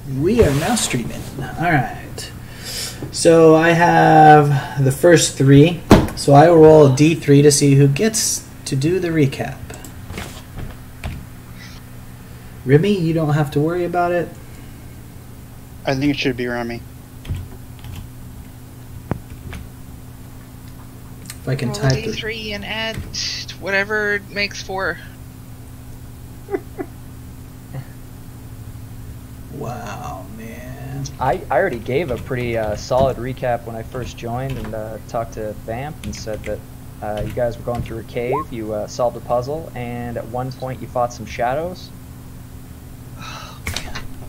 We are now streaming. Alright. So I have the first three. So I will roll a d3 to see who gets to do the recap. Remy, you don't have to worry about it. I think it should be Remy. If I can roll type d3 and add whatever it makes 4. Wow, man. I already gave a pretty solid recap when I first joined and talked to Vamp and said that you guys were going through a cave, you solved a puzzle, and at one point you fought some shadows. Oh,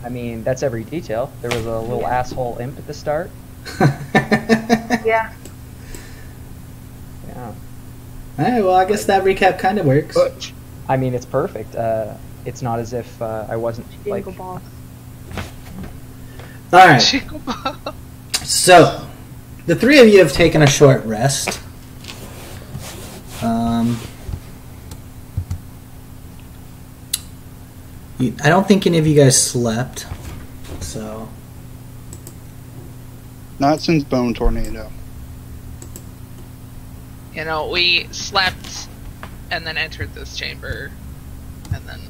I mean, that's every detail. There was a little asshole imp at the start. Yeah. Yeah. Alright, well, I guess that recap kind of works. But, I mean, it's perfect. It's not as if I wasn't like... Jingle balls. Alright, Jingle ball. so the three of you have taken a short rest. I don't think any of you guys slept, so... Not since Bone Tornado. You know, we slept and then entered this chamber and then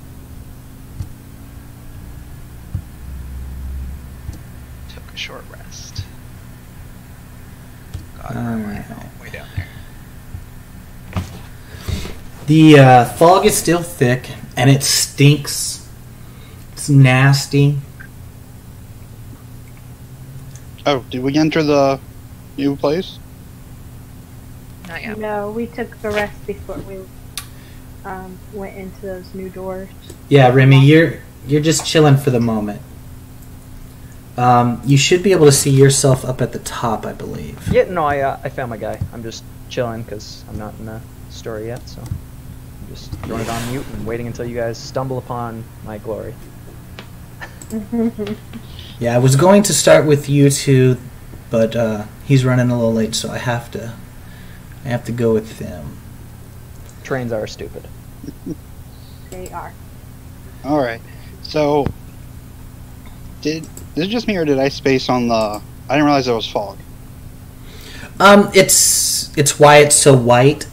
took a short rest. God, where am I? Oh, way down there. The fog is still thick, and it stinks. It's nasty. Oh, did we enter the new place? Not yet. No, we took a rest before we went into those new doors. Yeah, Remy, you're just chilling for the moment. You should be able to see yourself up at the top, I believe. Yeah, no, I found my guy. I'm just chilling because I'm not in the story yet, so I'm just throwing it on mute and waiting until you guys stumble upon my glory. Yeah, I was going to start with you two, but he's running a little late, so I have to go with them. Trains are stupid. They are. Alright, so... Is it just me or did I space on the... I didn't realize there was fog. It's why it's so white.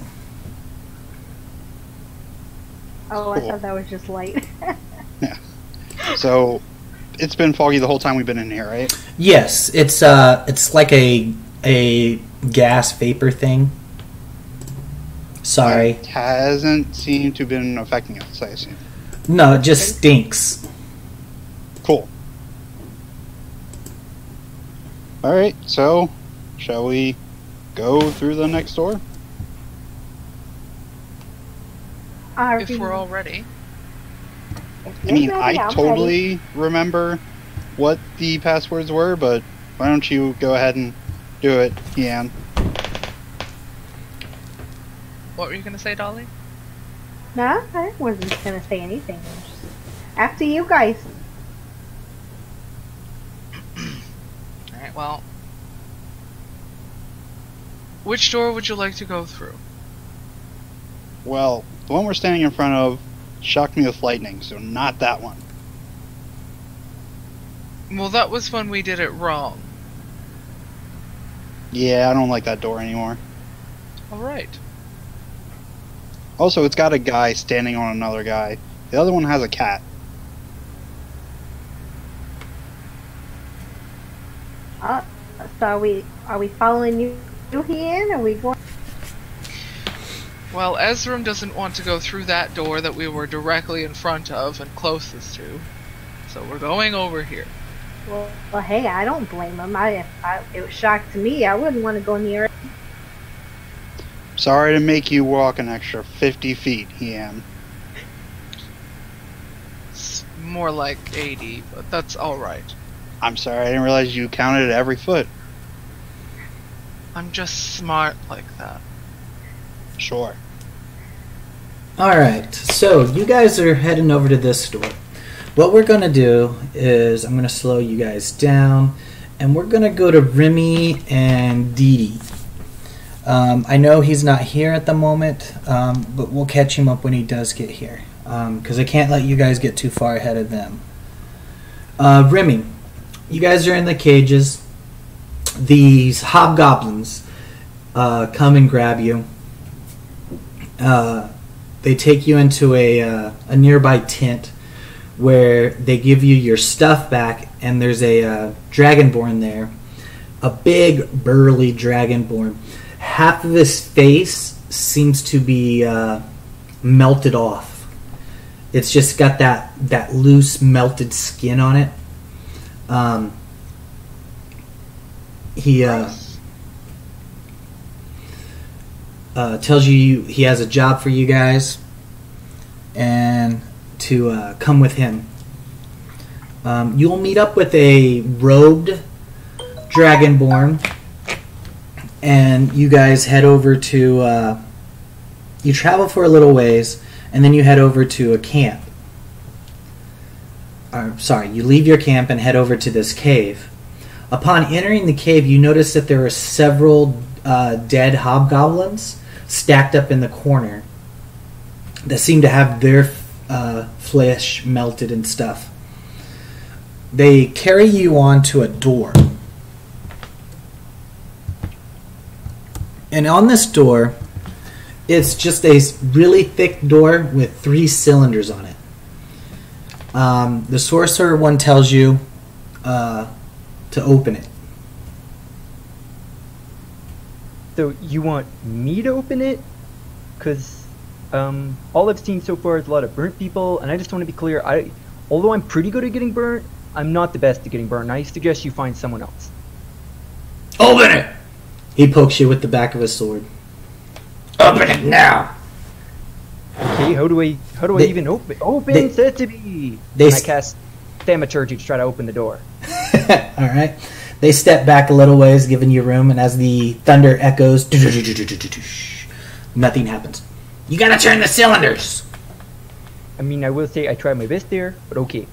Oh, I Cool. thought that was just light. Yeah. So, it's been foggy the whole time we've been in here, right? Yes, it's like a gas vapor thing. Sorry. It hasn't seemed to have been affecting us, I assume. No, it just stinks. Cool. Alright, so, shall we go through the next door? If we're all ready. I mean, I totally remember what the passwords were, but why don't you go ahead and do it, Ian? What were you gonna say, Dollee? No, I wasn't gonna say anything. Just after you guys. Alright, well. Which door would you like to go through? Well, the one we're standing in front of shocked me with lightning, so not that one. Well, that was when we did it wrong. Yeah, I don't like that door anymore. Alright. Also, it's got a guy standing on another guy. The other one has a cat. So are we following you here? Are we going? Well, Ezrim doesn't want to go through that door that we were directly in front of and closest to. So we're going over here. Well, hey, I don't blame him. It was shock to me. I wouldn't want to go near it. Sorry to make you walk an extra 50 feet, Ian. It's more like 80, but that's alright. I'm sorry, I didn't realize you counted every foot. I'm just smart like that. Sure. Alright, so you guys are heading over to this door. What we're going to do is I'm going to slow you guys down, and we're going to go to Remy and Dee Dee. I know he's not here at the moment, but we'll catch him up when he does get here, because I can't let you guys get too far ahead of them. Remy, you guys are in the cages. These hobgoblins come and grab you. They take you into a nearby tent where they give you your stuff back, and there's a dragonborn there. A big, burly dragonborn. Half of his face seems to be melted off. It's just got that loose, melted skin on it. He tells you he has a job for you guys and to come with him. You'll meet up with a robed dragonborn, and you guys head over to... you travel for a little ways, and then you head over to a camp. You leave your camp and head over to this cave. Upon entering the cave, you notice that there are several dead hobgoblins stacked up in the corner that seem to have their flesh melted and stuff. They carry you onto a door. And on this door, it's just a really thick door with 3 cylinders on it. The sorcerer one tells you to open it. So you want me to open it? Because all I've seen so far is a lot of burnt people, and I just want to be clear. Although I'm pretty good at getting burnt, I'm not the best at getting burnt. I suggest you find someone else. Open it! He pokes you with the back of his sword. Open it now! Okay, how do I even open? Open sesame! And I cast thaumaturgy to try to open the door. Alright. They step back a little ways, giving you room, and as the thunder echoes, nothing happens. You gotta turn the cylinders! I mean, I will say I tried my best there, but okay.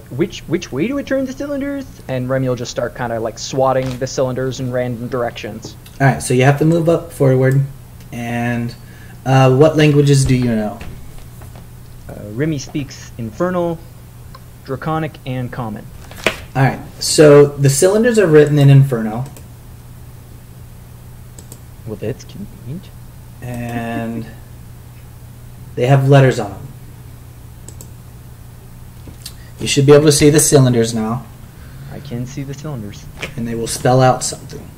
Which way do I turn the cylinders? And Remy will just start kind of like swatting the cylinders in random directions. Alright, so you have to move up forward. And what languages do you know? Remy speaks Infernal, Draconic, and Common. Alright, so the cylinders are written in Inferno. Well, that's convenient. And they have letters on them. You should be able to see the cylinders now. I can see the cylinders. And they will spell out something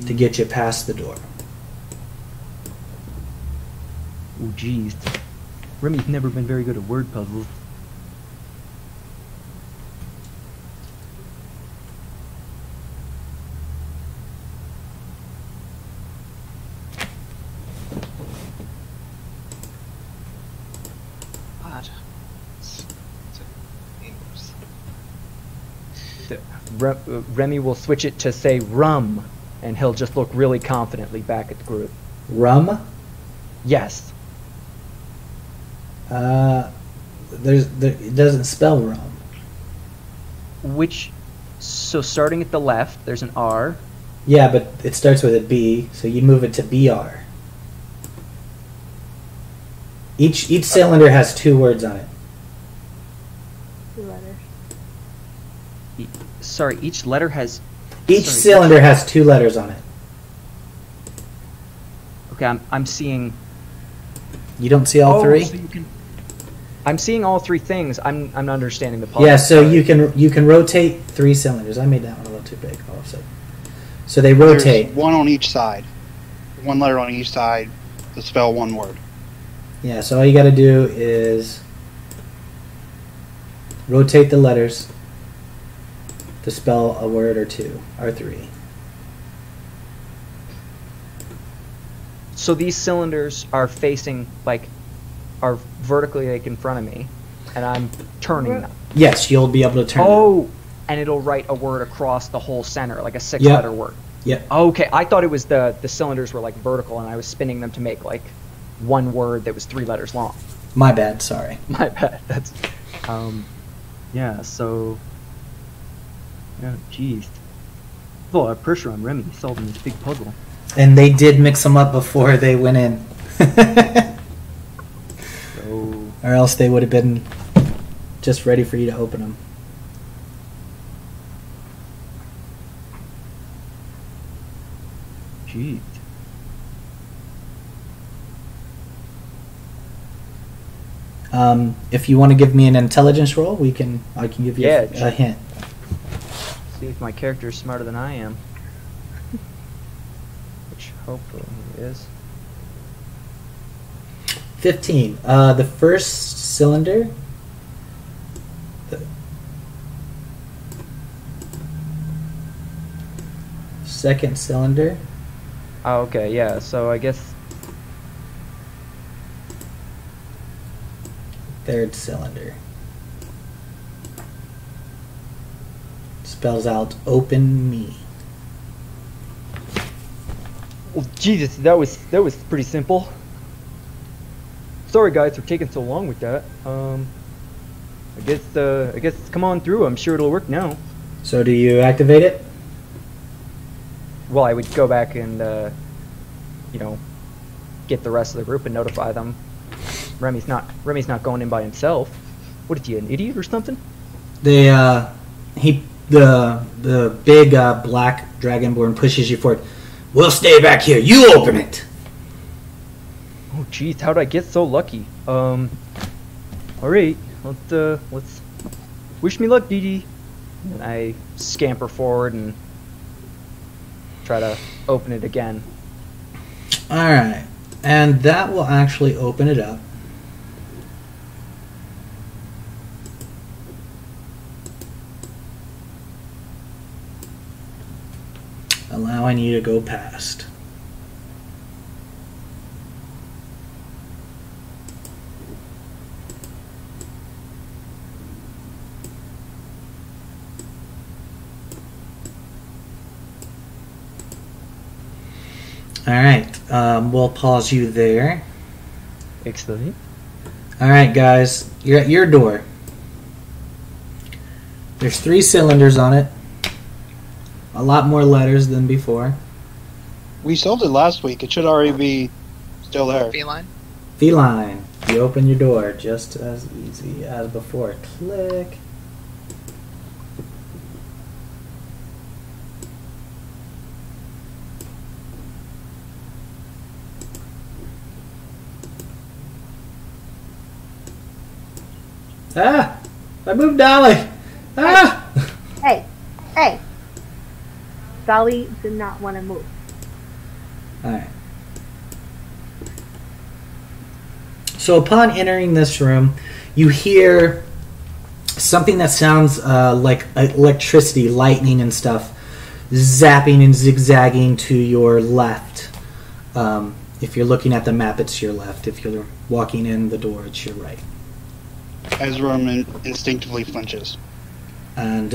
to get you past the door. Oh, jeez. Remy's never been very good at word puzzles. Remy will switch it to say rum, and he'll just look really confidently back at the group. Rum? Yes. It doesn't spell rum. So starting at the left, there's an R. Yeah, but it starts with a B, so you move it to BR. Each cylinder has 2 words on it. 2 letters. Sorry, each letter has... Each cylinder has 2 letters on it. Okay, I'm seeing... You don't see all 3? So I'm seeing all 3 things. I'm not understanding the puzzle. Yeah, so you can rotate 3 cylinders. I made that one a little too big all of a sudden. So they rotate. There's 1 on each side. 1 letter on each side to spell 1 word. Yeah, so all you gotta do is rotate the letters to spell a word or 2 or 3. So these cylinders are facing, are vertically in front of me, and I'm turning them. Yes, you'll be able to turn them. And it'll write a word across the whole center, like a 6-letter word. Yep. Okay, I thought it was the cylinders were vertical, and I was spinning them to make 1 word that was 3 letters long. My bad, sorry. My bad. That's yeah, so yeah, jeez. There's a lot of pressure on Remy solving this big puzzle. And they did mix them up before they went in. So or else they would have been just ready for you to open them. Jeez. If you want to give me an intelligence roll, I can give you a hint. See if my character is smarter than I am. Which hopefully he is. 15. The first cylinder. The second cylinder. Oh, okay, yeah. So I guess Third cylinder. Spells out open me. well, Jesus, that was pretty simple. Sorry guys for taking so long with that. I guess come on through. I'm sure it'll work now. So do you activate it? Well, I would go back and get the rest of the group and notify them. Remy's not going in by himself. What is he, an idiot or something? The big black dragonborn pushes you forward. We'll stay back here. You open it. Oh, jeez, how'd I get so lucky? All right, let's wish me luck, Dee Dee. And I scamper forward and try to open it again. All right, and that will actually open it up. Allowing you to go past. Alright, we'll pause you there. Excellent. Alright guys, you're at your door. There's 3 cylinders on it. A lot more letters than before. We sold it last week. It should already be still there. Feline. Feline. You open your door just as easy as before. Click. Ah! I moved Dollee! Ah! Hey! Dollee did not want to move. Alright. So upon entering this room, you hear something that sounds like electricity, lightning and stuff, zapping and zigzagging to your left. If you're looking at the map, it's your left. If you're walking in the door, it's your right. Ezrim instinctively flinches. And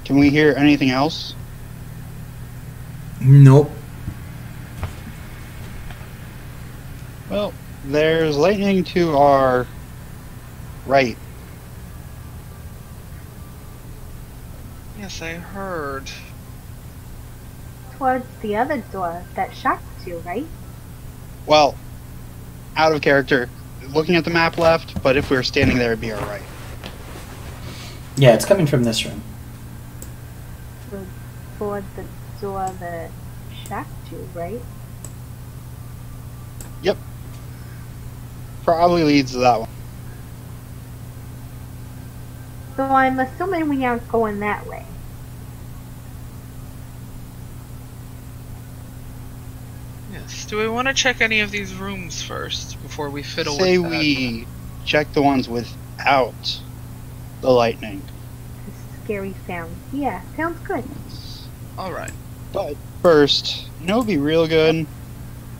can we hear anything else? nope. Well, there's lightning to our right. Yes, I heard. Towards the other door that shocked you, right? Well, out of character. Looking at the map left, but if we were standing there, it'd be our right. Yeah, it's coming from this room. So toward the door that shocked you, right? Yep. Probably leads to that one. So I'm assuming we aren't going that way. Yes. Do we want to check any of these rooms first before we fiddle Say with that? we check the ones without the lightning. Scary sound. Yeah, sounds good. Alright. But first, you know what would be real good?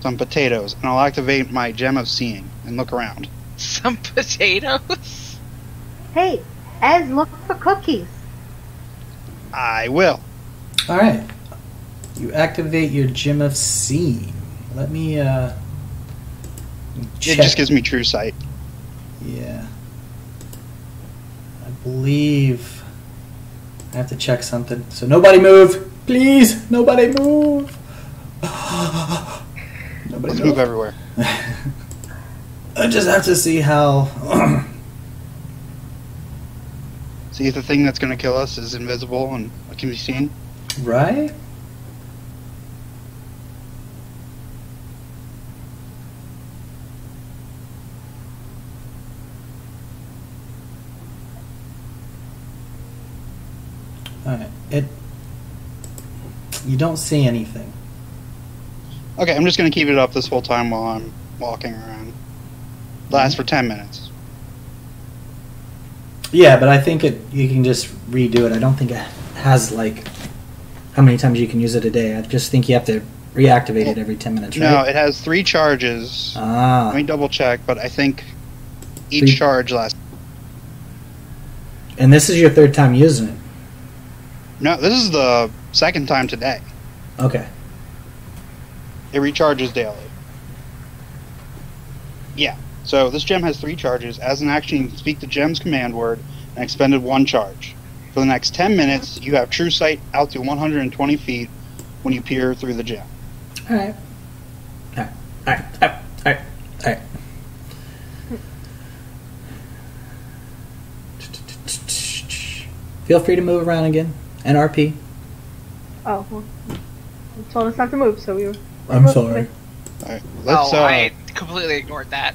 Some potatoes, and I'll activate my gem of seeing and look around. Some potatoes? Hey, Ez, look for cookies. I will. Alright. You activate your Gem of Seeing. Let me It check. just gives me true sight. Yeah. I believe I have to check something. So nobody move! Please! Nobody move! Nobody Let's move everywhere. I just have to see how See if the thing that's going to kill us is invisible and can be seen. Right? Alright, you don't see anything. Okay, I'm just going to keep it up this whole time while I'm walking around. Lasts for 10 minutes. Yeah, but I think you can just redo it. I don't think it has, like, how many times you can use it a day. I just think you have to reactivate it every 10 minutes, right? No, it has 3 charges. Let me double check, but I think each charge lasts. And this is your 3rd time using it? No, this is the 2nd time today. Okay. It recharges daily. Yeah. So this gem has 3 charges. As an action, you can speak the gem's command word and expended 1 charge. For the next 10 minutes, you have true sight out to 120 feet when you peer through the gem. Alright. Alright. Feel free to move around again. And RP. Oh, well. You told us not to move, so we were... I'm sorry. Alright, I completely ignored that.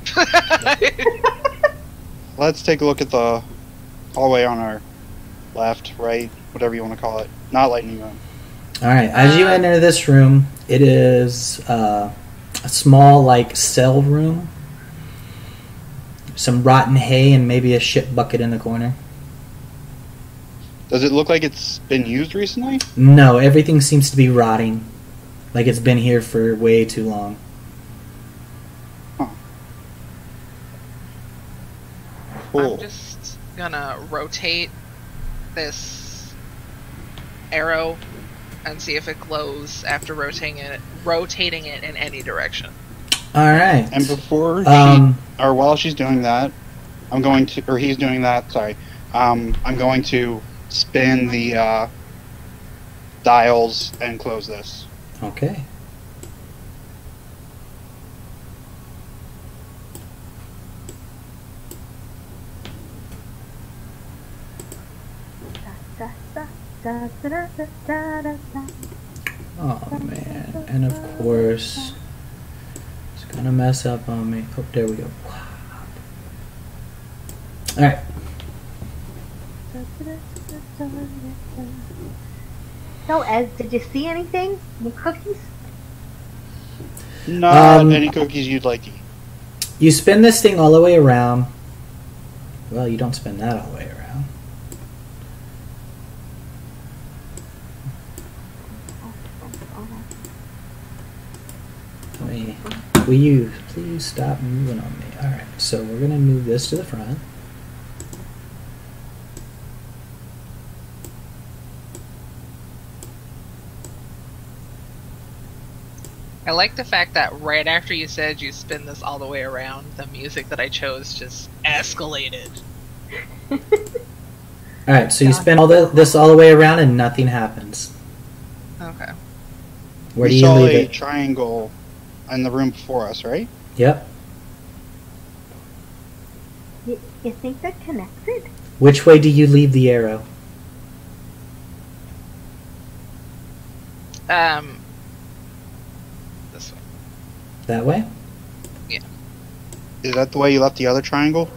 Let's take a look at the hallway on our left, right, whatever you want to call it. Not lightning room. Alright, as you enter this room, it is a small, like, cell room. Some rotten hay and maybe a shit bucket in the corner. Does it look like it's been used recently? No, everything seems to be rotting. Like it's been here for way too long. Huh. Cool. I'm just gonna rotate this arrow and see if it glows after rotating it in any direction. Alright. And before while she's doing that, he's doing that, sorry. I'm going to spin the dials and close this. Okay. Oh man, and of course it's gonna mess up on me. Oh, there we go. Alright. So, Ez, did you see anything? Any cookies? Not any cookies you'd like to eat. You spin this thing all the way around. Well, you don't spin that all the way around. Will you please stop moving on me? Alright, so we're going to move this to the front. I like the fact that right after you said you spin this all the way around, the music that I chose just escalated. Alright, so you spin this all the way around and nothing happens. Okay. Where do you leave it? We saw a triangle in the room before us, right? Yep. You think they're connected? Which way do you leave the arrow? This way. That way? Yeah. Is that the way you left the other triangle?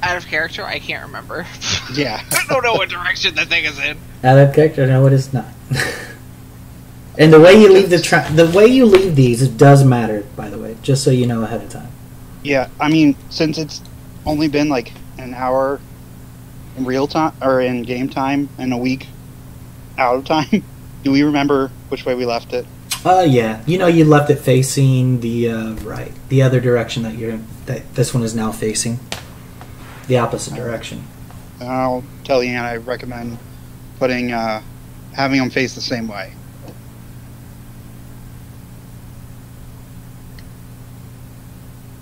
Out of character, I can't remember. Yeah. I don't know what direction the thing is in. Out of character, no, it is not. And the way you leave the way you leave these, it does matter, by the way, just so you know ahead of time. Yeah, I mean, since it's only been like an hour in real time or in game time and a week out of time, do we remember which way we left it? Yeah. You know, you left it facing the right, the other direction that this one is now facing, the opposite direction. And I'll tell Ian I recommend putting having them face the same way.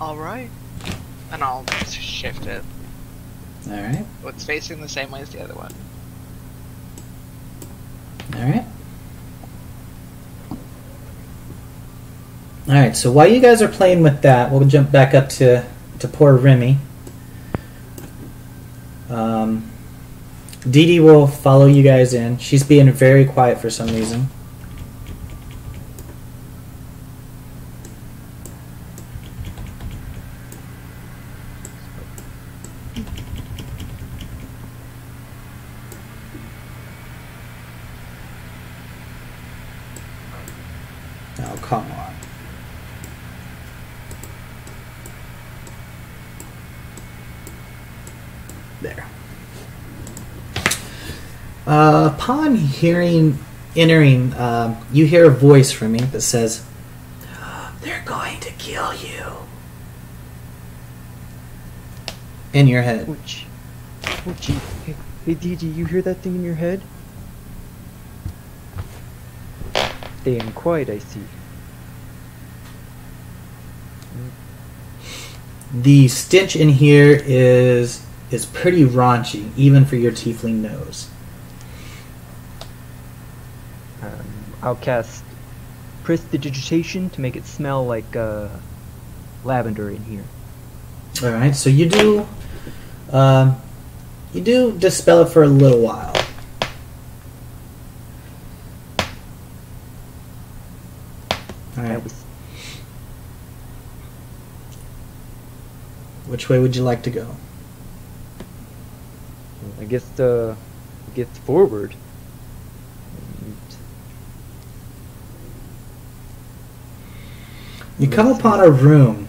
Alright. And I'll just shift it. Alright. So it's facing the same way as the other one. Alright. Alright, so while you guys are playing with that, we'll jump back up to poor Remy. Dee Dee will follow you guys in. She's being very quiet for some reason. Oh, come on. There. Upon entering, you hear a voice from me that says, "They're going to kill you." In your head. Oh, gee. Hey, Dee, you hear that thing in your head? Staying quiet, I see. The stench in here is pretty raunchy, even for your tiefling nose. I'll cast prestidigitation to make it smell like lavender in here. All right, so you do dispel it for a little while. All right. Which way would you like to go? I guess forward. You come upon a room.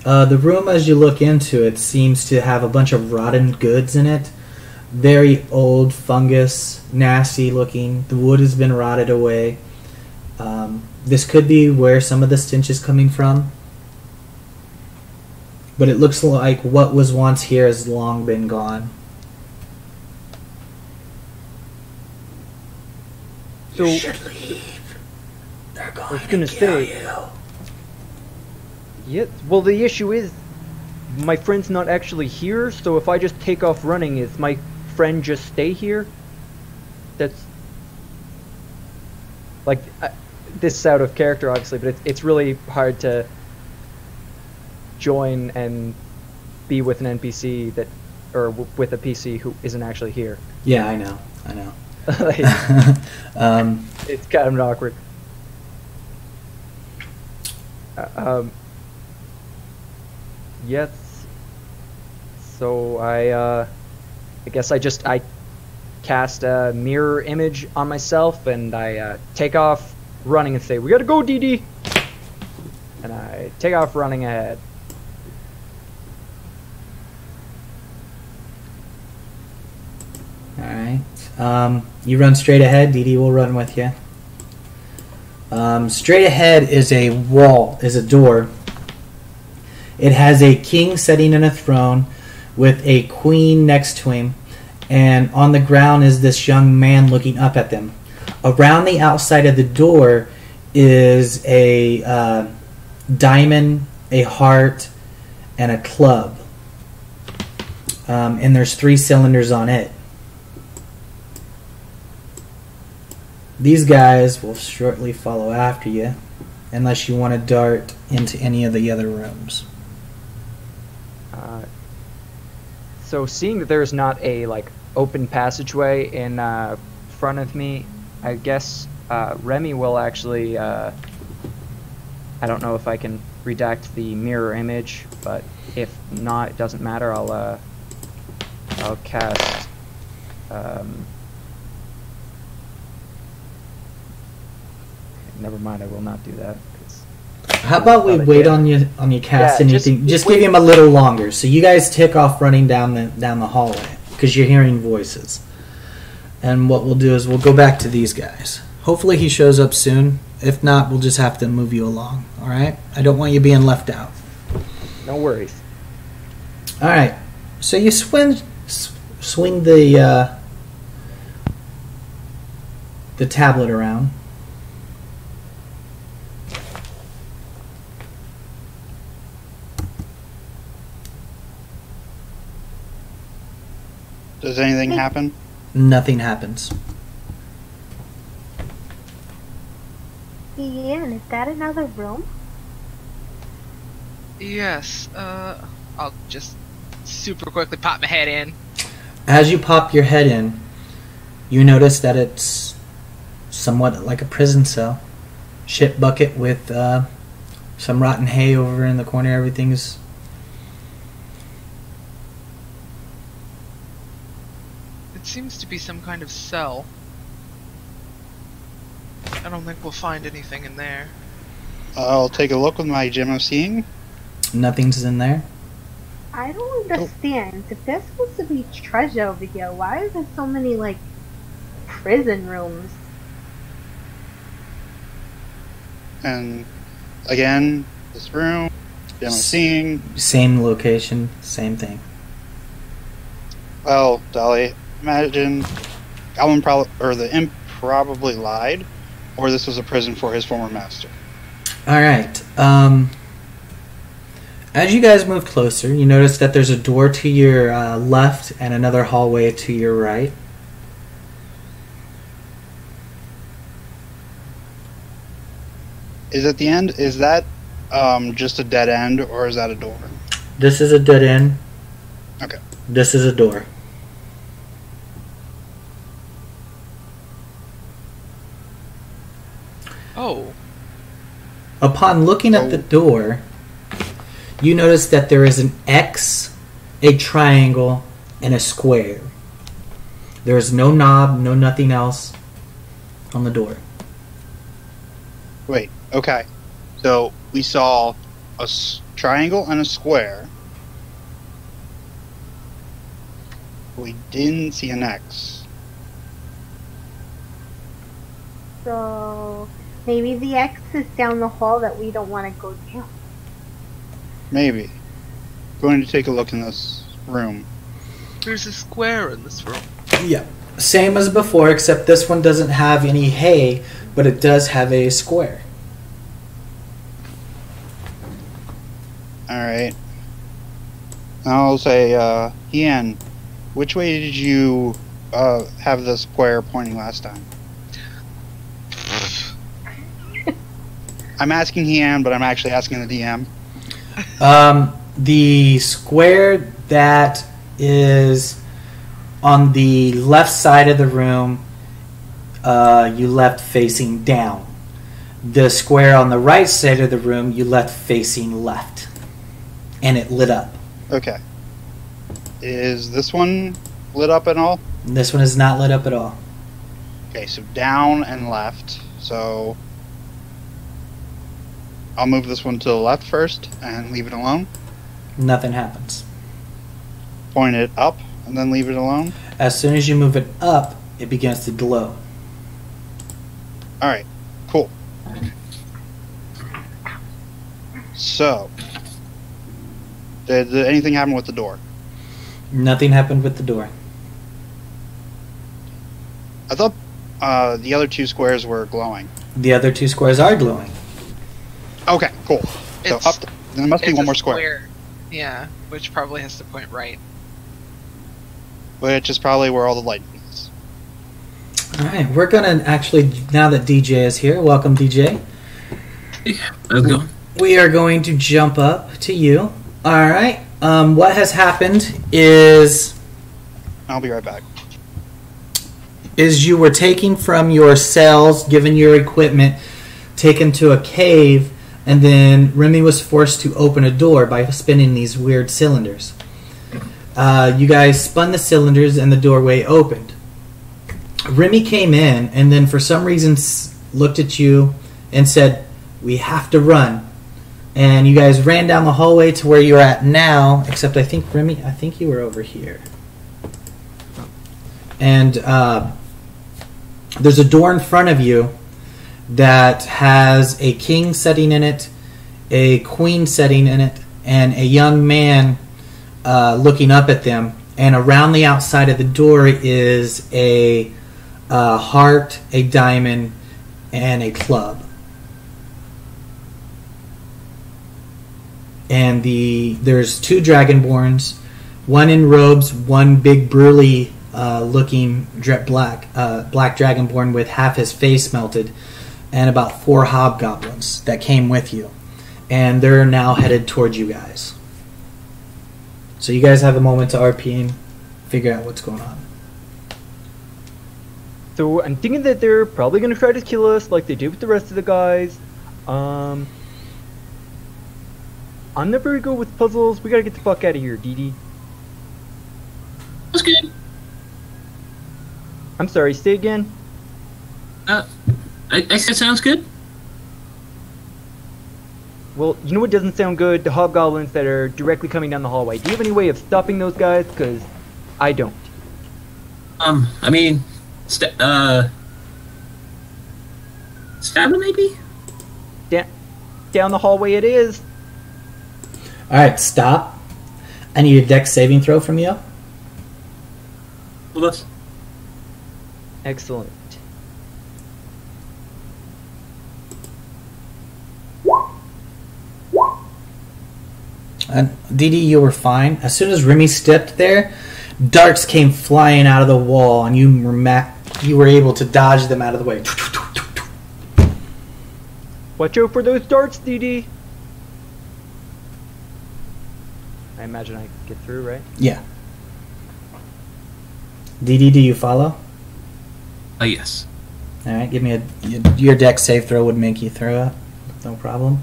The room, as you look into it, seems to have a bunch of rotten goods in it. Very old, fungus, nasty looking. The wood has been rotted away. This could be where some of the stench is coming from. But it looks like what was once here has long been gone. So, you should leave. They're going to kill you. Yeah, well, the issue is my friend's not actually here, so if I just take off running, is my friend just stay here? That's like this is out of character, obviously, but it's really hard to join and be with an NPC that, or with a PC who isn't actually here. Yeah, I know. Like, it's kind of awkward. Yes. So I guess I cast a mirror image on myself, and I take off running and say, "We gotta go, Dee Dee!" And I take off running ahead. Alright. You run straight ahead. Dee Dee will run with you. Straight ahead is a wall, is a door. It has a king sitting in a throne with a queen next to him. And on the ground is this young man looking up at them. Around the outside of the door is a diamond, a heart, and a club. And there's 3 cylinders on it. These guys will shortly follow after you, unless you want to dart into any of the other rooms. So seeing that there's not a open passageway in front of me, I guess Remy will actually. I don't know if I can redact the mirror image, but if not, it doesn't matter. I'll cast. Never mind. I will not do that. How about we wait on you casting anything? Just give him a little longer. So you guys take off running down the hallway because you're hearing voices. And what we'll do is we'll go back to these guys. Hopefully he shows up soon. If not, we'll just have to move you along. All right? I don't want you being left out. No worries. All right. So you swing the tablet around. Does anything happen? Nothing happens. Ian, is that another room? Yes. I'll just super quickly pop my head in. As you pop your head in, you notice that it's somewhat like a prison cell. Shit bucket with some rotten hay over in the corner. Everything's... It seems to be some kind of cell. I don't think we'll find anything in there. I'll take a look with my gem of seeing. Nothing's in there. I don't understand. If there's supposed to be treasure over here, why is there so many, like, prison rooms? And again, this room, gem of seeing. Same location, same thing. Well, Dollee, imagine Goblin or the imp probably lied, or this was a prison for his former master. Alright, as you guys move closer, you notice that there's a door to your left and another hallway to your right. Is at the end, is that just a dead end, or is that a door? This is a dead end. Okay. This is a door. Oh. Upon looking at the door, you notice that there is an X, a triangle, and a square. There is no knob, no nothing else on the door. Wait, okay. So we saw a triangle and a square. We didn't see an X. So maybe the X is down the hall that we don't want to go down. Maybe. Going to take a look in this room. There's a square in this room. Yeah. Same as before, except this one doesn't have any hay, but it does have a square. Alright. I'll say, Heian, which way did you have the square pointing last time? I'm asking Heian, but I'm actually asking the DM. The square that is on the left side of the room, you left facing down. The square on the right side of the room, you left facing left. And it lit up. Okay. Is this one lit up at all? This one is not lit up at all. Okay, so down and left. So I'll move this one to the left first and leave it alone. Nothing happens. Point it up and then leave it alone. As soon as you move it up, it begins to glow. Alright, cool. So, did anything happen with the door? Nothing happened with the door. I thought the other two squares were glowing. The other two squares are glowing. Okay, cool. So It's- up, there must be It's one a more square. Yeah, which probably has to point right. Which is probably where all the light is. Alright, we're gonna actually, now that DJ is here, welcome DJ. Hey, how's it going? We are going to jump up to you. Alright, what has happened is I'll be right back. you were taken from your cells, given your equipment, taken to a cave, and then Remy was forced to open a door by spinning these weird cylinders. You guys spun the cylinders and the doorway opened. Remy came in and then for some reason looked at you and said, "We have to run." And you guys ran down the hallway to where you're at now, except I think, Remy, I think you were over here. And there's a door in front of you that has a king sitting in it, a queen sitting in it, and a young man looking up at them. And around the outside of the door is a heart, a diamond, and a club. And there's two dragonborns, one in robes, one big burly looking black dragonborn with half his face melted, and about 4 hobgoblins that came with you. And they're now headed towards you guys. So you guys have a moment to RP in figure out what's going on. So I'm thinking that they're probably going to try to kill us like they did with the rest of the guys. I'm not very good with puzzles. We gotta get the fuck out of here, Dee. That's good. I'm sorry, say again? I said sounds good. Well, you know what doesn't sound good? The hobgoblins that are directly coming down the hallway. Do you have any way of stopping those guys? Because I don't. I mean, stab him maybe? Down the hallway it is. Alright, stop. I need a dex saving throw from you. Well, that's... Excellent. And Dee, you were fine. As soon as Remy stepped there, darts came flying out of the wall, and you were able to dodge them out of the way. Watch out for those darts, Dee. I imagine I get through, right? Yeah. Dee, do you follow? Yes. Alright, give me your dex save throw would make you throw it. No problem.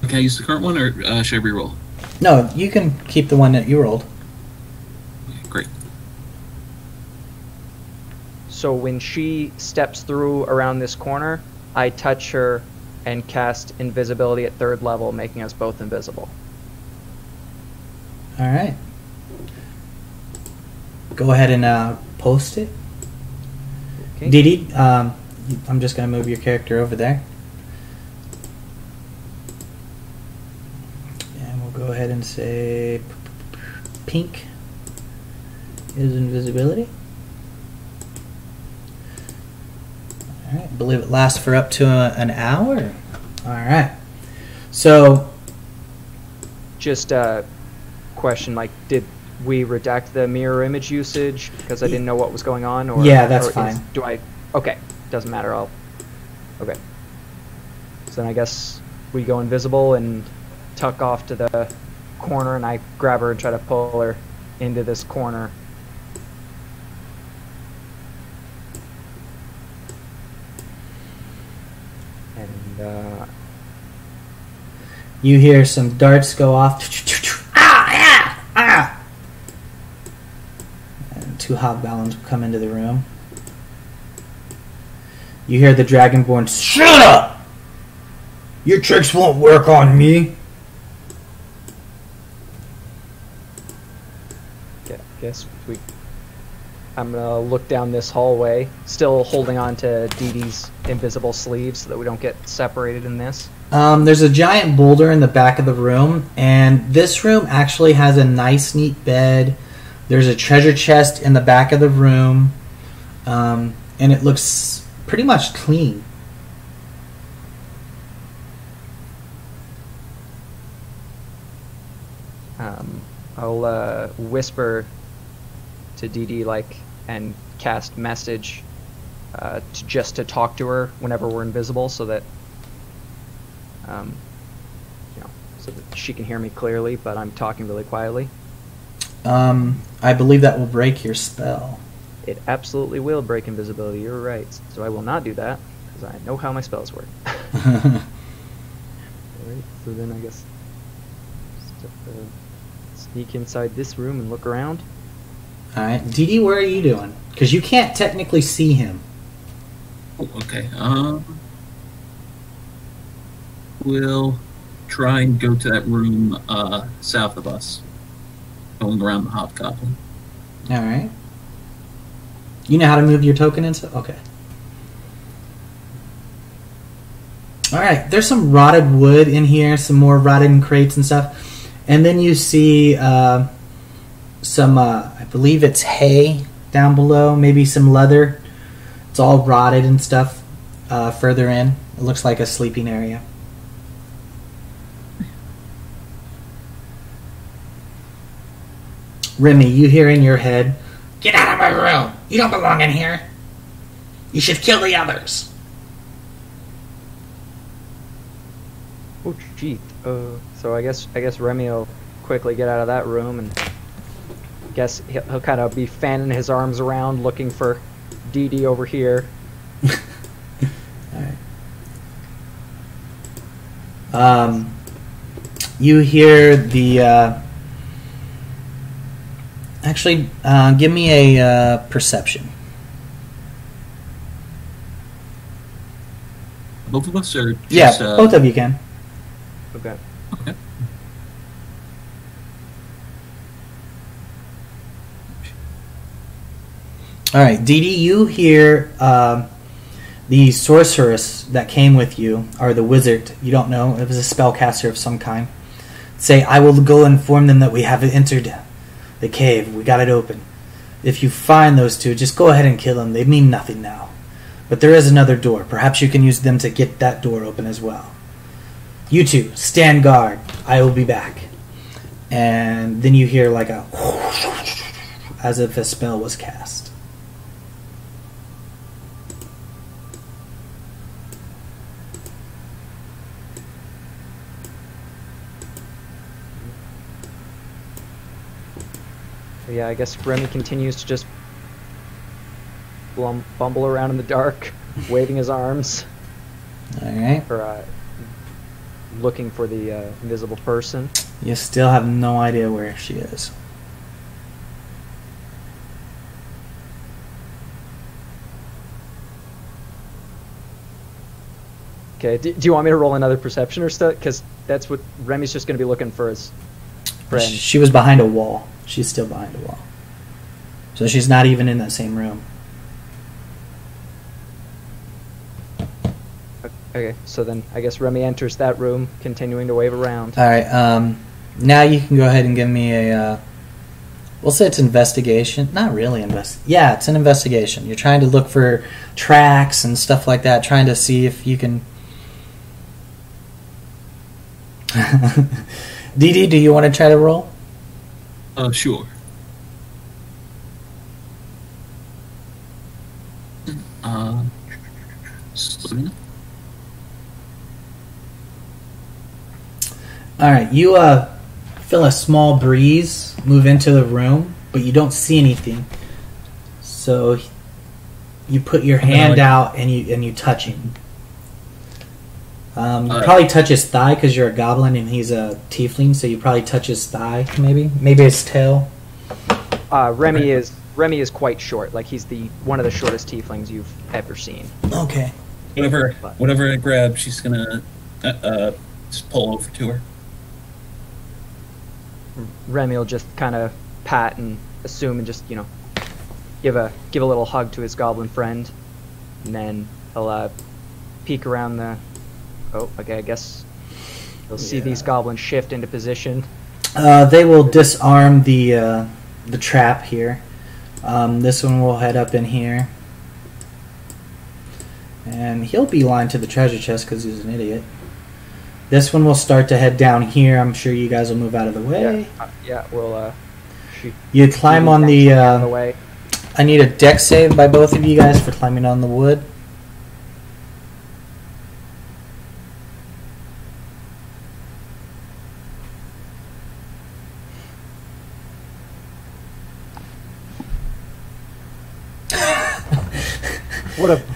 Can I use the current one, or should I reroll? No, you can keep the one that you rolled. Okay, great. So when she steps through around this corner, I touch her and cast invisibility at 3rd level, making us both invisible. Alright. Go ahead and post it. Okay. Dee, I'm just going to move your character over there. And we'll go ahead and say pink is invisibility. Alright, I believe it lasts for up to an hour. Alright. So, Just a question, like, did we redact the mirror image usage because I didn't know what was going on? Or yeah, that's fine. Okay, doesn't matter. Okay. So then I guess we go invisible and tuck off to the corner, and I grab her and try to pull her into this corner. And you hear some darts go off. And 2 hobgoblins come into the room. You hear the Dragonborn, "Shut up! Your tricks won't work on me." guess I'm gonna look down this hallway, still holding on to Dee's invisible sleeve so that we don't get separated in this. There's a giant boulder in the back of the room, and this room actually has a nice, neat bed. There's a treasure chest in the back of the room, and it looks pretty much clean. I'll whisper to Dee and cast message to talk to her whenever we're invisible, so that so that she can hear me clearly, but I'm talking really quietly. I believe that will break your spell. It absolutely will break invisibility. You're right. So I will not do that because I know how my spells work. Alright, so then I guess sneak inside this room and look around. Alright, Dee, where are you doing? Because you can't technically see him. Oh, okay. We'll try and go to that room south of us, going around the hobgoblin. Alright. You know how to move your token and stuff? Okay. Alright, there's some rotted wood in here, some more rotted crates and stuff. And then you see some, I believe it's hay down below, maybe some leather. It's all rotted and stuff further in. It looks like a sleeping area. Remy, you hear in your head, "Get out of my room! You don't belong in here! You should kill the others!" Oh, gee. So I guess Remy will quickly get out of that room, and guess he'll kind of be fanning his arms around looking for Dee Dee over here. Alright. You hear the... Actually, give me a perception. Both of us, or Yeah, just, both of you can. Okay. Okay. Alright, Dee Dee, you hear the sorceress that came with you, or the wizard, you don't know, it was a spellcaster of some kind, say, I will go inform them that we have entered the cave, we got it open. If you find those two, just go ahead and kill them, they mean nothing now. But there is another door, perhaps you can use them to get that door open as well. You two, stand guard, I will be back. And then you hear like a as if a spell was cast. Yeah, I guess Remy continues to just bumble around in the dark, waving his arms. Alright. Or looking for the invisible person. You still have no idea where she is. Okay, do you want me to roll another perception or stuff? Because that's what Remy's just going to be looking for his friend. She was behind a wall. She's still behind a wall. So she's not even in that same room. Okay, so then I guess Remy enters that room, continuing to wave around. Alright, now you can go ahead and give me a, we'll say it's investigation. Not really yeah, it's an investigation. You're trying to look for tracks and stuff like that, trying to see if you can... Dee Dee, do you want to try to roll? Sure. Alright, you feel a small breeze move into the room, but you don't see anything. So you put your hand out and you touch him. You probably touch his thigh because you're a goblin and he's a tiefling, so you probably touch his thigh, maybe his tail. Remy is quite short. Like he's one of the shortest tieflings you've ever seen. Okay. Whatever I grab, she's gonna just pull over to her. Remy will just kind of pat and assume and just give a little hug to his goblin friend, and then he'll peek around the. Oh, okay. I guess you'll see these goblins shift into position. They will disarm the trap here. This one will head up in here, and he'll beeline to the treasure chest because he's an idiot. This one will start to head down here. I'm sure you guys will move out of the way. Yeah, we'll. You climb on the way. I need a deck save by both of you guys for climbing on the wood.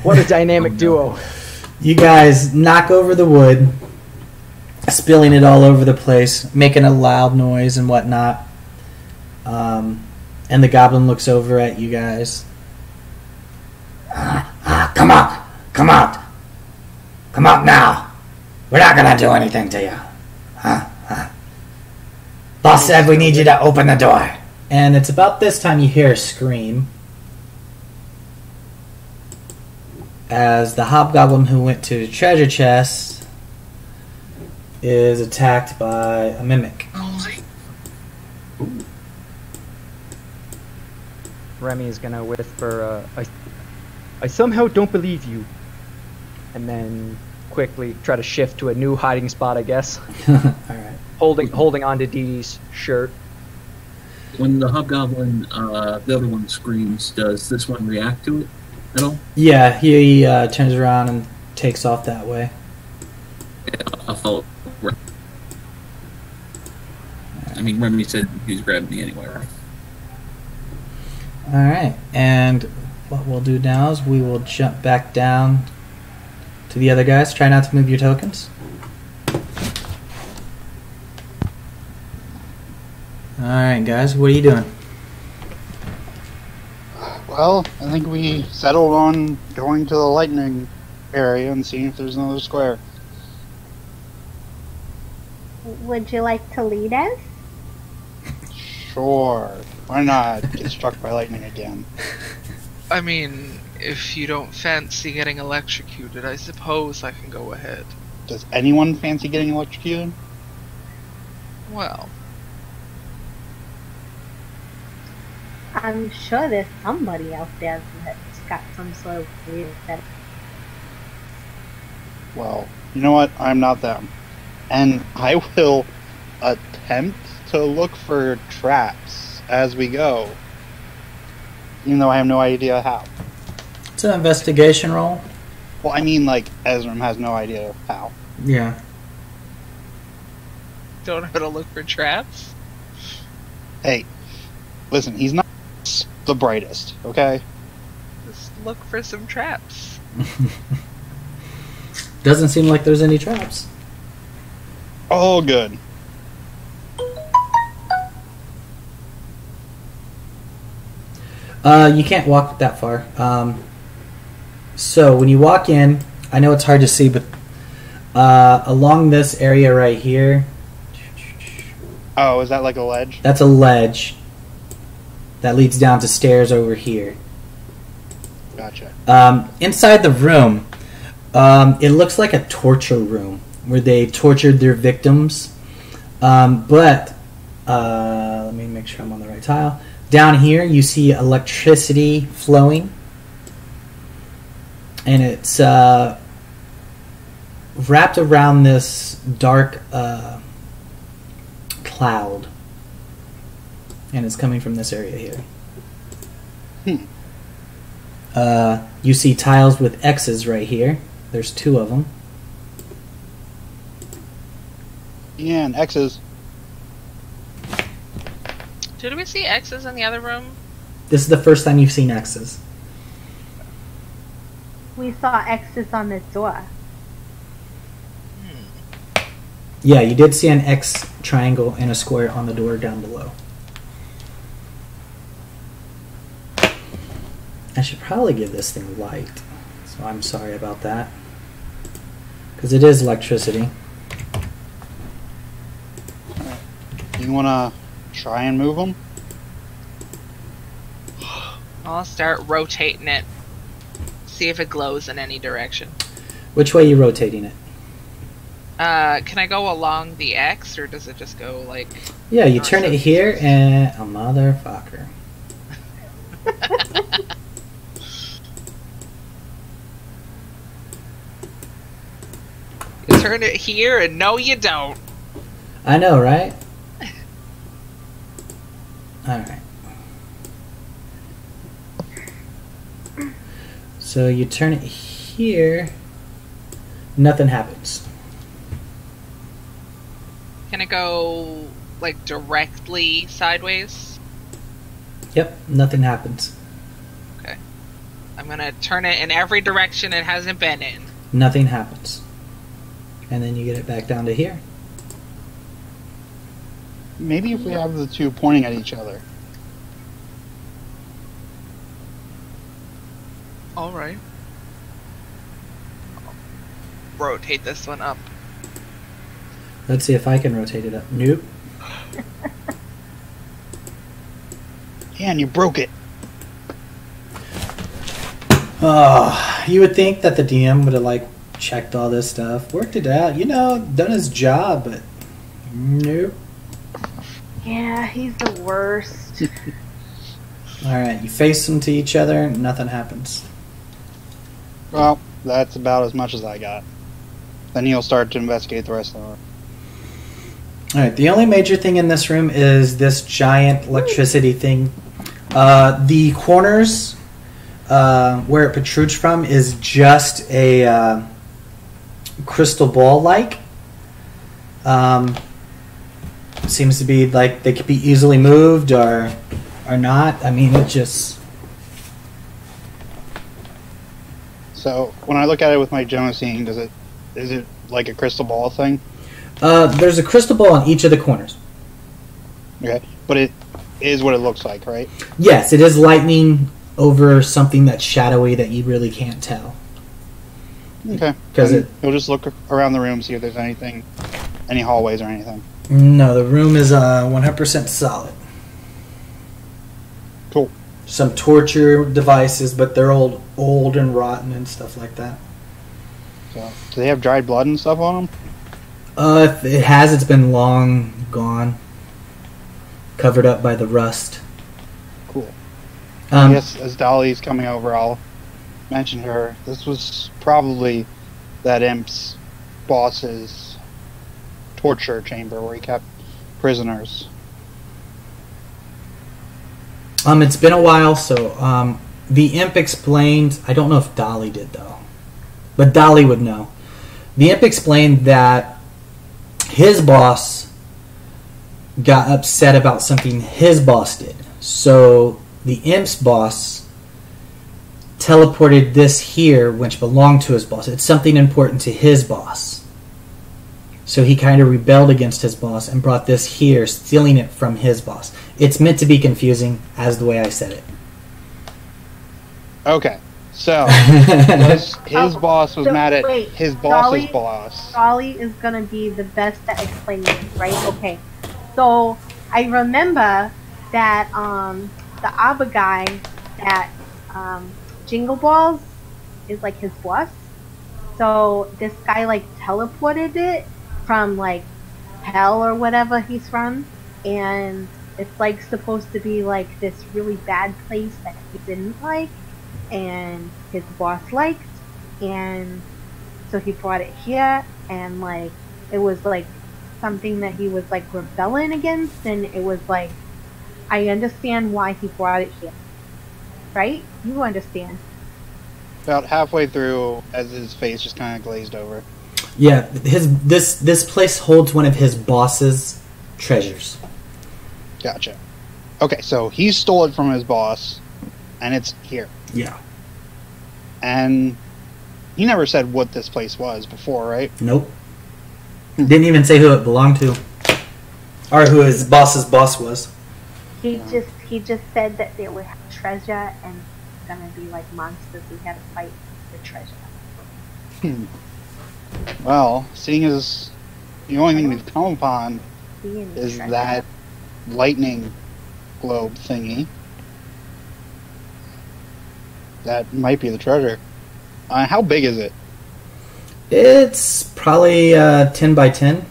What a dynamic duo. You guys knock over the wood, spilling it all over the place, making a loud noise and whatnot. And the goblin looks over at you guys. Come out! Come out! Come out now! We're not gonna do anything to you. Boss said we need you to open the door. And it's about this time you hear a scream as the hobgoblin who went to the treasure chest is attacked by a mimic. Remy is gonna whisper, I somehow don't believe you. And then quickly try to shift to a new hiding spot, I guess. Alright. Holding on to Dee Dee's shirt. When the hobgoblin, the other one screams, does this one react to it at all? Yeah, he turns around and takes off that way. Yeah, I'll follow. Alright. I mean, Remy said he was grabbing me anyway, right? Alright, and what we'll do now is we will jump back down to the other guys. Try not to move your tokens. Alright, guys, what are you doing? Well, I think we settled on going to the lightning area and seeing if there's another square. Would you like to lead us? Sure. Why not get struck by lightning again? I mean, if you don't fancy getting electrocuted, I suppose I can go ahead. Does anyone fancy getting electrocuted? Well, I'm sure there's somebody out there that's got some sort of weird setup. Well, you know what? I'm not them. And I will attempt to look for traps as we go. Even though I have no idea how. It's an investigation roll. Well, I mean, like, Ezrim has no idea how. Yeah. don't know how to look for traps? Hey, listen, he's not the brightest, okay? Just look for some traps. Doesn't seem like there's any traps. Oh, good. You can't walk that far. So when you walk in, I know it's hard to see, but along this area right here, Oh, is that like a ledge? that's a ledge that leads down to stairs over here. Gotcha. Inside the room, it looks like a torture room where they tortured their victims. But let me make sure I'm on the right tile. Down here, you see electricity flowing, and it's wrapped around this dark cloud, and it's coming from this area here. You see tiles with X's right here. There's 2 of them. Yeah, and X's. Did we see X's in the other room? This is the first time you've seen X's. We saw X's on the door. Yeah, you did see an X triangle and a square on the door down below. I should probably give this thing light, so I'm sorry about that. Because it is electricity. You wanna try and move them? I'll start rotating it. See if it glows in any direction. Which way are you rotating it? Can I go along the X, or does it just go like... Yeah, you turn it here and... a motherfucker. You turn it here, and no you don't. I know, right? Alright. So you turn it here, nothing happens. Can it go, like, directly sideways? Yep, nothing happens. Okay. I'm gonna turn it in every direction it hasn't been in. Nothing happens. And then you get it back down to here. Maybe if we have the 2 pointing at each other. Alright. Rotate this one up. Let's see if I can rotate it up. Nope. Yeah, and you broke it. Oh, you would think that the DM would have, like, checked all this stuff, worked it out, you know, done his job, but nope. Yeah, he's the worst. Alright, you face them to each other, nothing happens. Well, that's about as much as I got. Then he'll start to investigate the rest of the room. Alright, the only major thing in this room is this giant electricity thing. The corners where it protrudes from is just a crystal ball-like. seems to be like they could be easily moved or not. I mean, it just... So when I look at it with my general seeing, is it like a crystal ball thing? There's a crystal ball on each of the corners. Okay, but it is what it looks like, right? Yes, it is lightning over something that's shadowy that you really can't tell. Okay. Because you'll just look around the room, see if there's anything, any hallways or anything. No, the room is 100% solid. Cool. Some torture devices, but they're old and rotten and stuff like that. So, do they have dried blood and stuff on them? If it has, it's been long gone. Covered up by the rust. Cool. Yes, as Dolly's coming over, I'll mention her. This was probably that imp's boss's torture chamber where he kept prisoners. It's been a while, so the imp explained... I don't know if Dollee did, though. But Dollee would know. The imp explained that his boss got upset about something his boss did. So the imp's boss teleported this here, which belonged to his boss. It's something important to his boss. So he kind of rebelled against his boss and brought this here, stealing it from his boss. It's meant to be confusing, as the way I said it. Okay, so his boss was mad at his boss's boss. Dollee is gonna be the best at explaining it, right? Okay, so I remember that the Abba guy that Jingle Balls is like his boss. So this guy like teleported it from like hell or whatever he's from, and it's like supposed to be like this really bad place that he didn't like and his boss liked, and so he brought it here, and like it was like something that he was like rebelling against, and it was like, I understand why he brought it here, right? You understand. About halfway through, as his face just kind of glazed over. Yeah, this place holds one of his boss's treasures. Gotcha. Okay, so he stole it from his boss, and it's here. Yeah. And he never said what this place was before, right? Nope. Didn't even say who it belonged to, or who his boss's boss was. He just said that there was treasure and gonna be like monsters. We had to fight the treasure. Well, seeing as the only thing we've come upon is treasure. that lightning globe thingy, that might be the treasure. How big is it? It's probably 10 by 10.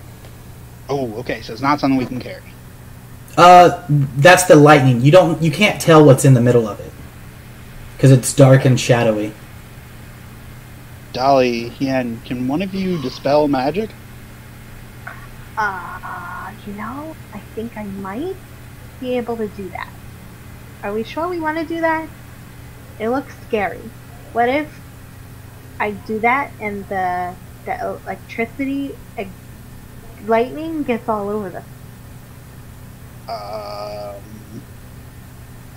Oh, okay, so it's not something we can carry. That's the lightning. You can't tell what's in the middle of it because it's dark and shadowy. Dollee, Heian, can one of you dispel magic? I think I might be able to do that. Are we sure we want to do that? It looks scary. What if I do that and the electricity, lightning gets all over them?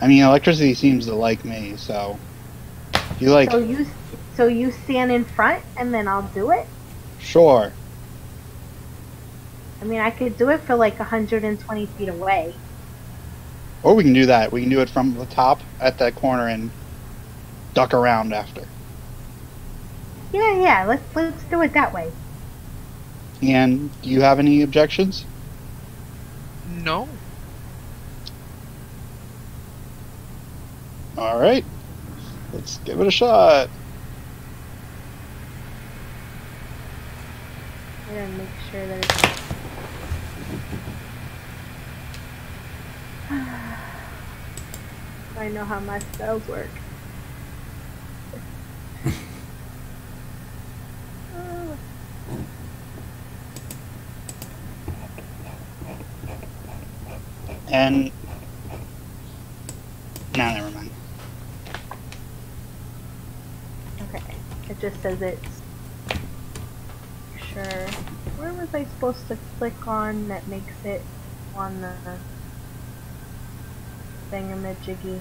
I mean, electricity seems to like me, so if you like. So you stand in front and then I'll do it? Sure. I mean, I could do it for like 120 feet away. Or we can do that. We can do it from the top at that corner and duck around after. Yeah. Let's do it that way. And do you have any objections? No. All right. Let's give it a shot. I'm gonna make sure that it's... I know how my spells work. And no, never mind. Okay, it just says it's sure. Where was I supposed to click on that makes it on the thingamajiggy.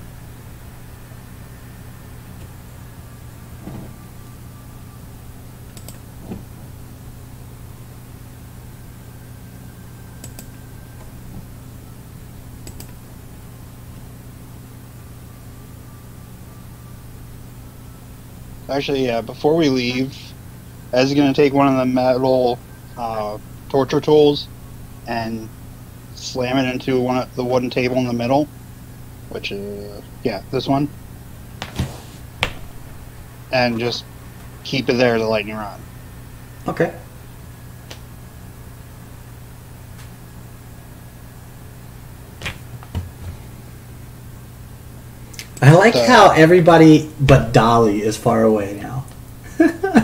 Actually, yeah, before we leave, Ez is going to take one of the metal torture tools and slam it into the wooden table in the middle, which is, yeah, this one. And just keep it there as a lightning rod. Okay. I like how everybody but Dollee is far away now.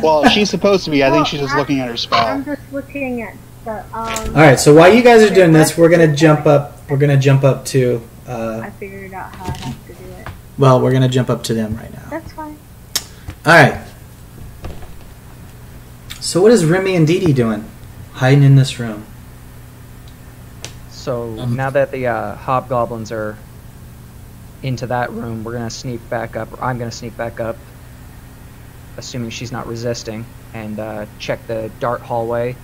Well, she's supposed to be. I think she's just looking at her spell. I'm just looking at the. All right. So while you guys are doing this, we're gonna jump up. We're gonna jump up to. I figured out how I have to do it. Well, we're gonna jump up to them right now. That's fine. All right. So what is Remy and Dee doing, hiding in this room? So now that the hobgoblins are into that room, we're gonna sneak back up. Or I'm gonna sneak back up, assuming she's not resisting, and check the dark hallway.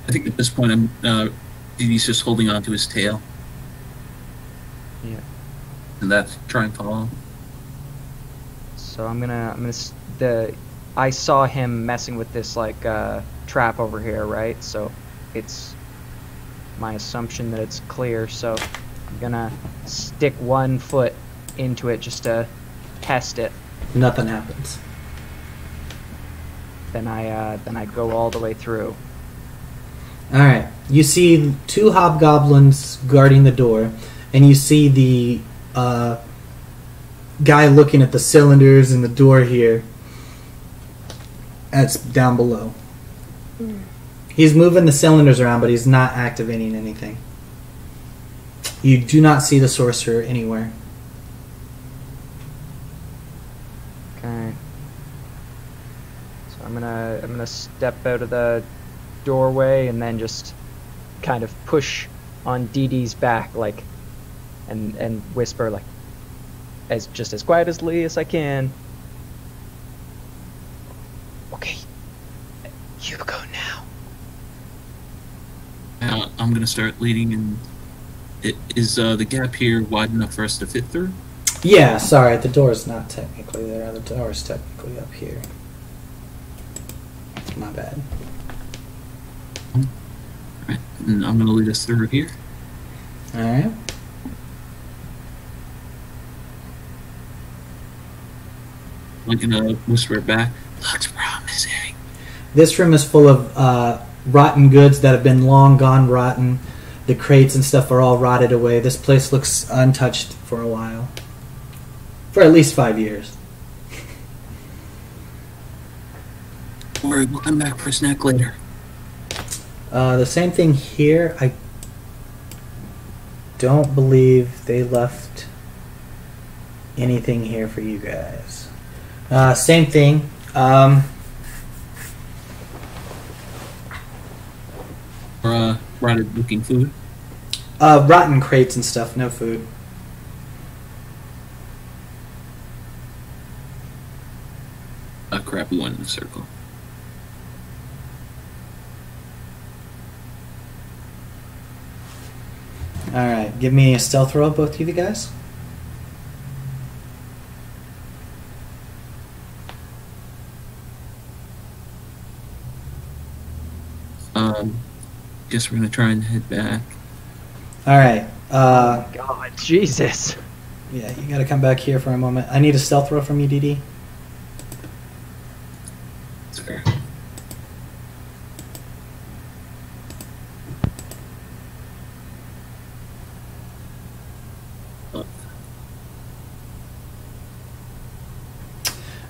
I think at this point, he's just holding on to his tail. Yeah. And that's try and follow. So I saw him messing with this like trap over here, right? So it's my assumption that it's clear. So I'm gonna stick one foot into it just to test it. Nothing happens. Then I go all the way through. All right. You see two hobgoblins guarding the door, and you see the guy looking at the cylinders in the door here. That's down below. He's moving the cylinders around, but he's not activating anything. You do not see the sorcerer anywhere. Okay. So I'm gonna step out of the doorway and then just kind of push on Dee Dee's back, like, and whisper, like, as quietly as I can. Okay, you go now. I'm gonna start leading, and is the gap here wide enough for us to fit through? Yeah, sorry, the door's not technically there. The door's technically up here. My bad. Alright, and I'm gonna lead us through here. Alright. I'm gonna whisper it back. Looks promising. This room is full of rotten goods that have been long gone rotten. The crates and stuff are all rotted away. This place looks untouched for a while. For at least 5 years. Don't worry, we'll come back for a snack later. The same thing here. I don't believe they left anything here for you guys. Same thing. Rotted looking food. Rotten crates and stuff. No food. A crappy one in the circle. Alright, give me a stealth roll, both of you guys. Guess we're gonna try and head back. Alright. God, Jesus. Yeah, you gotta come back here for a moment. I need a stealth roll from you, DD. That's fair.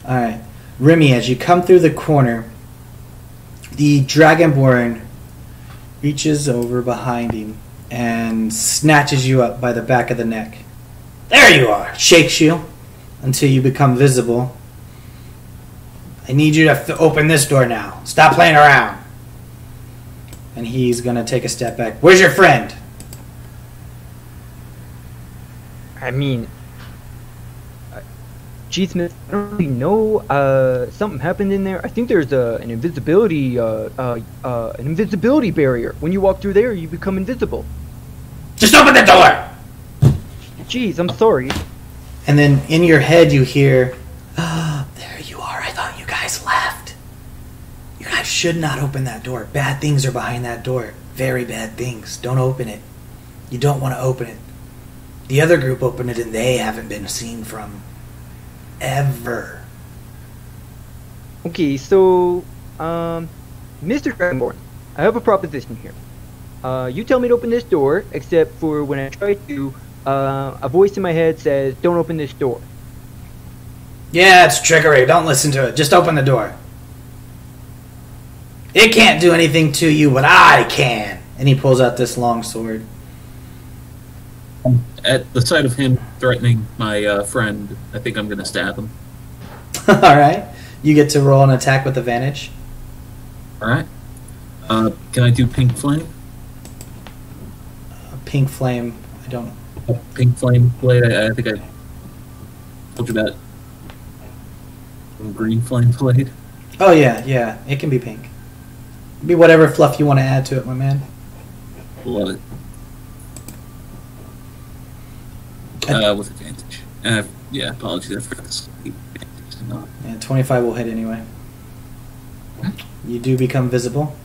Alright. Remy, as you come through the corner, the Dragonborn reaches over behind him and snatches you up by the back of the neck. There you are! Shakes you until you become visible. I need you to open this door now. Stop playing around. And he's going to take a step back. Where's your friend? I mean, geez, Smith, I don't really know. Something happened in there. I think there's an invisibility barrier. When you walk through there, you become invisible. Just open the door! Jeez, I'm sorry. And then in your head you hear, "Ah, there you are. I thought you guys left. You guys should not open that door. Bad things are behind that door. Very bad things. Don't open it. You don't want to open it. The other group opened it and they haven't been seen from ever." Okay, so, Mr. Dragonborn, I have a proposition here. You tell me to open this door, except for when I try to, a voice in my head says, don't open this door. Yeah, it's trickery. Don't listen to it. Just open the door. It can't do anything to you, but I can. And he pulls out this long sword. At the sight of him threatening my friend, I think I'm going to stab him. Alright. You get to roll an attack with advantage. Alright. Can I do pink flame? Pink flame. I don't... Pink flame blade, I think I told you about green flame blade. Oh, yeah. It can be pink. Be whatever fluff you want to add to it, my man. Love it. With advantage. Yeah, apologies, I forgot this. Yeah, 25 will hit anyway. You do become visible.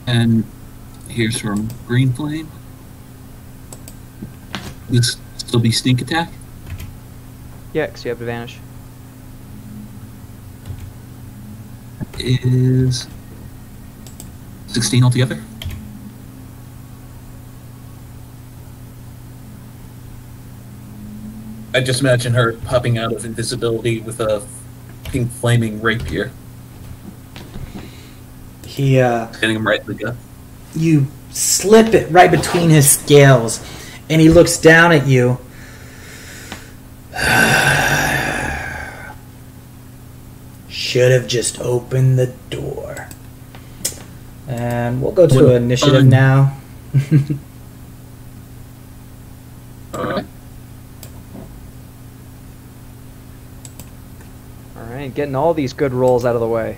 And here's from green flame. This still be sneak attack? Yeah, because you have advantage. Is 16 altogether? I just imagine her popping out of invisibility with a pink flaming rapier. He, hitting him right in the gut. You slip it right between his scales, and he looks down at you. Should have just opened the door. And we'll go to initiative now. Alright. Alright, getting all these good rolls out of the way.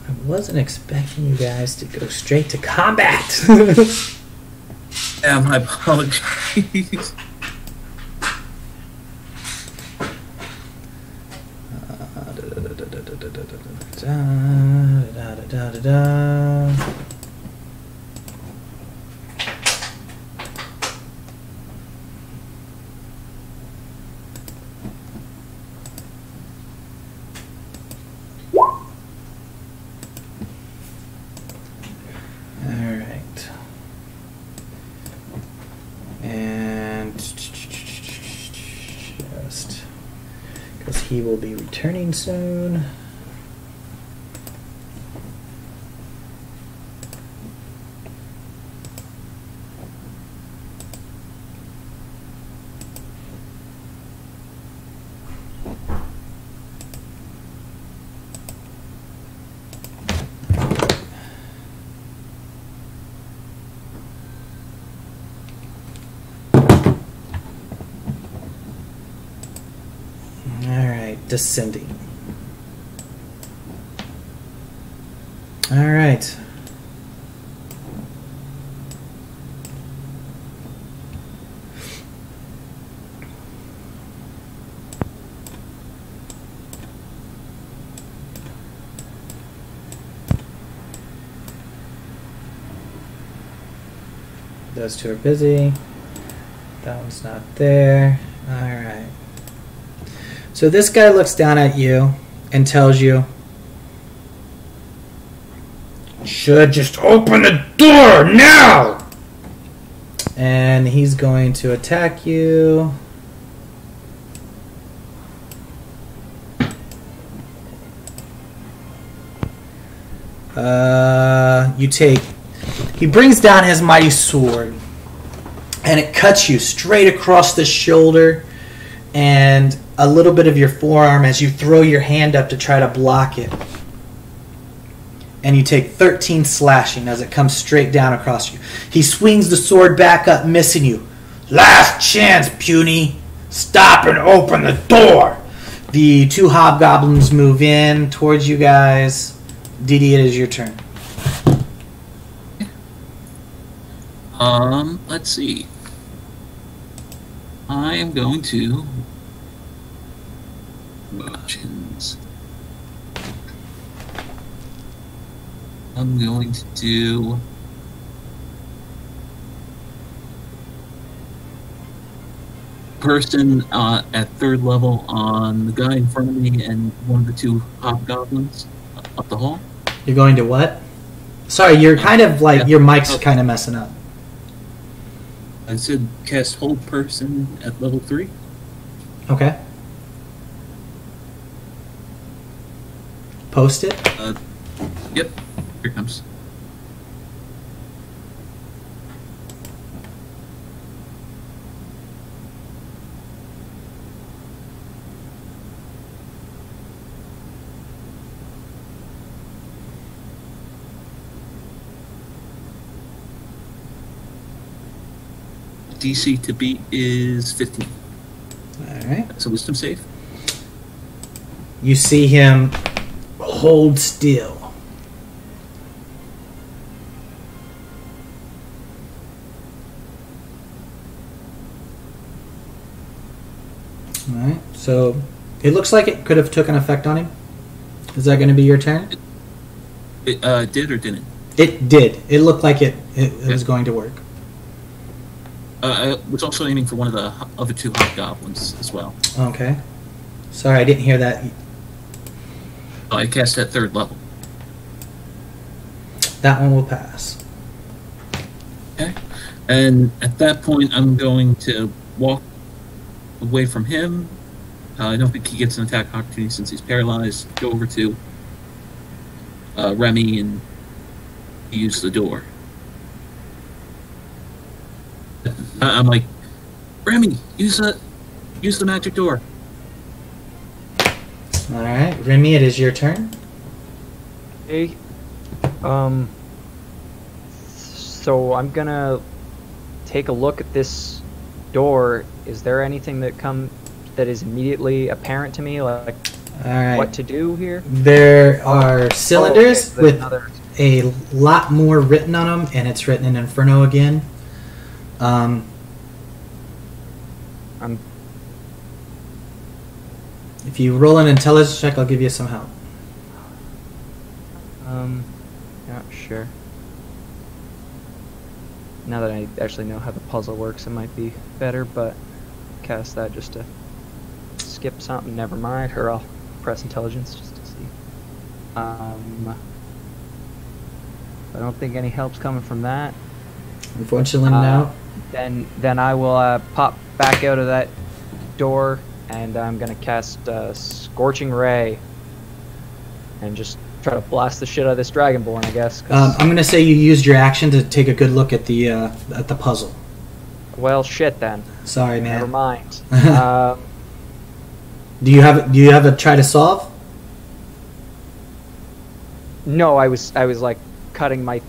I wasn't expecting you guys to go straight to combat. Yeah, my apologies. Alright. And just because he will be returning soon. Descending. All right. Those two are busy. That one's not there. All right. So this guy looks down at you and tells you, should just open the door now! And he's going to attack you. He brings down his mighty sword, and it cuts you straight across the shoulder and a little bit of your forearm as you throw your hand up to try to block it. And you take 13 slashing as it comes straight down across you. He swings the sword back up, missing you. Last chance, puny. Stop and open the door. The two hobgoblins move in towards you guys. Didi, it is your turn. Let's see. I am going to motions. I'm going to do person at third level on the guy in front of me and one of the two hobgoblins up the hall. You're going to what? Sorry, you're kind of like, your mic's kind of messing up. I said cast hold person at level 3. Okay. Post it. Yep. Here it comes. DC to beat is 15. Alright. That's a wisdom save. You see him hold still. Alright, so it looks like it could have took an effect on him. Is that going to be your turn? It did or didn't? It did. It looked like it was going to work. I was also aiming for one of the other two hobgoblins as well. Okay. Sorry, I didn't hear that. I cast at third level. That one will pass. Okay. And at that point, I'm going to walk away from him. I don't think he gets an attack opportunity since he's paralyzed. Go over to Remy and use the door. I'm like, Remy, use the magic door. All right, Remy, it is your turn. Hey, so I'm gonna take a look at this door. Is there anything that is immediately apparent to me, like All right. what to do here? There are cylinders okay, with a lot more written on them, and it's written in Inferno again. If you roll an intelligence check, I'll give you some help. Not sure. Now that I actually know how the puzzle works, it might be better, but cast that just to skip something. Never mind, or I'll press intelligence just to see. I don't think any help's coming from that. Unfortunately, no. Then I will pop back out of that door, and I'm gonna cast Scorching Ray, and just try to blast the shit out of this Dragonborn, I guess. I'm gonna say you used your action to take a good look at the puzzle. Well, shit then. Sorry, man. Never mind. Do you have a try to solve? No, I was like cutting my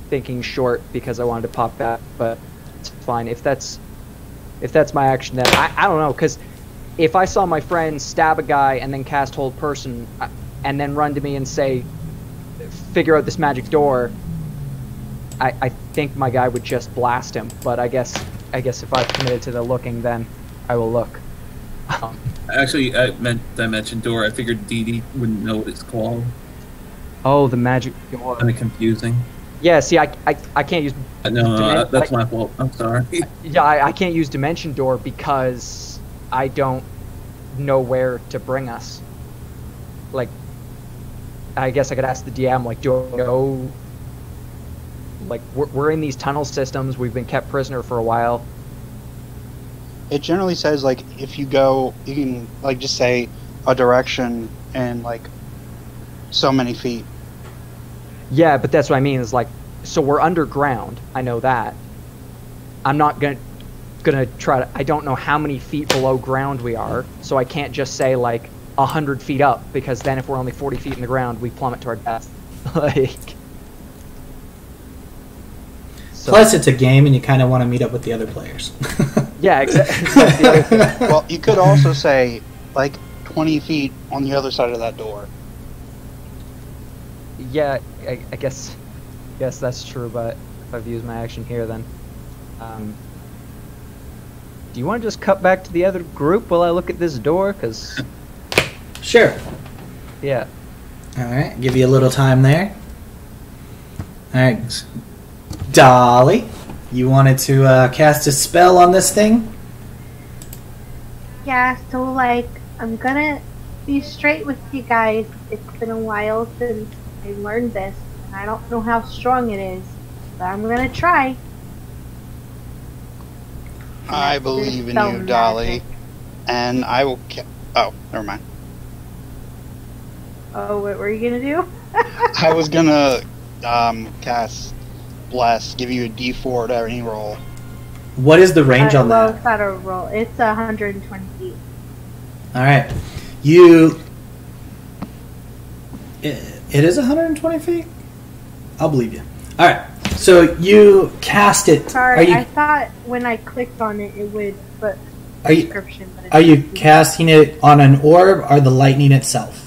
thinking short because I wanted to pop that, but it's fine. If that's my action, then I don't know, because if I saw my friend stab a guy and then cast hold person and then run to me and say, figure out this magic door, I think my guy would just blast him. But I guess if I've committed to the looking, then I will look. Actually, I mentioned door. I figured Dee wouldn't know what it's called. Oh, the magic door. Kind of confusing. Yeah, see, I can't use... No, that's my fault. I'm sorry. Yeah, I can't use Dimension Door because I don't know where to bring us. Like, I guess I could ask the DM, like, do I know... Like, we're in these tunnel systems, we've been kept prisoner for a while. It generally says, like, if you go, you can, like, just say a direction and, like, so many feet. Yeah, but that's what I mean. Is like, so we're underground. I know that. I'm not gonna try to. I don't know how many feet below ground we are, so I can't just say like 100 feet up, because then if we're only 40 feet in the ground, we plummet to our death. Like. So. Plus, it's a game, and you kind of want to meet up with the other players. Yeah, exactly. Well, you could also say like 20 feet on the other side of that door. Yeah, I guess that's true, but if I've used my action here, then do you want to just cut back to the other group while I look at this door? Because Sure. yeah. All right, give you a little time there. All right, Dollee, you wanted to cast a spell on this thing? Yeah, so like, I'm gonna be straight with you guys. It's been a while since I learned this, and I don't know how strong it is, but I'm gonna try. I believe in you, Dollee, and I will. Oh, never mind. Oh, what were you gonna do? I was gonna cast Bless, give you a D4 to any roll. What is the range on well, that? it's not a roll. It's 120 feet. All right, you. It is 120 feet. I'll believe you. All right, so you cast it. Sorry, I thought when I clicked on it, it would put Are you description. But it are you doesn't. casting it on an orb or the lightning itself?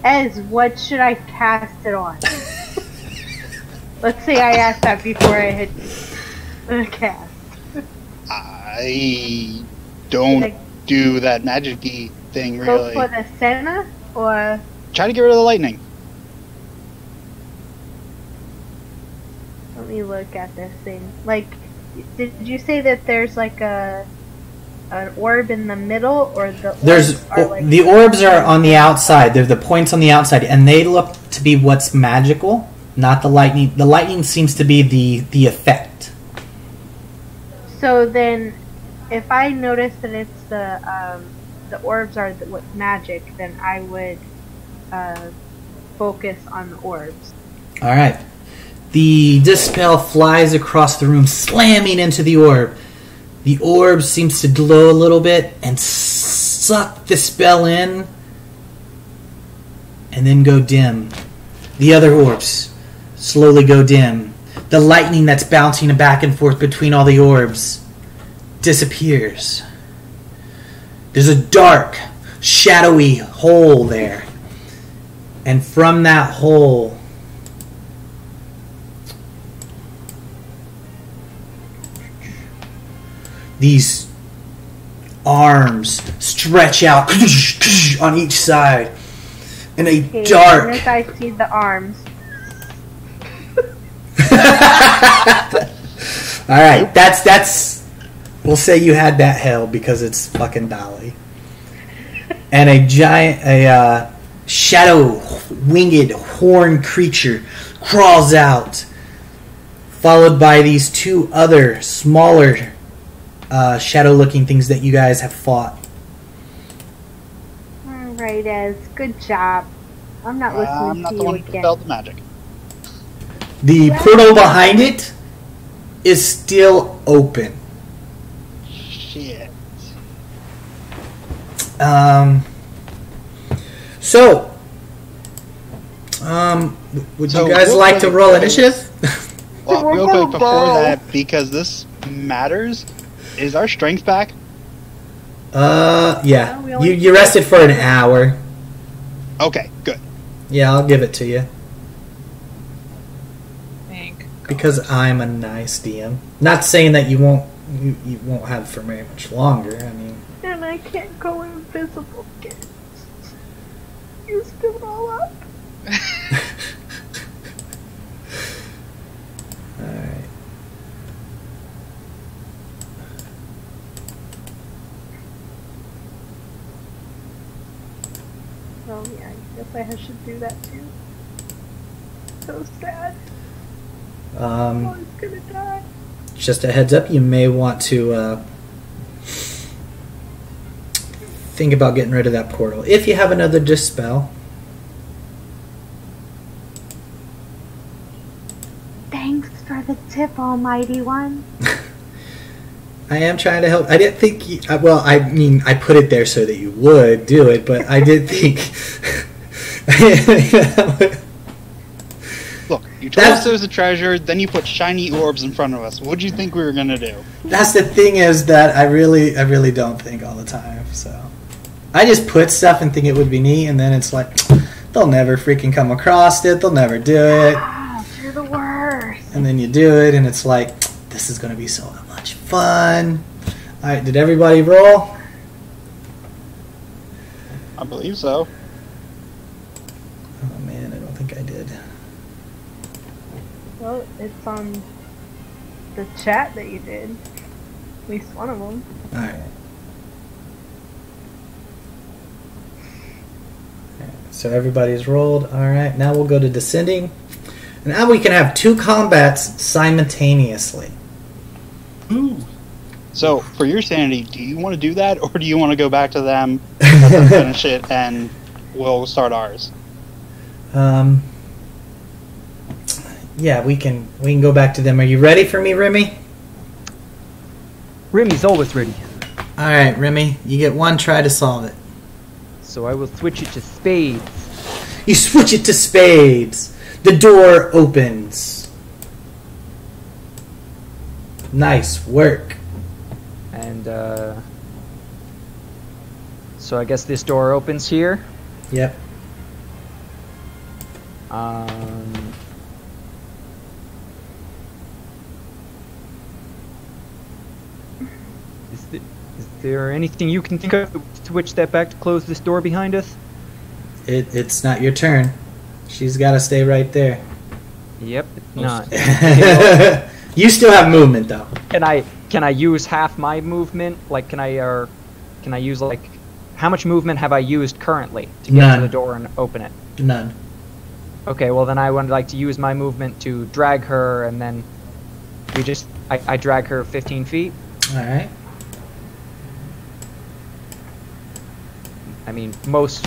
Ez, what should I cast it on? Let's say I asked that before I hit the cast. I don't do that magic-y thing, really. Go for the Senna, or Try to get rid of the lightning. let me look at this thing. Like, did you say that there's like an orb in the middle, or the There's orbs are like the orbs are on the outside. They're the points on the outside, and they look to be what's magical, not the lightning. The lightning seems to be the effect. So then, if I notice that it's the orbs are what's magic, then I would focus on the orbs. All right. The dispel flies across the room, slamming into the orb. The orb seems to glow a little bit and suck the spell in, and then go dim. The other orbs slowly go dim. The lightning that's bouncing back and forth between all the orbs disappears. There's a dark, shadowy hole there. And from that hole, these arms stretch out on each side. And a Okay, dark... As soon as I see the arms. Alright, that's... We'll say you had that hell because it's fucking Dollee. And a giant... shadow winged horned creature crawls out, followed by these two other smaller shadow looking things that you guys have fought. Alright, Ez. Good job. I'm not listening I'm not to the you one who again. spelled the magic. The portal behind it is still open. Shit. So, would So you guys real like to quick, roll guys. initiative? Well, real quick before that, because this matters, is our strength back? Yeah. we only- You rested for an hour. Okay, good. Yeah, I'll give it to you. Thank God. Because I'm a nice DM. Not saying that you won't have for very much longer. I mean, And I can't go invisible again. Used it all up. alright. Oh yeah, I guess I should do that too. So sad. I was gonna die. Just a heads up, you may want to think about getting rid of that portal. If you have another dispel. tip, Almighty One. I am trying to help. I didn't think. Well, I mean, I put it there so that you would do it, but I did think. Look, you told us there was a treasure, then you put shiny orbs in front of us. What'd you think we were gonna do? That's the thing, is that I really don't think all the time. So I just put stuff and think it would be neat, and then it's like they'll never freaking come across it. They'll never do it. Oh, you're the worst. And then you do it, and it's like, this is gonna be so much fun. All right, did everybody roll? I believe so. Oh man, I don't think I did. Well, it's on the chat that you did. At least one of them. All right. So everybody's rolled. All right, now we'll go to descending. And now we can have 2 combats simultaneously. Ooh. So, for your sanity, do you want to do that, or do you want to go back to them, let them finish it, and we'll start ours? Yeah, we can go back to them. Are you ready for me, Remy? Remy's always ready. All right, Remy, you get 1 try to solve it. So I will switch it to spades. You switch it to spades. The door opens. Nice work. And, so I guess this door opens here. Yep. Is there anything you can think of to switch that back to close this door behind us? It's not your turn. She's got to stay right there. Yep, it's not. You still have movement, though. Can I use half my movement? Like, can I use, like, how much movement have I used currently to get to the door and open it? None. Okay, well then I would like to use my movement to drag her, and then I drag her 15 feet. All right. I mean, most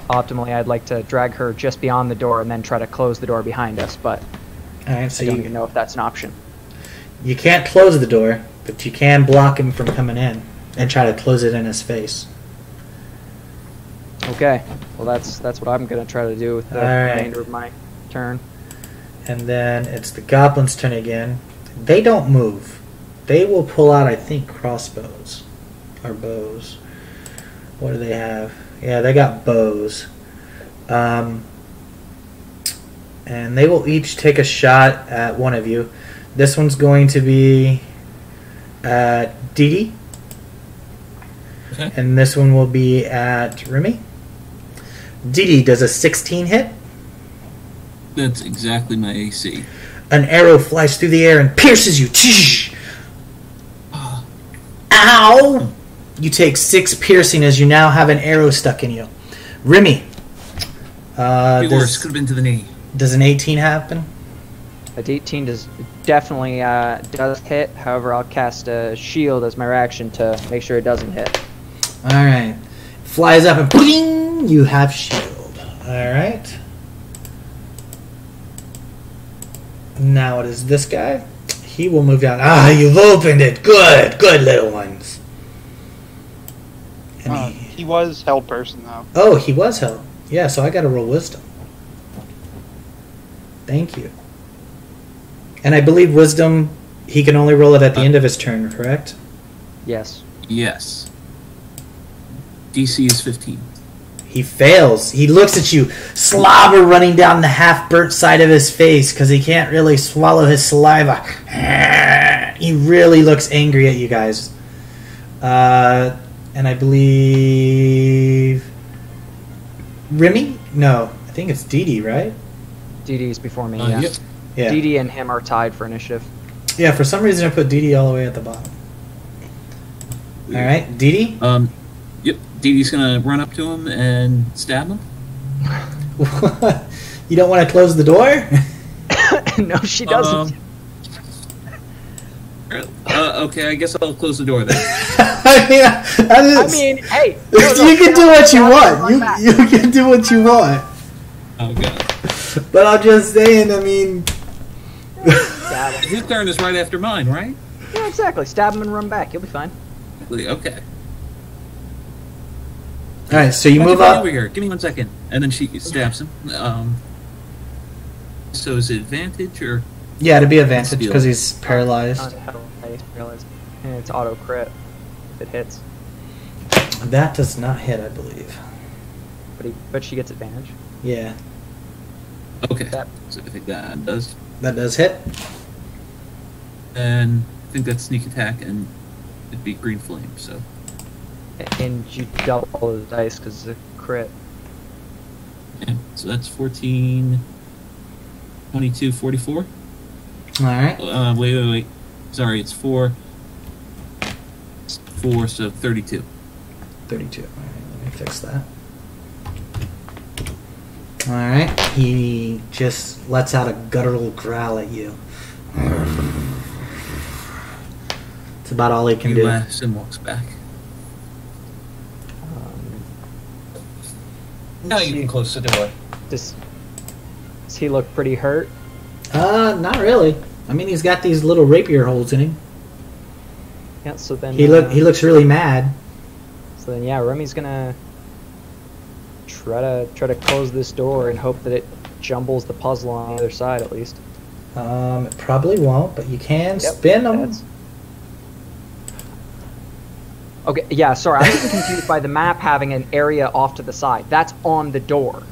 optimally, I'd like to drag her just beyond the door and then try to close the door behind us, but All right. So I don't even know if that's an option. You can't close the door, but you can block him from coming in and try to close it in his face. Okay, well that's what I'm gonna try to do with the remainder of my turn. And then it's the goblin's turn again. They don't move. They will pull out, I think, crossbows or bows. What do they have? Yeah, they got bows. And they will each take a shot at one of you. This one's going to be at Dee Dee. Okay. And this one will be at Remy. Dee Dee does a 16 hit. That's exactly my AC. An arrow flies through the air and pierces you. Ow! You take 6 piercing as you now have an arrow stuck in you. Remy. Be worse. Could have been to the knee. Does an 18 happen? At 18 definitely does hit. However, I'll cast a shield as my reaction to make sure it doesn't hit. Alright. Flies up and boing! You have shield. Alright. Now it is this guy. He will move down. Ah, you've opened it. Good. Good, little ones. And He was held person, though. Oh, he was held. Yeah, so I got to roll wisdom. Thank you. And I believe wisdom, he can only roll it at the end of his turn, correct? Yes. Yes. DC is 15. He fails. He looks at you, slobber running down the half-burnt side of his face because he can't really swallow his saliva. He really looks angry at you guys. And I believe... Remy? No, I think it's Dee Dee, right? Dee Dee's before me, yeah. Yep. Yeah. Dee Dee and him are tied for initiative. Yeah, for some reason I put Dee Dee all the way at the bottom. Alright, Dee Dee? Yep. Dee Dee's gonna run up to him and stab him. You don't want to close the door? No, she doesn't. Okay, I guess I'll close the door then. I mean, hey, you can do what you want. You can do what you want. Oh god. But I'm just saying, I mean... stab him. His turn is right after mine, right? Yeah, exactly. Stab him and run back. You'll be fine. Okay. All right, so you Why don't move come up. over here. Give me 1 second. And then she stabs him. So is it advantage or? Yeah, to be advantage Steal. because he's paralyzed. He's paralyzed. And it's auto crit if it hits. That does not hit, I believe. But she gets advantage. Yeah, Okay. That- So I think that does. that does hit. And I think that's sneak attack, and it'd be green flame. So And you double the dice because it's a crit. yeah. So that's 14, 22, 44. All right. Wait. Sorry, it's 4. It's 4, so 32. 32. All right, let me fix that. All right. He just lets out a guttural growl at you. It's about all he can He do. laughs and walks back. Now you can close the door. Does he look pretty hurt? Not really. I mean, he's got these little rapier holes in him. Yeah. So then He looks really mad. So then, yeah, Remy's gonna try to close this door and hope that it jumbles the puzzle on the other side at least. It probably won't, but you can Yep, spin them. that's- Okay, yeah, sorry, I'm getting confused by the map having an area off to the side. That's on the door.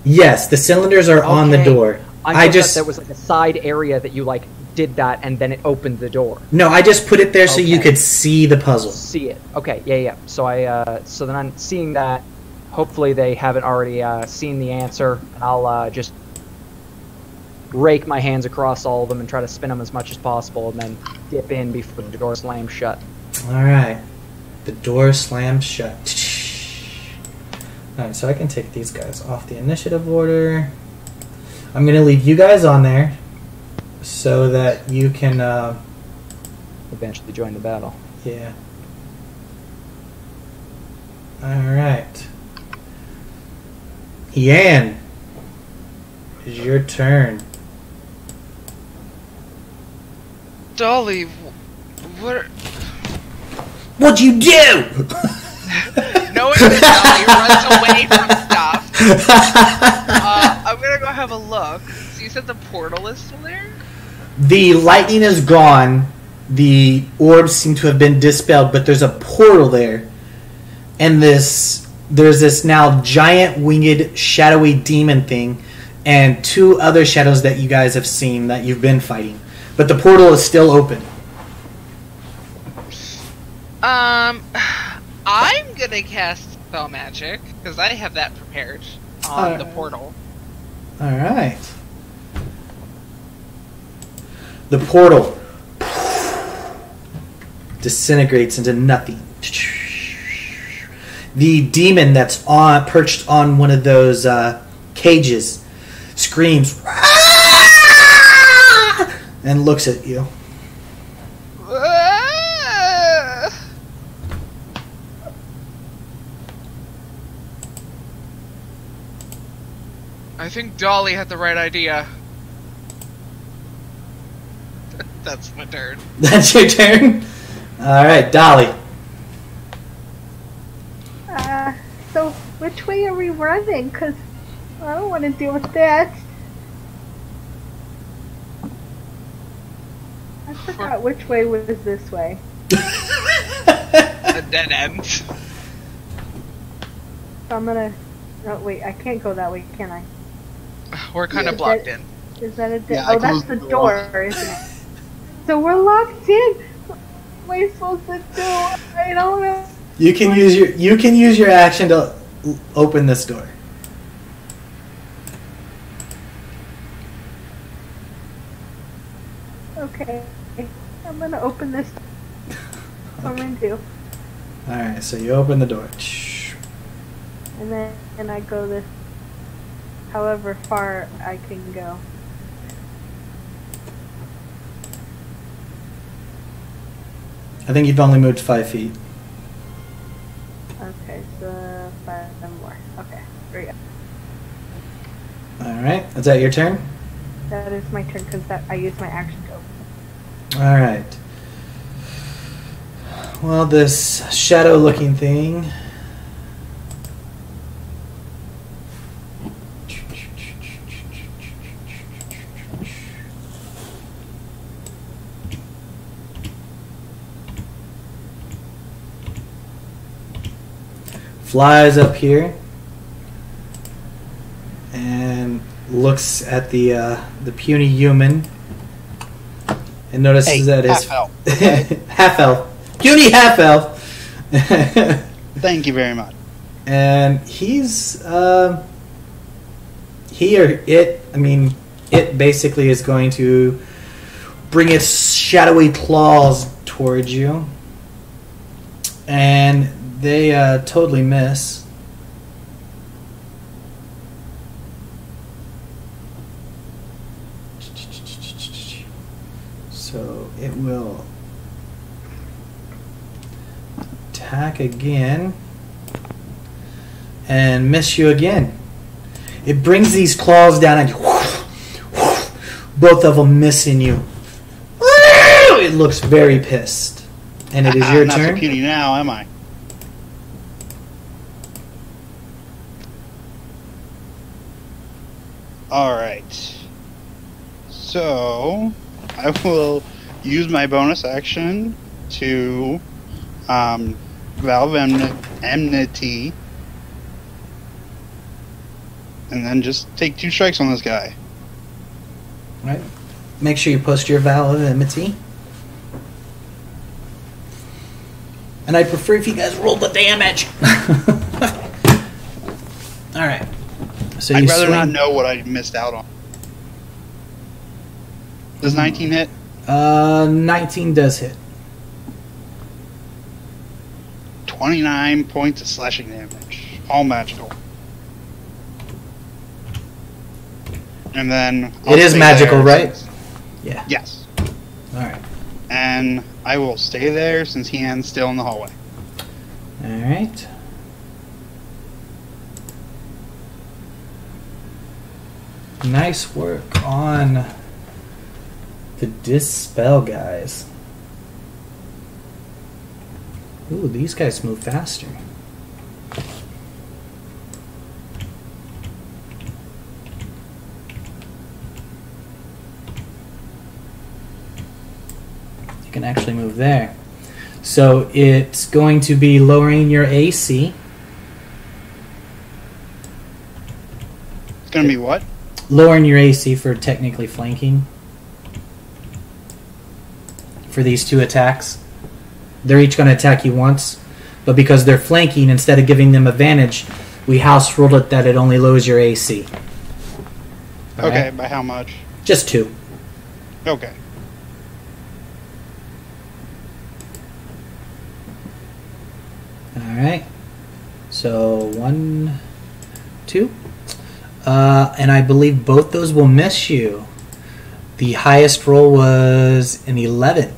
Yes, the cylinders are on the Okay. door. I just thought there was like a side area that you like did that and then it opened the door. No, I just put it there so you Okay. could see the puzzle. See it. Okay, yeah. So so then I'm seeing that. Hopefully they haven't already seen the answer. I'll just rake my hands across all of them and try to spin them as much as possible, and then dip in before the door slams shut. All right, the door slams shut. All right, so I can take these guys off the initiative order. I'm gonna leave you guys on there so that you can. Eventually join the battle. Yeah. All right. Yan, it's your turn. Dollee, what? What'd you do? Knowing that Dollee runs away from stuff, I'm gonna go have a look. So you said the portal is still there? The lightning is gone. The orbs seem to have been dispelled, but there's a portal there. And there's this now giant winged shadowy demon thing and 2 other shadows that you guys have seen that you've been fighting. But the portal is still open. I'm gonna cast spell magic because I have that prepared on the portal. Alright. The portal disintegrates into nothing. The demon that's perched on one of those cages screams and looks at you. I think Dollee had the right idea. That's my turn. That's your turn? Alright, Dollee. So which way are we running? Because I don't want to deal with that. I forgot which way was this way. A dead end. So I'm gonna... Oh wait, I can't go that way, can I? We're kind of Is blocked that- in. Is that a... Yeah, I oh, that's closed the the door. door, isn't it? So we're locked in! What am I supposed to do? I don't know. You can use your action to open this door. Okay. I'm gonna open this. What I'm gonna do. Alright, so you open the door. And then I go this... however far I can go. I think you've only moved 5 feet. Okay, so 5 more. Okay, here we go. Alright, is that your turn? That is my turn because I used my action to All right. Well, this shadow-looking thing. Flies up here and looks at the puny human and notices that it's half-elf. half elf, puny half elf. Thank you very much. And he's he or it. I mean, it basically is going to bring its shadowy claws towards you, and they totally miss. So it will attack again and miss you again. It brings these claws down and both of them missing you. It looks very pissed. And it is your not turn. so puny now, am I? Alright. So, I will use my bonus action to Valve Enmity and then just take 2 strikes on this guy. Right. Make sure you post your vow of enmity. And I prefer if you guys roll the damage. Alright. So I'd you rather swing. not know what I missed out on. Does 19 hit? 19 does hit. 29 points of slashing damage. All magical. And then... It is stay magical, there right? since- Yeah. Yes. Alright. And I will stay there since Heian's still in the hallway. Alright. Nice work on the dispel guys. Ooh, these guys move faster. You can actually move there. So it's going to be lowering your AC. It's gonna be what? Lowering your AC for technically flanking. For these 2 attacks. They're each going to attack you once. But because they're flanking, instead of giving them advantage, we house ruled it that it only lowers your AC. All Okay, right? by how much? Just 2. Okay. Alright. So 1, 2. And I believe both those will miss you. The highest roll was an 11.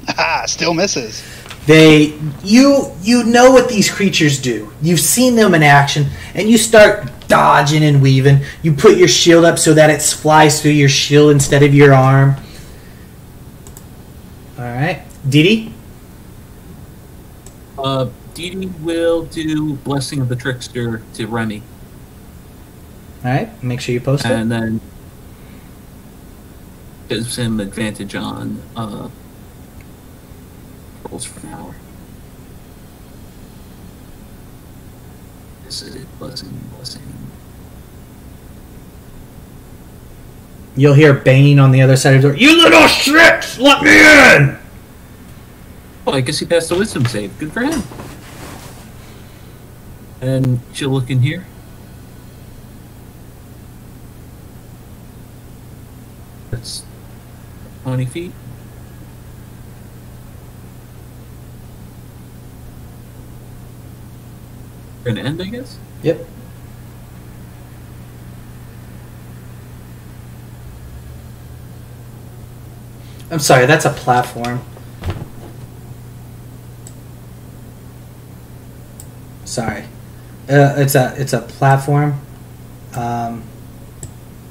Haha, still misses. You know what these creatures do. You've seen them in action, and you start dodging and weaving. You put your shield up so that it flies through your shield instead of your arm. Alright. Didi? Didi will do Blessing of the Trickster to Remy. Alright, make sure you post it. And then gives him advantage on rolls for power. This is it. Blessing. You'll hear banging on the other side of the door. You little shit! Let me in! Oh, I guess he passed the wisdom save. Good for him. And she'll look in here. That's 20 feet. We're gonna end, I guess? Yep. I'm sorry, that's a platform. Sorry. It's a platform.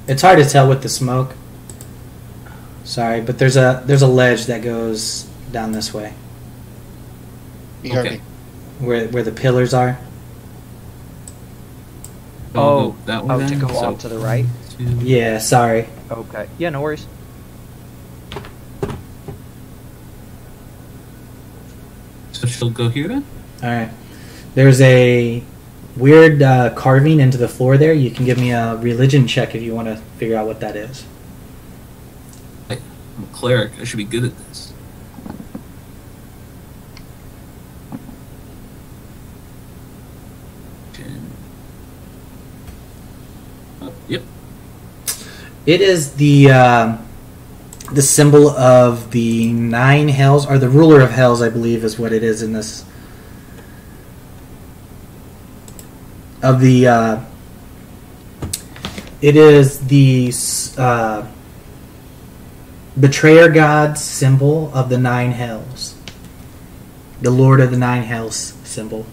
It's hard to tell with the smoke. Sorry, but there's a ledge that goes down this way. Okay. Where the pillars are. Oh, that way to then? go So- off to the right? Yeah, sorry. Okay. Yeah, no worries. So she'll go here then? Alright. There's a weird carving into the floor there. You can give me a religion check if you want to figure out what that is. I'm a cleric. I should be good at this. Yep. It is the symbol of the 9 hells, or the ruler of hells, I believe is what it is in this. Of the, it is the betrayer god's symbol of the 9 hells. The Lord of the 9 hells symbol.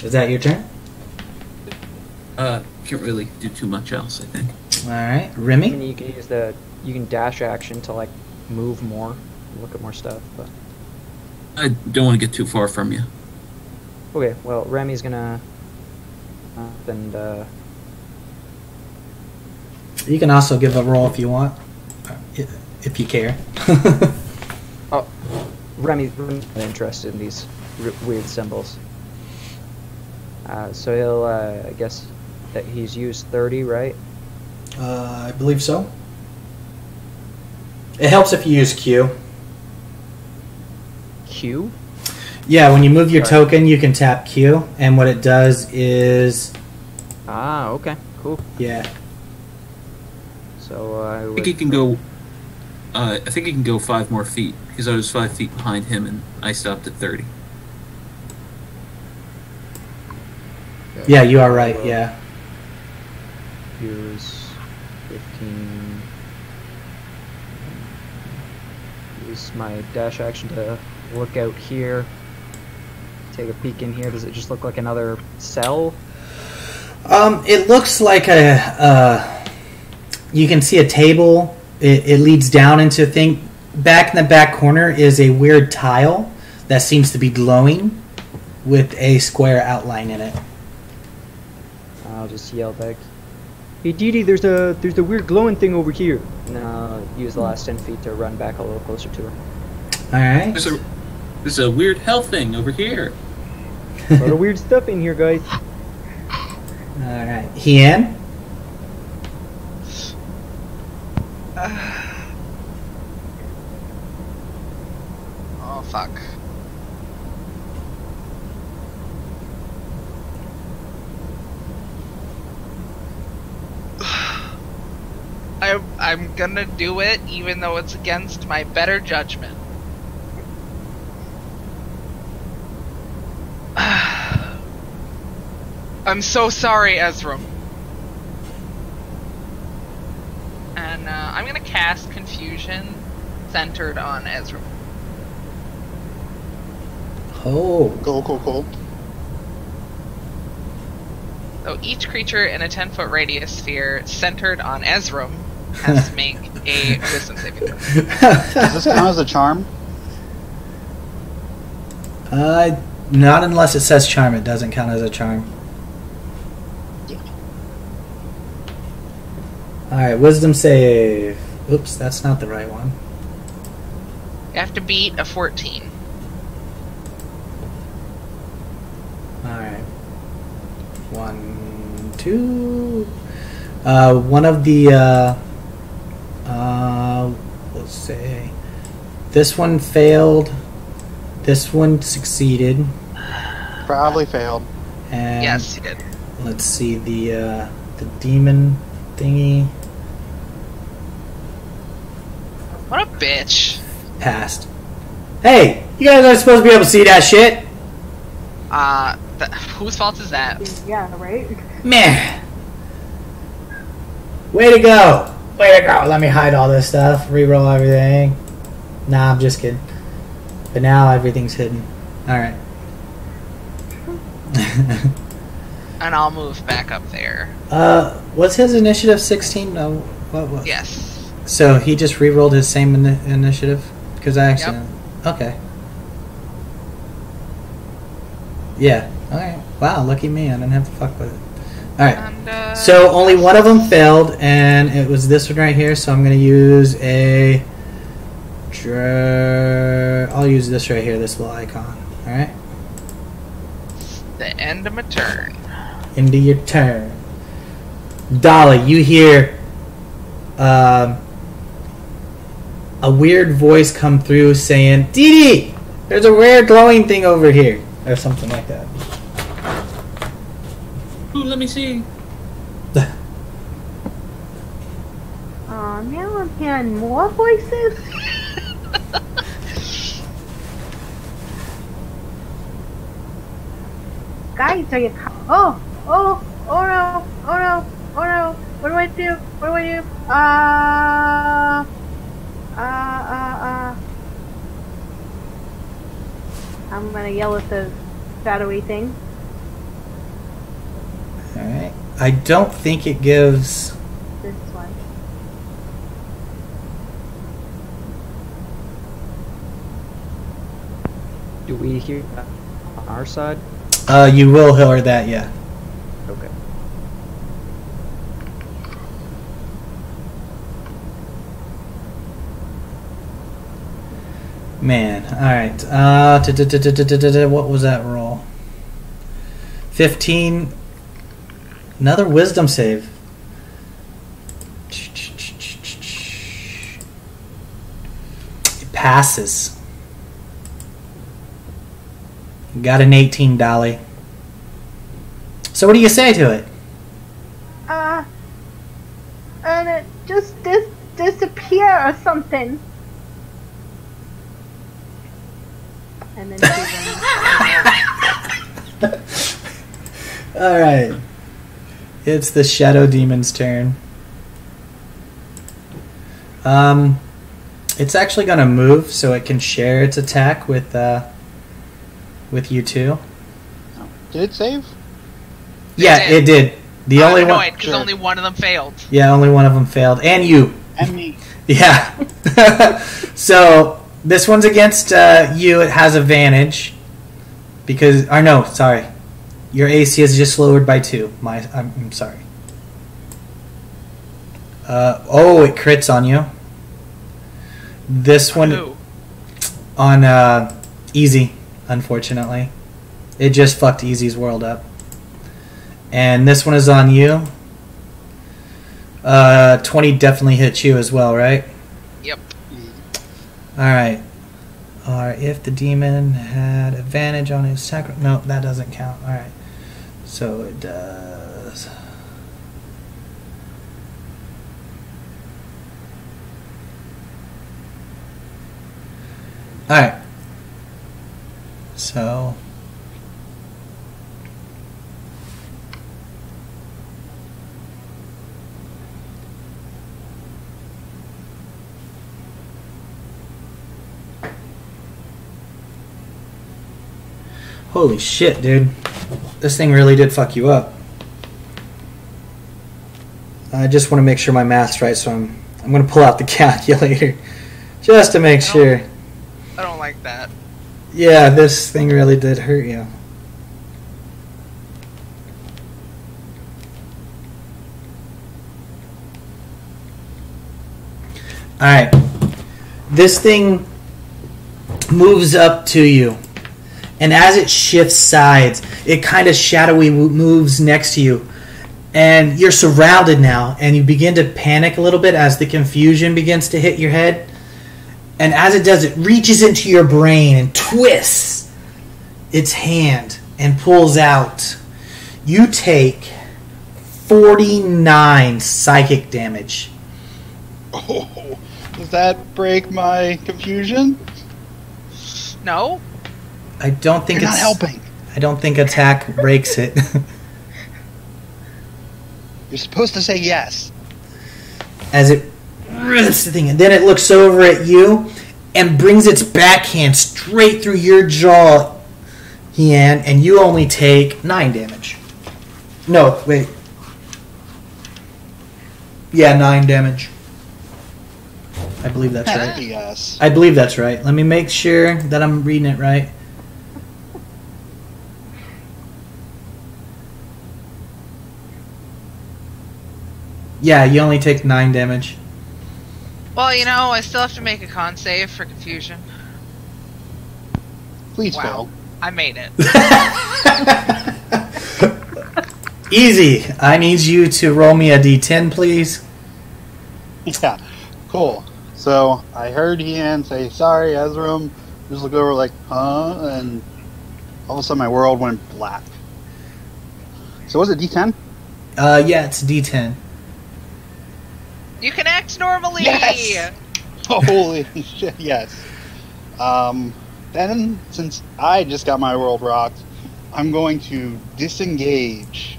Is that your turn? Can't really do too much else, I think. Alright, I Remy? mean, you can use you can dash action to like move more, look at more stuff. But I don't want to get too far from you. okay, well, Remy's gonna and You can also give a roll if you want, if you care. oh, Remy's not interested in these weird symbols. So he'll, I guess that he's used 30, right? I believe so. It helps if you use Q. Q? Yeah, when you move your Sorry. token, you can tap Q, and what it does is, Ah, okay, cool. yeah. So I I would... think he can go. I think he can go 5 more feet because I was 5 feet behind him and I stopped at 30. Yeah, you are right, yeah. Use 15. Use my dash action to look out here. Take a peek in here. Does it just look like another cell? It looks like you can see a table. It leads down into a thing. Back in the back corner is a weird tile that seems to be glowing with a square outline in it. I'll just yell back. Hey Dee, there's a weird glowing thing over here. And then I'll use the last 10 feet to run back a little closer to her. Alright. There's a weird hell thing over here. A lot of weird stuff in here, guys. Alright. Heian? Oh, fuck. I'm gonna do it even though it's against my better judgment. I'm so sorry, Ezrim. And I'm gonna cast Confusion centered on Ezrim. Oh. Cool. So each creature in a 10-foot radius sphere centered on Ezrim has to make a wisdom saving throw. Does this count as a charm? Not unless it says charm. It doesn't count as a charm. Yeah. Alright, wisdom save. Oops, that's not the right one. You have to beat a 14. Alright. 1, 2. One of the, let's say, this one failed. This one succeeded. Probably failed. And Yes, you did. let's see, the demon thingy What a bitch. passed. Hey, you guys aren't supposed to be able to see that shit. Whose fault is that? Yeah, right? Meh. Way to go. Way to go. Let me hide all this stuff. Reroll everything. Nah, I'm just kidding. But now everything's hidden. Alright. And I'll move back up there. Was his initiative 16? No, what was? Yes. So he just re-rolled his same initiative? Because I actually... Yep. Okay. Yeah. Alright. Wow, lucky me. I didn't have to fuck with it. Alright. And, so only one of them failed, and it was this one right here, so I'm going to use a... I'll use this right here, this little icon. Alright? The end of my turn. Into your turn. Dollee, you hear a weird voice come through saying, Dee Dee, there's a rare glowing thing over here. Or something like that. Ooh, let me see. Now I'm hearing more voices. Guys, are you... Oh no, what do I do? I'm gonna yell at the shadowy thing. Alright. I don't think it gives... This one. Do we hear that on our side? You will hear that, yeah. Okay. Man, alright. What was that roll? 15. Another wisdom save. It passes. Got an 18, Dollee. So what do you say to it? And it just disappear or something. And then Alright. It's the Shadow Demon's turn. It's actually gonna move so it can share its attack with you two. Did it save? Yeah, it did. The only I'm one. annoyed because only one of them failed. Yeah, only one of them failed, and you. And me. Yeah. So this one's against you. It has advantage because, or no, sorry, your AC is just lowered by 2. I'm sorry. It crits on you. This one Who? on Easy, unfortunately. It just fucked Easy's world up. And this one is on you. 20 definitely hits you as well, right? Yep. Alright. Or if the demon had advantage on his sacred... No, that doesn't count. Alright. So it does... Alright. So... Holy shit, dude. This thing really did fuck you up. I just want to make sure my math's right, so I'm going to pull out the calculator. Just to make sure. I don't like that. Yeah, this thing really did hurt you. Alright. This thing moves up to you. And as it shifts sides, it kind of shadowy moves next to you. And you're surrounded now, and you begin to panic a little bit as the confusion begins to hit your head. And as it does, it reaches into your brain and twists its hand and pulls out. You take 49 psychic damage. Oh, does that break my confusion? No. I don't think You're it's not helping. I don't think attack breaks it. You're supposed to say yes. As it rips the thing, and then it looks over at you and brings its backhand straight through your jaw, Heian, and you only take 9 damage. No, wait. Yeah, 9 damage. I believe that's right. Yes. I believe that's right. Let me make sure that I'm reading it right. Yeah, you only take 9 damage. Well, you know, I still have to make a con save for confusion. Please Wow. fail. I made it. Easy. I need you to roll me a d10, please. Yeah. Cool. So I heard Heian say, "Sorry, Ezrim." Just look over like, "Huh?" And all of a sudden my world went black. So was it D10? Yeah, it's a d10. You can act normally! Yes! Holy shit! Yes. Then since I just got my world rocked, I'm going to disengage.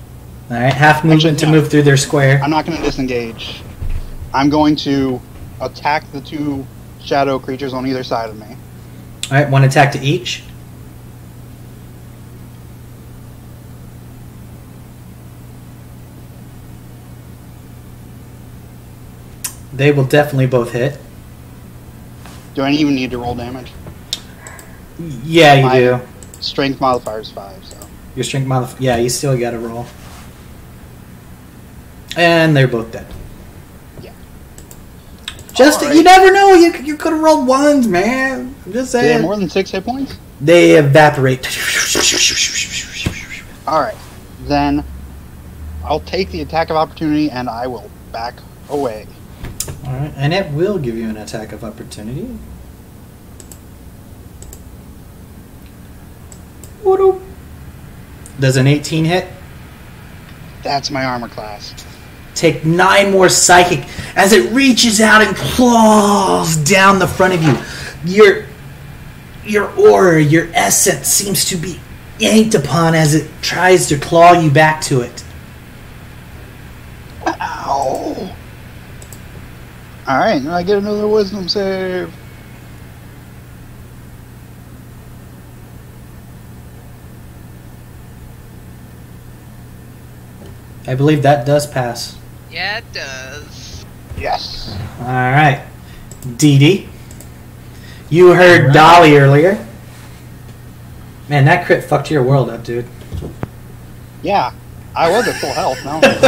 All right, half movement to no. move through their square. I'm not going to disengage. I'm going to attack the 2 shadow creatures on either side of me. All right, 1 attack to each. They will definitely both hit. Do I even need to roll damage? Yeah, you My do. Strength modifier is 5, so. Your strength modifier. Yeah, you still got to roll. And they're both dead. Yeah. Just All right. you never know. You could have rolled 1s, man. I'm just Do they have saying. more than 6 hit points? They evaporate. Alright. Then I'll take the attack of opportunity and I will back away. All right, and it will give you an attack of opportunity. Whoop. Does an 18 hit? That's my armor class. Take 9 more psychic as it reaches out and claws down the front of you. Your aura, your essence seems to be yanked upon as it tries to claw you back to it. Ow! Alright, now I get another wisdom save. I believe that does pass. Yeah, it does. Yes. All right, Dee Dee. You heard Dollee earlier. Man, that crit fucked your world up, dude. Yeah. I was at full health. Now I'm at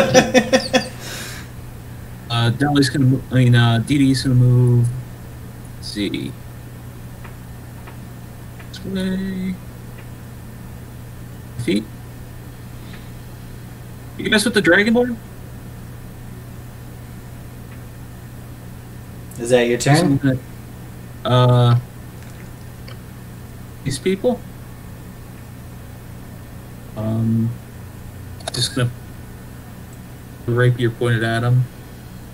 15. Dolly's gonna move. Dee Dee's gonna move. Let's see. This way. Feet. You mess with the Dragonborn? Is that your turn? These people. Just gonna rapier pointed at him.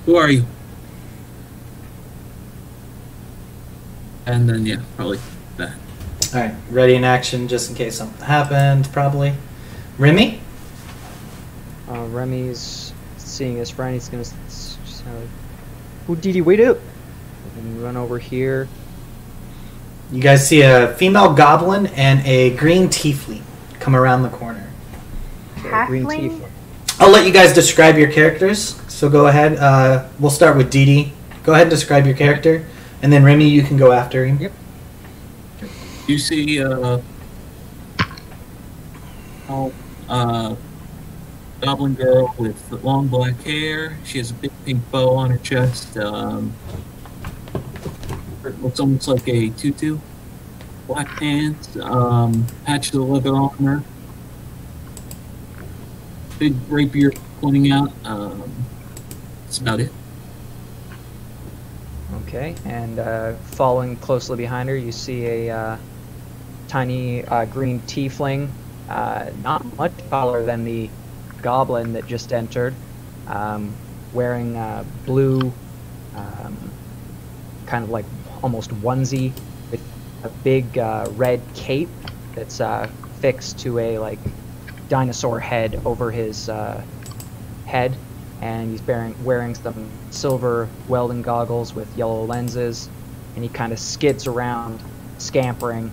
Who are you? And then yeah, probably that. All right, ready in action just in case something happened. Probably. Remy. Remy's seeing his friend. He's gonna oh, Dee Dee, wait up! And run over here. You guys see a female goblin and a green tiefling come around the corner. Green Halfling? tiefling. I'll let you guys describe your characters. So go ahead. We'll start with Dee Dee. Go ahead and describe your character, and then Remy, you can go after him. Yep. You see, goblin girl with long black hair. She has a big pink bow on her chest. It looks almost like a tutu. Black pants, patch of leather armor. Big rapier pointing out. That's about it. Okay, and following closely behind her, you see a tiny green tiefling, not much taller than the goblin that just entered, wearing blue, kind of like almost onesie with a big red cape that's fixed to a like dinosaur head over his head, and he's wearing some silver welding goggles with yellow lenses, and he kind of skids around, scampering.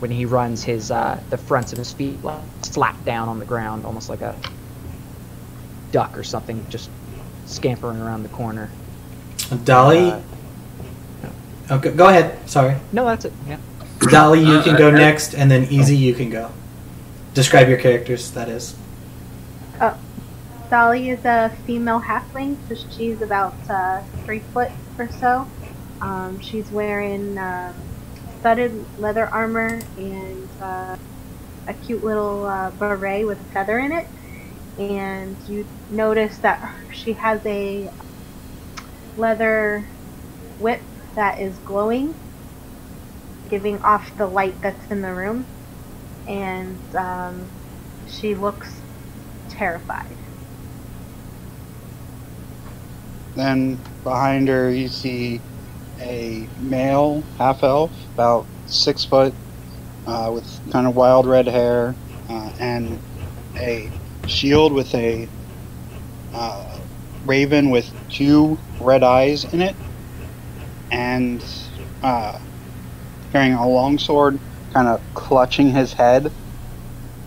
when he runs, his the fronts of his feet like slap down on the ground, almost like a duck or something, just scampering around the corner. Dollee. Okay, go ahead. Sorry. No, that's it. Yeah. Dollee, you can go next, and then Easy, you can go. Describe your characters. That is. Dollee is a female halfling, so she's about 3 foot or so. She's wearing studded leather armor and a cute little beret with a feather in it. And you notice that she has a leather whip that is glowing, giving off the light that's in the room. And she looks terrified. Then behind her you see a male half-elf, about 6 foot, with kind of wild red hair, and a shield with a raven with 2 red eyes in it, and carrying a longsword, kind of clutching his head,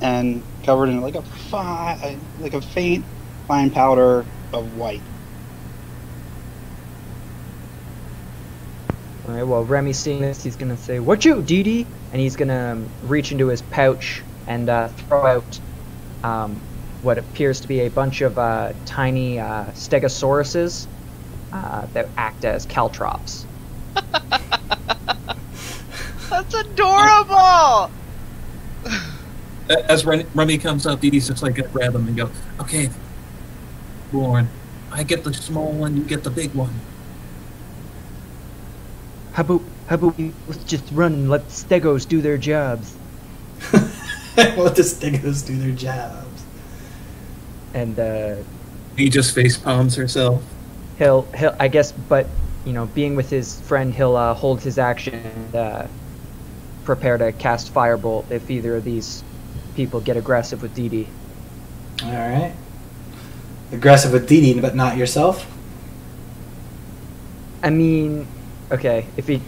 and covered in like a faint fine powder of white. Alright, well, Remy's seeing this, he's gonna say, "What you, Dee?" And he's gonna reach into his pouch and throw out what appears to be a bunch of tiny stegosauruses that act as caltrops. That's adorable! As Remy comes up, Dee Dee's just like gonna grab him and go, "Okay, Lauren, I get the small one, you get the big one." How about we let's just run and let the stegos do their jobs? Let the stegos do their jobs. And He just face palms herself. he'll I guess, but you know, being with his friend, he'll hold his action and prepare to cast firebolt if either of these people get aggressive with Dee Dee. All right. Aggressive with Dee Dee, but not yourself. I mean, okay, if he,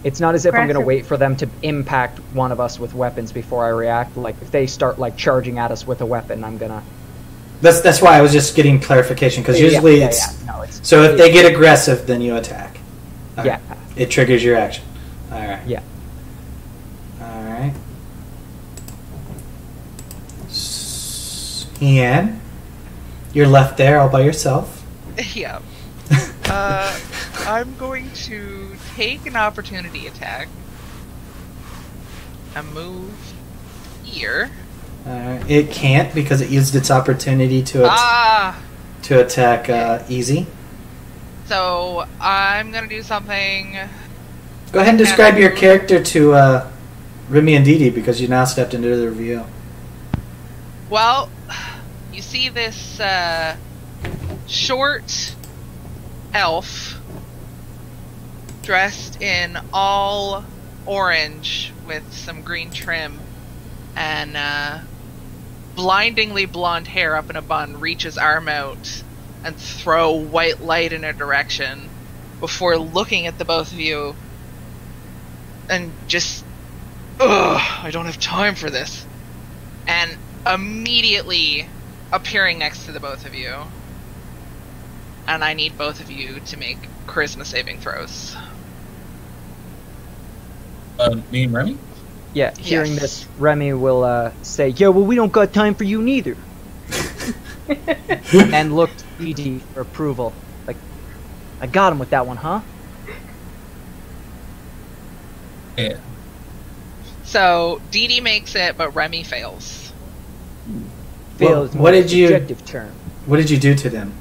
it's not as if I'm gonna Aggressive. wait for them to impact one of us with weapons before I react. Like if they start like charging at us with a weapon, I'm gonna. That's why I was just getting clarification, because usually it's. No, it's. So if they get aggressive, then you attack. All Yeah. right. It triggers your action. All right. Yeah. All right. Ian, you're left there all by yourself. Yeah. I'm going to take an opportunity attack. A move here. It can't because it used its opportunity to attack Easy. So I'm gonna do something. Go ahead and describe your character to Remy and Dee Dee, because you now stepped into the review. Well, you see this short elf dressed in all orange with some green trim and blindingly blonde hair up in a bun, reach his arm out and throw white light in a direction before looking at the both of you and just, ugh, I don't have time for this. And immediately appearing next to the both of you. And I need both of you to make charisma saving throws. Me and Remy? Yeah, hearing Yes. this, Remy will say, "Yeah, well, we don't got time for you neither," and look to Dee Dee for approval. Like, I got him with that one, huh? Yeah. So Dee Dee makes it, but Remy fails. Fail is more what of a did you- subjective term. What did you do to them?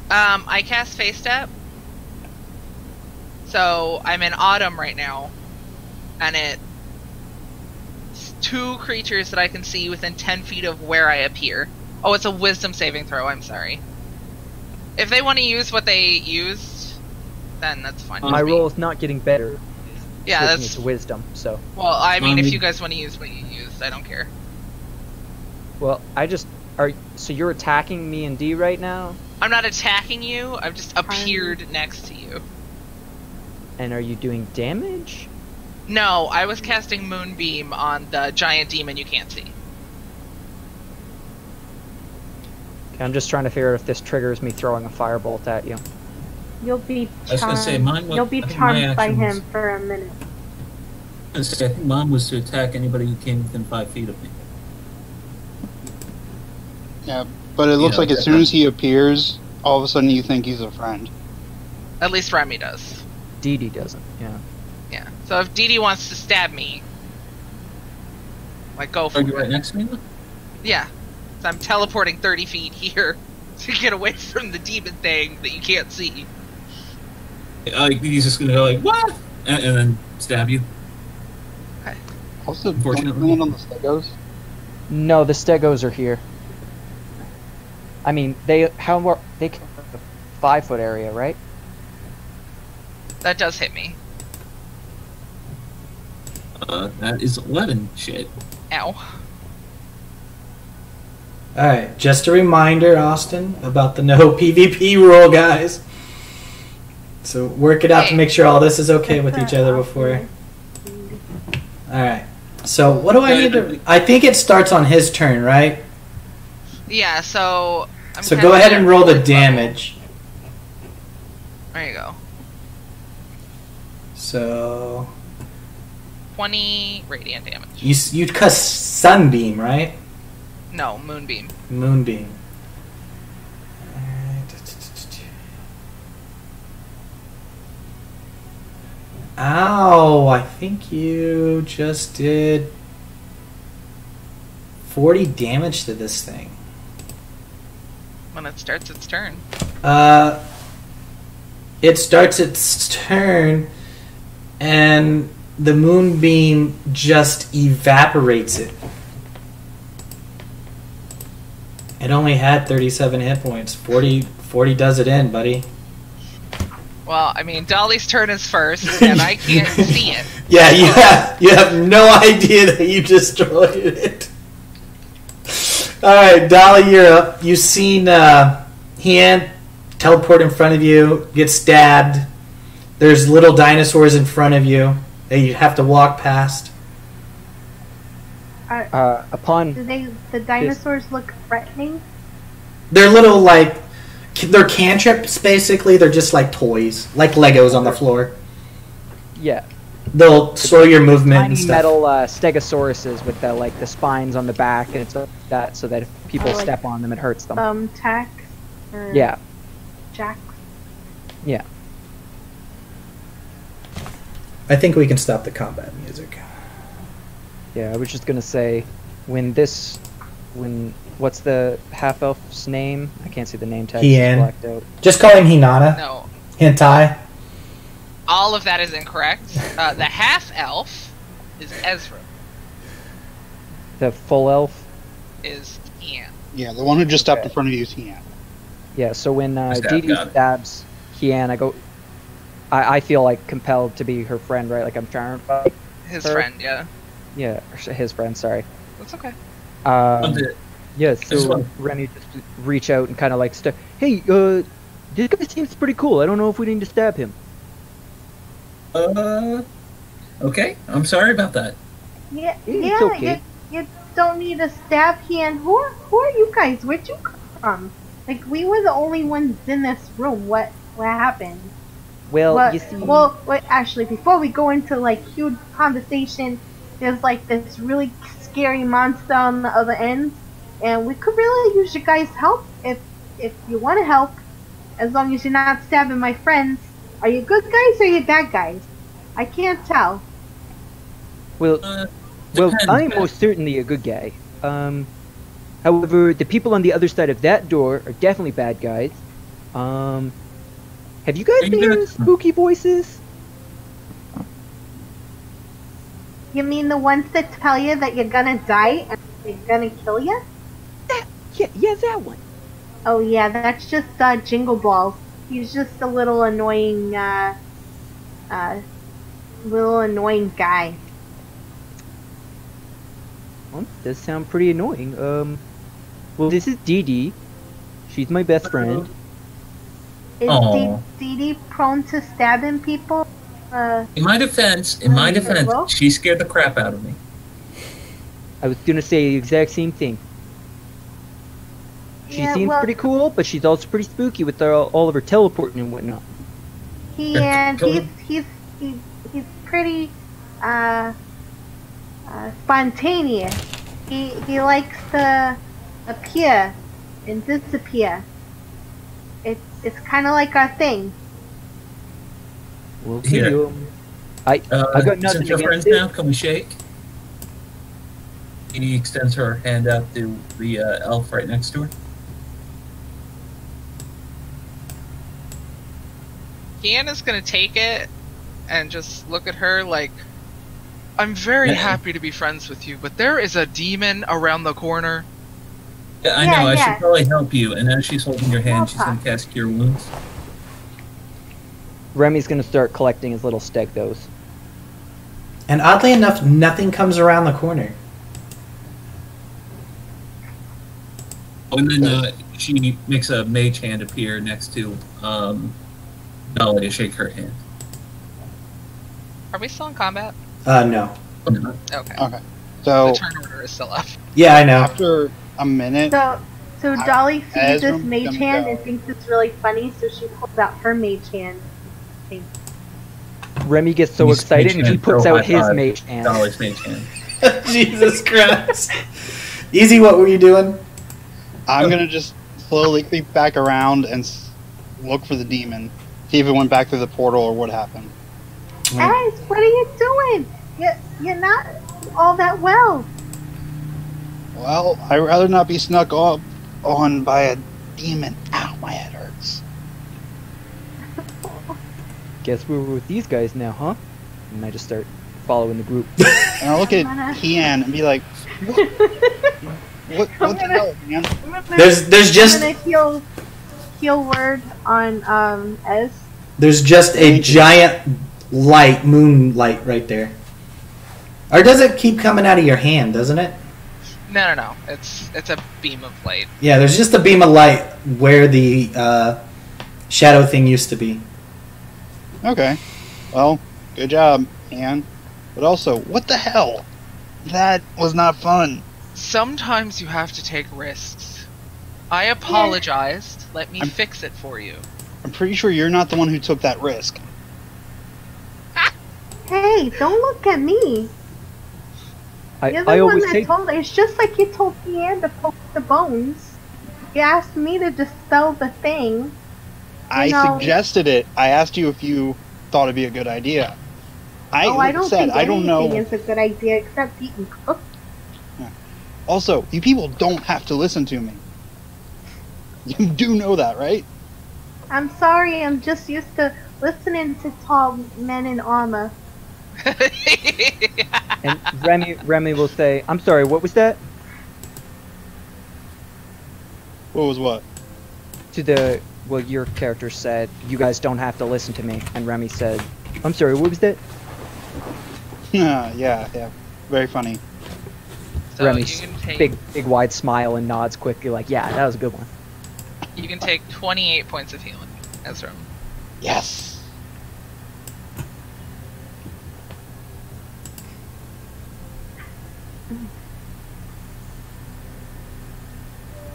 I cast Face Step. So I'm in Autumn right now, and it's 2 creatures that I can see within 10 feet of where I appear. Oh, it's a Wisdom saving throw. I'm sorry. If they want to use what they used, then that's fine. My with me. roll is not getting better. Yeah, Switching that's it to wisdom. So, well. I mean, if Um, you guys want to use what you used, I don't care. well, so you're attacking me and D right now, I'm not attacking you. I've just appeared next to you. and are you doing damage? No, I was casting Moonbeam on the giant demon you can't see. Okay, I'm just trying to figure out if this triggers me throwing a firebolt at you. You'll be I was gonna say, charmed. mine was- You'll be I think my charmed by action him was- for a minute. I think mine was to attack anybody who came within 5 feet of me. Yeah, but it looks Yeah, like as soon as he appears, all of a sudden you think he's a friend. At least Remy does. Dee Dee doesn't, yeah. Yeah. So if Dee Dee wants to stab me, like, go for Are it. you right next to me? Yeah. So I'm teleporting 30 feet here to get away from the demon thing that you can't see. He's just gonna go like, what? And then stab you. Also, Unfortunately. land on the stegos. No, the stegos are here. I mean, they can the 5-foot area, right? That does hit me. That is 11 shit. Ow. Alright, just a reminder, Austin, about the no PvP rule, guys. So work it out to make sure all this is okay with each other before. Alright. So what do I need to... I think it starts on his turn, right? Yeah, so... So go ahead and roll the damage. There you go. So... 20 radiant damage. You cuss Sunbeam, right? No, Moonbeam. Moonbeam. Ow, I think you just did 40 damage to this thing. When it starts its turn. It starts its turn and the moonbeam just evaporates it. It only had 37 hit points. 40 does it in, buddy. Well, I mean, Dolly's turn is first, and I can't see it. Yeah, you have no idea that you destroyed it. Alright, Dolly, you're up. You've seen Heian teleport in front of you, get stabbed. There's little dinosaurs in front of you that you have to walk past. Upon Do the dinosaurs look threatening? They're little, like, they're cantrips, basically. They're just like toys, like Legos on the floor. yeah, They'll slow your movement and tiny stuff. metal stegosauruses with the the spines on the back and stuff like that, so that if people Like step on them, it hurts them. Tax? Or Yeah, Jacks? yeah. I think we can stop the combat music. Yeah, I was just gonna say, what's the half elf's name? I can't see the name tag. It's Heian. blacked out. Just call him Hinata. No. Hentai. All of that is incorrect. The half-elf is Ezra. The full elf. Is Ian. Yeah, the one who just stepped Okay. in front of you is Heian. Yeah, so when Stab Dee Dee god. stabs Heian, I feel like compelled to be her friend, right? Like I'm trying to fight. His Her? friend, yeah. Yeah, his friend. Sorry. That's okay. Yeah, just so want- Remy just reach out and kind of like hey, this guy seems pretty cool. I don't know if we need to stab him. Okay. I'm sorry about that. Yeah, It's okay. You don't need to stab hand. Who are you guys? Where'd you come from? Like, we were the only ones in this room. What happened? Well, you see, Wait, actually, before we go into, like, huge conversation, there's, like, this really scary monster on the other end, and we could really use your guys' help if you want to help, as long as you're not stabbing my friends. Are you good guys or are you bad guys? I can't tell. well, Depends. I'm most certainly a good guy. However, the people on the other side of that door are definitely bad guys. Have you guys Are you been gonna- hearing spooky voices? You mean the ones that tell you that you're gonna die and they're gonna kill you? Yeah, that one. Oh yeah, that's just Jingle Balls. He's just a little annoying, guy. Well, does sound pretty annoying. Well, this is Dee Dee. She's my best friend. Is Aw. Dee Dee prone to stabbing people? In my defense, Well? she scared the crap out of me. I was gonna say the exact same thing. She Yeah, seems well- pretty cool, but she's also pretty spooky with all of her teleporting and whatnot. He's pretty spontaneous. He likes to appear and disappear. It's kind of like our thing. We'll see. Here. I got nothing Since you're friends against it. now, can we shake? He extends her hand out to the elf right next to her. Kiana's gonna take it and just look at her like, I'm very Yeah. happy to be friends with you, but there is a demon around the corner. Yeah, I Yeah, know. I yeah. should probably help you. And as she's holding your hand, she's Small going to cast Cure Wounds. Remy's gonna start collecting his little stegos. And oddly enough, nothing comes around the corner. And then she makes a mage hand appear next to Dollee to shake her hand. Are we still in combat? No. Okay. Okay. The So turn order is still up. Yeah, I know. after a minute, So Dolly sees this Ezrim mage gonna hand go. and thinks it's really funny, so she pulls out her mage hand. Remy gets so He's excited mage and he hand, puts throw out high his five. mage hand. Dolly's mage hand. Jesus Christ. Easy, what were you doing? I'm gonna just slowly creep back around and look for the demon. See if it went back through the portal or what happened. Guys, what are you doing? You're not all that well. Well, I'd rather not be snuck up on by a demon. Ow, my head hurts. Guess we're with these guys now, huh? And I just start following the group. And I look at I'm gonna- Heian and be like, what the hell, man? There's just I'm gonna heal word on Ez. there's just a giant light, moonlight right there. Or does it keep coming out of your hand, doesn't it? No. It's a beam of light. Yeah, there's just a beam of light where the shadow thing used to be. Okay. Well, good job, Heian. But also, what the hell? That was not fun. Sometimes you have to take risks. I apologized. Let me fix it for you. I'm pretty sure you're not the one who took that risk. Hey, don't look at me. You're the I one always that say told. It's just like you told Ian to poke the bones. You asked me to dispel the thing. I know- suggested it. I asked you if you thought it'd be a good idea. I don't said think I don't anything know. is a good idea except eating cookies. Also, you people don't have to listen to me. You do know that, right? I'm sorry. I'm just used to listening to tall men in armor. and Remy will say, "I'm sorry, what was that?" What was what? Well, your character said, "You guys don't have to listen to me," and Remy said, "I'm sorry, what was that?" yeah. Very funny. So Remy's you can take big wide smile and nods quickly, like, "Yeah, that was a good one." you can take 28 points of healing, Ezra. Yes.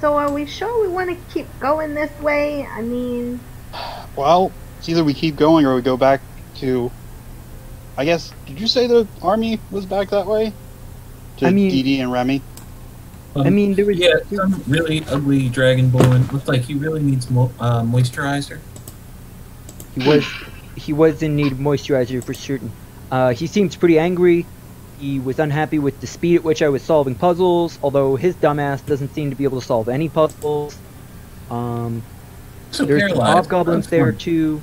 So are we sure we want to keep going this way? I mean, Well, it's either we keep going or we go back to. I guess. Did you say the army was back that way? To I mean- Dee Dee and Remy. I mean, there was Yeah, some really ugly dragonborn. Looks like he really needs moisturizer. he was in need of moisturizer for certain. He seems pretty angry. He was unhappy with the speed at which I was solving puzzles, although his dumbass doesn't seem to be able to solve any puzzles. So There's some paralyzed. hobgoblins That's there fun. too.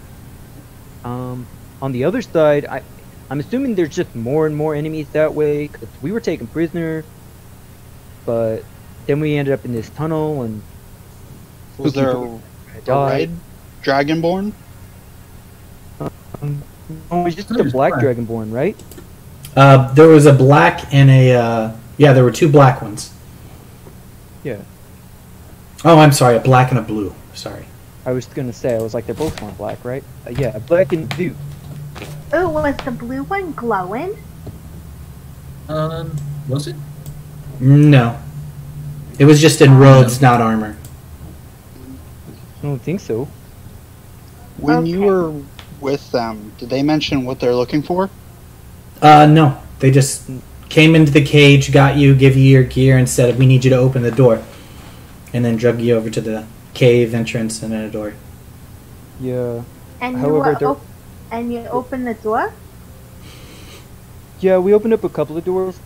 On the other side, I'm assuming there's just more and more enemies that way, because we were taken prisoner, but then we ended up in this tunnel and Was spooky there people a died. red dragonborn? Oh, it was just No, a it's black black. dragonborn, right? There was a black and a yeah, there were two black ones. Yeah. Oh, I'm sorry, a black and a blue. Sorry. I was gonna say, I was like, they're both on black, right? Yeah, black and blue. Oh, was the blue one glowing? Was it? No. It was just in robes, not armor. I don't think so. When you Okay. were with them, did they mention what they're looking for? No. They just came into the cage, got you, give you your gear, and said, we need you to open the door. And then drug you over to the cave entrance and then a door. Yeah. And However, you were and you opened the door? Yeah, we opened up a couple of doors.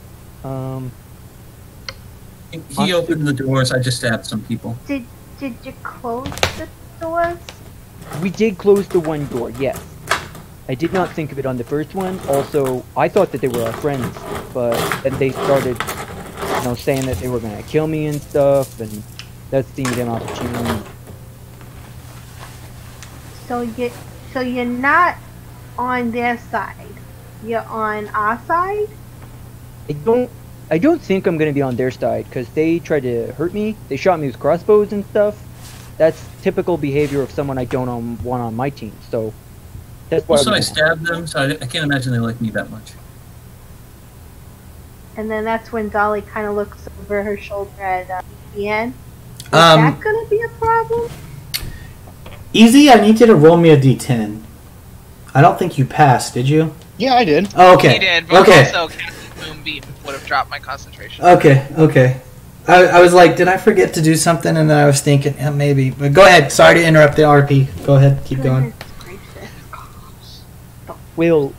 He opened the doors. I just stabbed some people. Did you close the doors? We did close the one door, yes. I did not think of it on the first one. Also, I thought that they were our friends, but then they started, saying that they were gonna kill me and stuff, and that seemed inopportune. So you're not on their side. You're on our side? I don't think I'm gonna be on their side, because they tried to hurt me. They shot me with crossbows and stuff. That's typical behavior of someone I don't want on my team, so that's why. Also, I stabbed them, so I can't imagine they like me that much. And then that's when Dollee kind of looks over her shoulder at Ian. Is that going to be a problem? Easy, I need you to roll me a d10. I don't think you passed, did you? Yeah, I did. Oh, okay. He did, but Okay. also casting Moonbeam would have dropped my concentration. Okay. I was like, did I forget to do something? And then I was thinking, yeah, maybe. But go ahead. Sorry to interrupt the RP. Go ahead. Keep going. Goodness gracious. Well,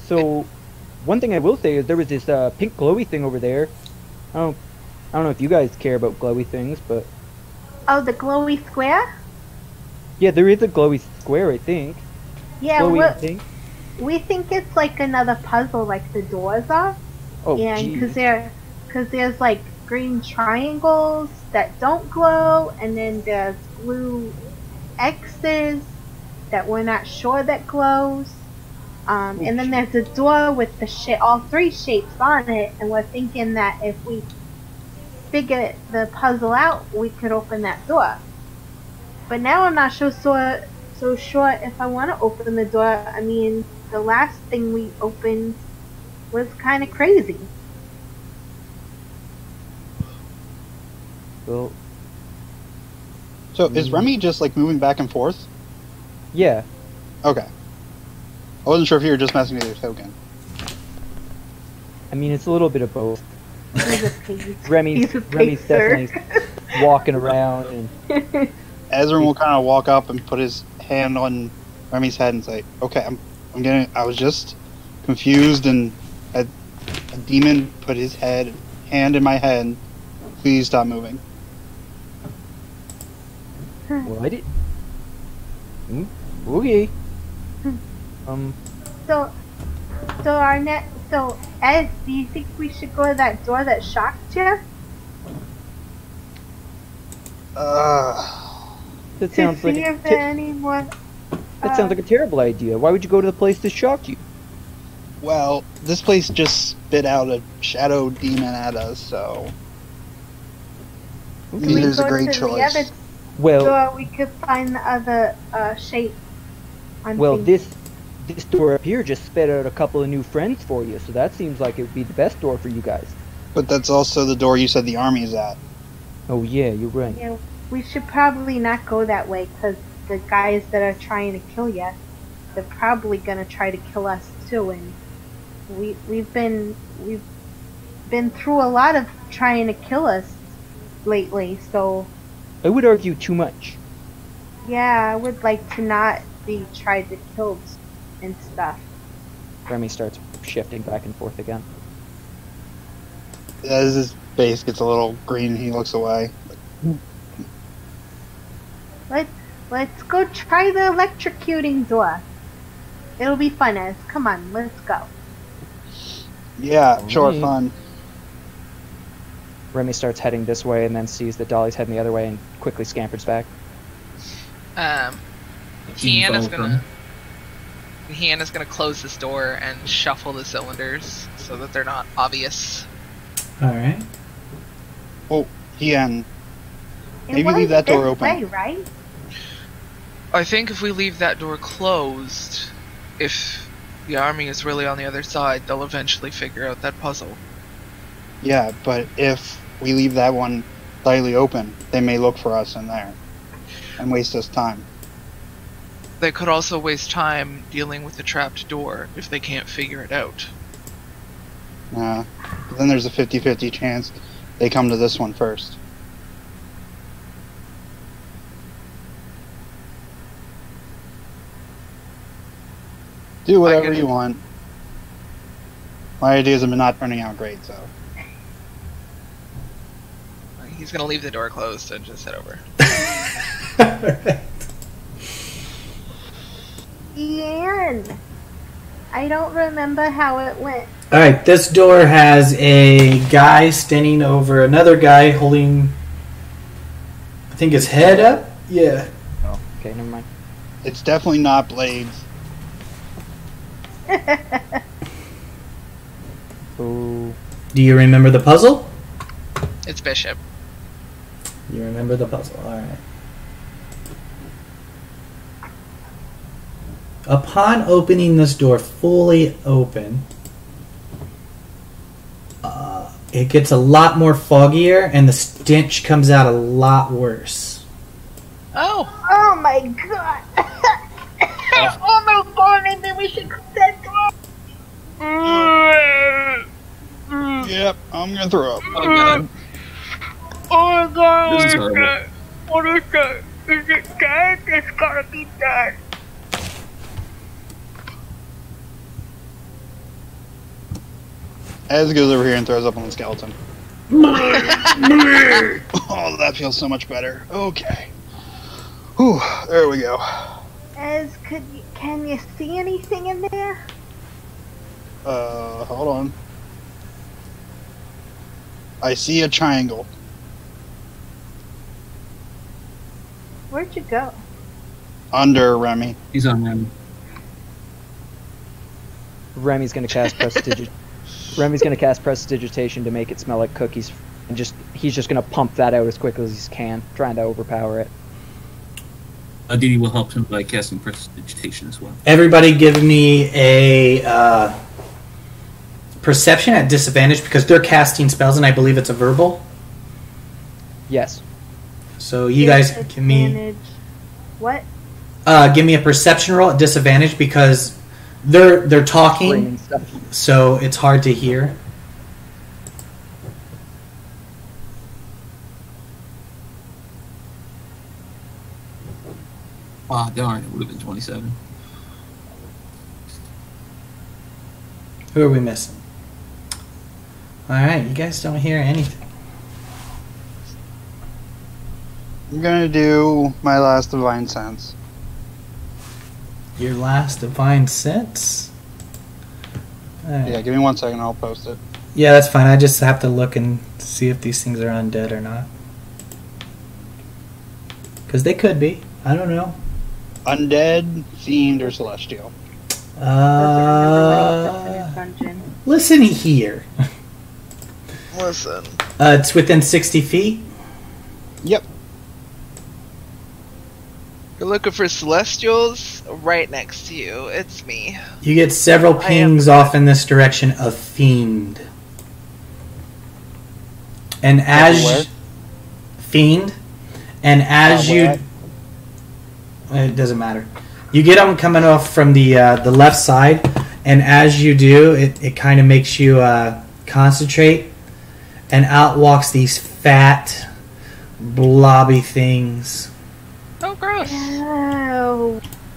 so one thing I will say is there was this pink glowy thing over there. I don't know if you guys care about glowy things, but Oh, the glowy square? yeah, there is a glowy square, I think. Yeah, Glowy thing. we think it's like another puzzle, like the doors are. Oh, And geez. because there's like green triangles that don't glow, and then there's blue X's that we're not sure that glows. And then there's a door with all three shapes on it, and we're thinking that if we figure the puzzle out, we could open that door. But now I'm not so sure if I want to open the door. I mean, the last thing we opened was kind of crazy. Well, So is Remy just like moving back and forth? yeah. Okay. I wasn't sure if you were just messing with your token. I mean, it's a little bit of both. He's a pig. Remy's He's a pacer. definitely walking around, and Ezra will kind of walk up and put his hand on Remy's head and say, "Okay, I was just confused, and a demon put his hand in my head. Please stop moving." well, I did. Okay. So Ed, do you think we should go to that door that shocked you? That sounds to like see a if there are any more. that sounds like a terrible idea. Why would you go to the place that shocked you? Well, this place just spit out a shadow demon at us, so If maybe we there's a go great to the choice. other Well, door, we could find the other shape. I'm well, thinking. this door up here just spit out a couple of new friends for you, so that seems like it would be the best door for you guys. But that's also the door you said the army is at. Oh yeah, you're right. Yeah, we should probably not go that way because the guys that are trying to kill you, they're probably gonna try to kill us too. And we've been through a lot of trying to kill us lately. So I would argue too much. yeah, I would like to not be tried to kill and stuff. Remy starts shifting back and forth again. As his face gets a little green, he looks away. Let's go try the electrocuting door. It'll be fun, Ez. Come on, let's go. Yeah, sure, Alright. fun. Remy starts heading this way and then sees that Dolly's heading the other way and quickly scampers back. Heian is gonna close this door and shuffle the cylinders so that they're not obvious. Alright. Heian, It maybe was leave that door this open. way, right? I think if we leave that door closed, if The army is really on the other side. They'll eventually figure out that puzzle. Yeah, but if we leave that one slightly open, they may look for us in there and waste us time. They could also waste time dealing with the trapped door if they can't figure it out. Then there's a 50-50 chance they come to this one first. Do whatever you want. My ideas have been not turning out great, so. He's gonna leave the door closed and just head over. Ian, I don't remember how it went. Alright, this door has a guy standing over another guy holding, I think, his head up? Yeah. Oh, okay, never mind. It's definitely not Blades. Oh, Do you remember the puzzle? It's Bishop. You remember the puzzle, alright. Upon opening this door fully open, it gets a lot more foggier and the stench comes out a lot worse. Oh! Oh my god! Oh my god, maybe we should close that door! Yep, I'm gonna throw up. Oh god. Oh my god, This is horrible. what is that? Is it dead? It's gotta be dead. Ez goes over here and throws up on the skeleton. Oh, that feels so much better. Okay. Whew, there we go. Ez, can you see anything in there? Hold on. I see a triangle. Where'd you go? Under Remy. He's on him. Remy's gonna cast Remy's gonna cast prestidigitation to make it smell like cookies, and he's just gonna pump that out as quickly as he can, trying to overpower it. Didi will help him by casting prestidigitation as well. Everybody give me a perception at disadvantage because they're casting spells and I believe it's a verbal. Yes. So you guys give me... Advantage. What? give me a perception roll at disadvantage because they're talking, Screaming stuff. so it's hard to hear. Ah, darn, it would have been 27. Who are we missing? Alright, you guys don't hear anything. I'm gonna do my last divine sense. Your last divine sense? Alright. Yeah, give me 1 second, I'll post it. Yeah, that's fine. I just have to look and see if these things are undead or not. Because they could be. I don't know. Undead, fiend, or celestial. Dungeon. Listen here. Listen. It's within 60 feet. Yep. You're looking for celestials? Right next to you. It's me. You get several pings off in this direction of fiend. And Everywhere? as... Fiend. And as you... Where? It doesn't matter. You get them coming off from the left side, and as you do, it kind of makes you concentrate, and out walks these fat, blobby things. Oh, gross.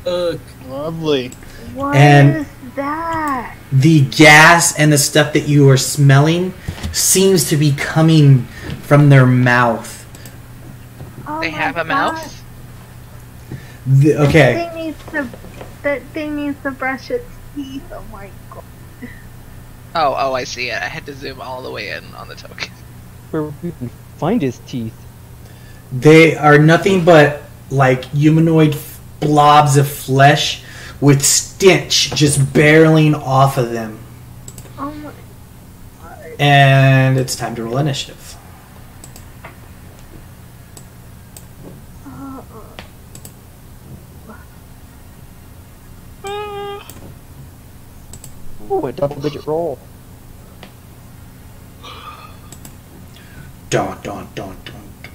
Oh, Lovely. what And- is that? The gas and the stuff that you are smelling seems to be coming from their mouth. Oh They my have a God. mouth? Okay. That thing needs to brush its teeth. Oh my god. Oh, I see it. I had to zoom all the way in on the token. Where we can find his teeth. They are nothing but like humanoid blobs of flesh with stench just barreling off of them. Oh my god. And it's time to roll initiative. Ooh, a double-digit roll. Dun, dun, dun, dun, dun.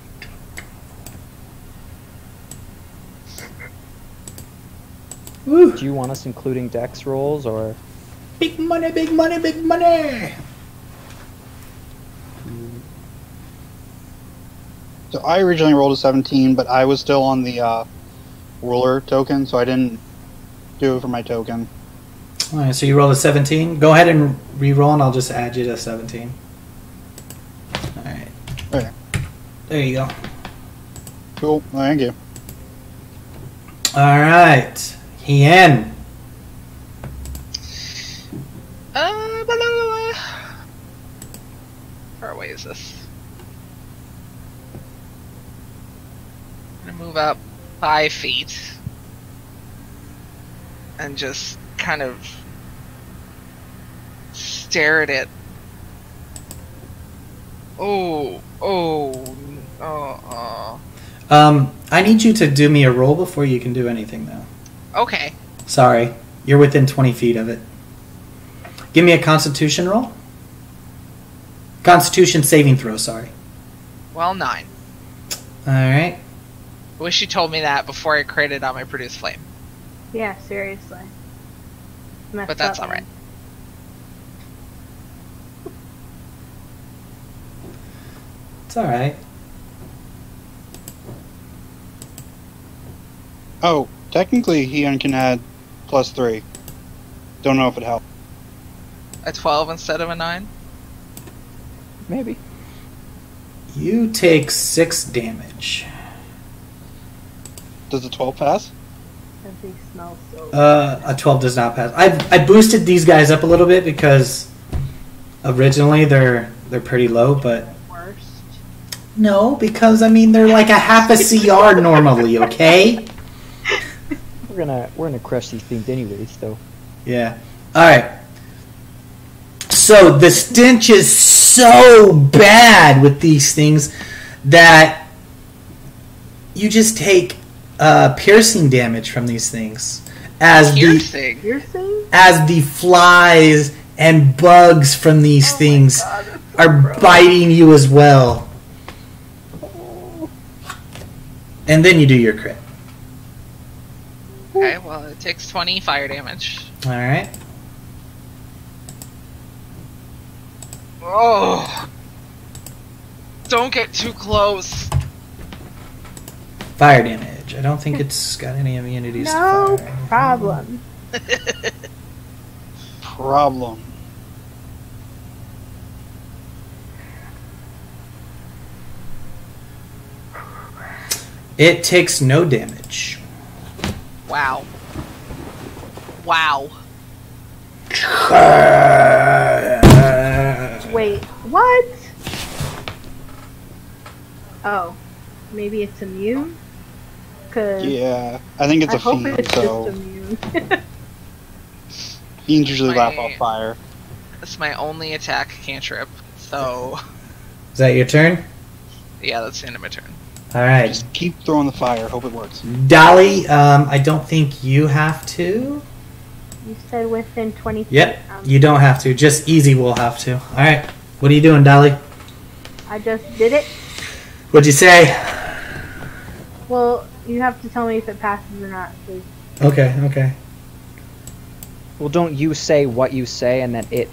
Woo. Do you want us including dex rolls, or? Big money, big money, big money! So I originally rolled a 17, but I was still on the ruler token, so I didn't do it for my token. Alright, so you rolled a 17. Go ahead and re-roll, and I'll just add you to 17. Alright. Okay. There you go. Cool. Thank you. Alright. Heian. Blah, blah, blah. How far away is this? I'm gonna move up 5 feet and just kind of stare at it. I need you to do me a roll before you can do anything, though. Okay. Sorry. You're within 20 feet of it. Give me a Constitution roll. Constitution saving throw, sorry. Well, 9. Alright. Wish you told me that before I created on my produce flame. Yeah, seriously. Messed But that's up, alright. It's alright. Oh, technically Heian can add +3. Don't know if it helps. A 12 instead of a 9? Maybe. You take 6 damage. Does the 12 pass? That thing smells so A 12 does not pass. I boosted these guys up a little bit because originally they're pretty low, but worst. no, because I mean they're like a half a CR normally, okay? We're gonna crush these things anyways, though. Yeah. Alright. So the stench is so bad with these things that you just take piercing damage from these things as Piercing. Piercing? as the flies and bugs from these things God, that's so are gross. biting you as well. And then you do your crit. Okay, well, it takes 20 fire damage. Alright. Oh! Don't get too close. Fire damage. I don't think it's got any immunities No to fire. problem. Problem. It takes no damage. Wow. Wow. Wait, what? Oh, maybe it's immune? Cause Yeah, I think it's I a hope fiend, it's so just immune. fiends usually My- laugh off fire. That's my only attack cantrip. So, Is that your turn? yeah, that's the end of my turn. Alright. Just keep throwing the fire, hope it works. Dollee, I don't think you have to. You said within 20 feet. Yep, you don't have to. Just Easy will have to. Alright. What are you doing, Dollee? I just did it. What'd you say? Well, you have to tell me if it passes or not, please. Okay. Well, don't you say what you say, and then its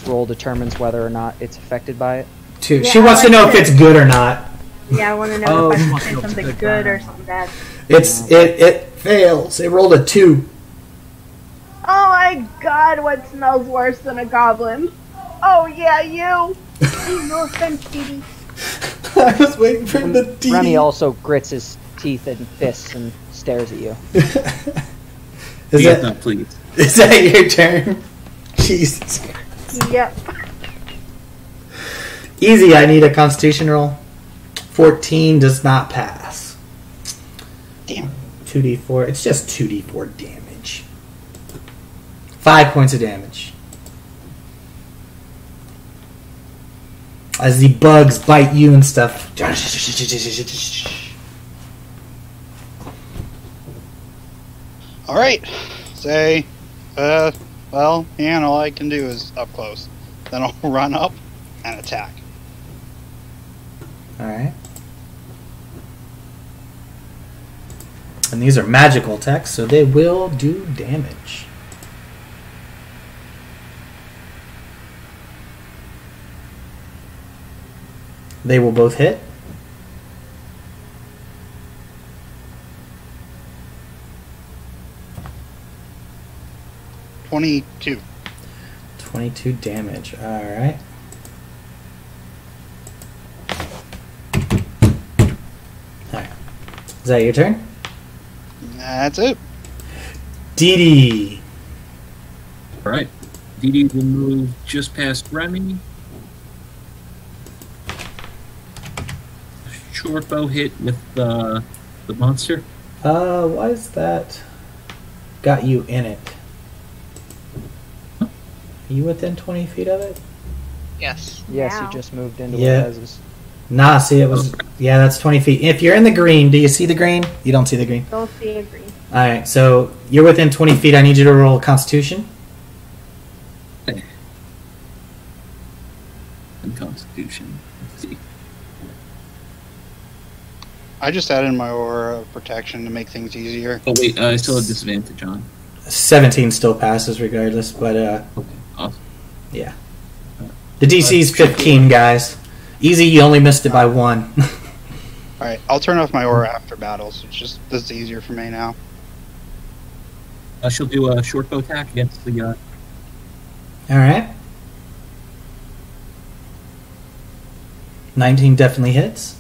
roll determines whether or not it's affected by it? Two. Yeah, She wants I to know like if it. it's good or not. Yeah, I want to know Oh, if you I want should to know say if it's something good, good or right. something bad. It fails. It rolled a 2. Oh my god, what smells worse than a goblin? Oh yeah, you! No offense, Dee. I was waiting for the D. Remy also grits his teeth and fists and stares at you. Is Yes, that, no, please. is that your turn? Jesus Christ. Yep. Easy, I need a constitution roll. 14 does not pass. Damn. 2d4. It's just 2d4 damage. 5 points of damage. As the bugs bite you and stuff. Alright. Say, Well, and all I can do is up close. Then I'll run up and attack. Alright. And these are magical attacks, so they will do damage. They will both hit. $22. 22 damage. Alright. Alright. Is that your turn? That's it. Dee Dee. Alright. Dee Dee will move just past Remy. Short bow hit with the monster. Why is that got you in it? Are you within 20 feet of it? Yes. Yes, Wow. he just moved into Yeah. what houses. Nah, see, it was... Yeah, that's 20 feet. If you're in the green, do you see the green? You don't see the green. Don't see a green. Alright, so you're within 20 feet. I need you to roll Constitution. And Constitution. Let's see. I just added my aura of protection to make things easier. Oh wait, I still have disadvantage on. 17 still passes regardless, but Okay, awesome. yeah. The DC's 15, guys. Easy, you only missed it by 1. Alright, I'll turn off my aura after battle, so it's just this is easier for me now. She'll do a short bow attack against the. Alright. 19 definitely hits.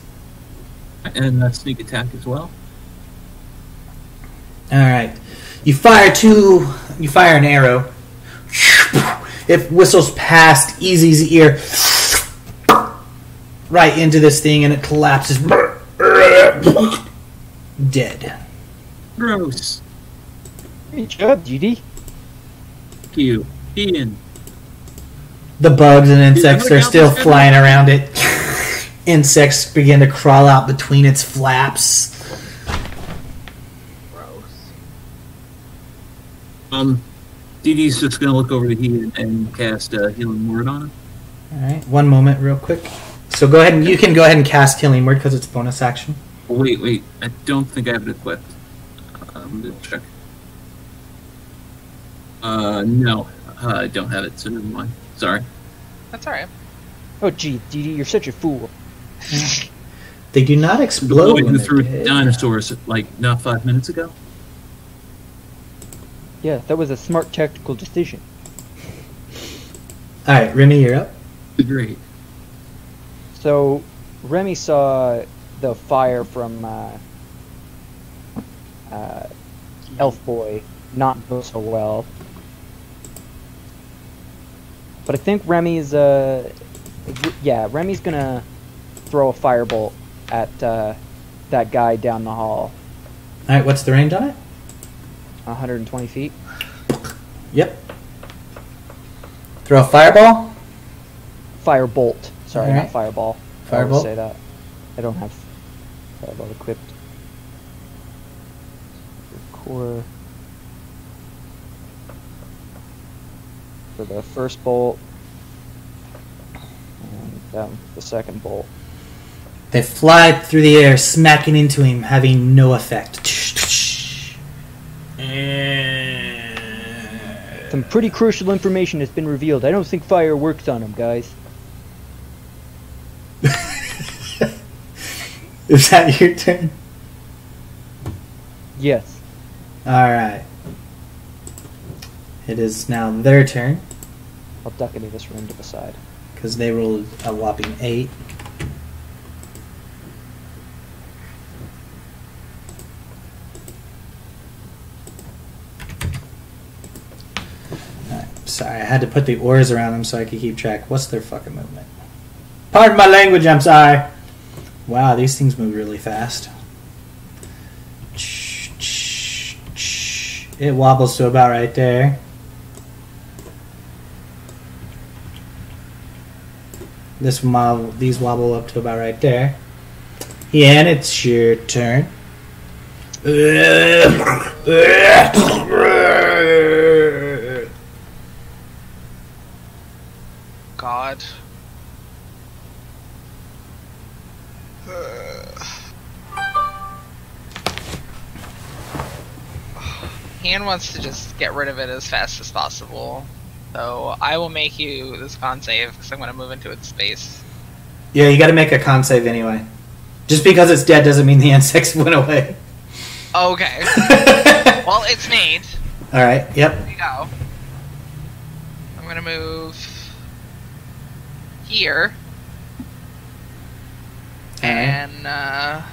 And a sneak attack as well. Alright. You fire an arrow. It whistles past Easy's ear. Right into this thing and it collapses. Dead. Gross. Good job, Didi. Thank you. Ian. The bugs and insects Dude, are look out, still this guy- flying around it. Insects begin to crawl out between its flaps. Gross. Dee Dee's just gonna look over to Heat and cast a healing word on him. Alright, one moment real quick. So go ahead and you can go ahead and cast Healing Word because it's bonus action. Oh, wait. I don't think I have it equipped. I'm gonna check. No. I don't have it, so never mind. Sorry. That's alright. Oh, gee, Didi, you're such a fool. They do not The explode boy when who they threw hit. dinosaurs, like, not 5 minutes ago? Yeah, that was a smart tactical decision. Alright, Remy, you're up. Great. So, Remy saw the fire from Elf Boy not go so well. But I think Remy's Remy's gonna throw a firebolt at that guy down the hall, Alright, what's the range on it? 120 feet. Yep. Throw a fireball? Firebolt. Sorry, Alright. not fireball. I Firebolt? always say that. I don't have fireball equipped. Core. For the first bolt. And the second bolt. They fly through the air, smacking into him, having no effect. Some pretty crucial information has been revealed. I don't think fire works on him, guys. Is that your turn? Yes. Alright. It is now their turn, I'll duck into this room to the side. because they rolled a whopping 8. Sorry, I had to put the oars around them so I could keep track. What's their fucking movement? Pardon my language, I'm sorry. Wow, these things move really fast. It wobbles to about right there. These wobble up to about right there. Yeah, and it's your turn. Heian wants to just get rid of it as fast as possible. So I will make you this con save because I'm going to move into its space. Yeah, you got to make a con save anyway. Just because it's dead doesn't mean the insects went away. Okay. Well, it's made. All right. Yep. There you go. I'm going to move here. And, oh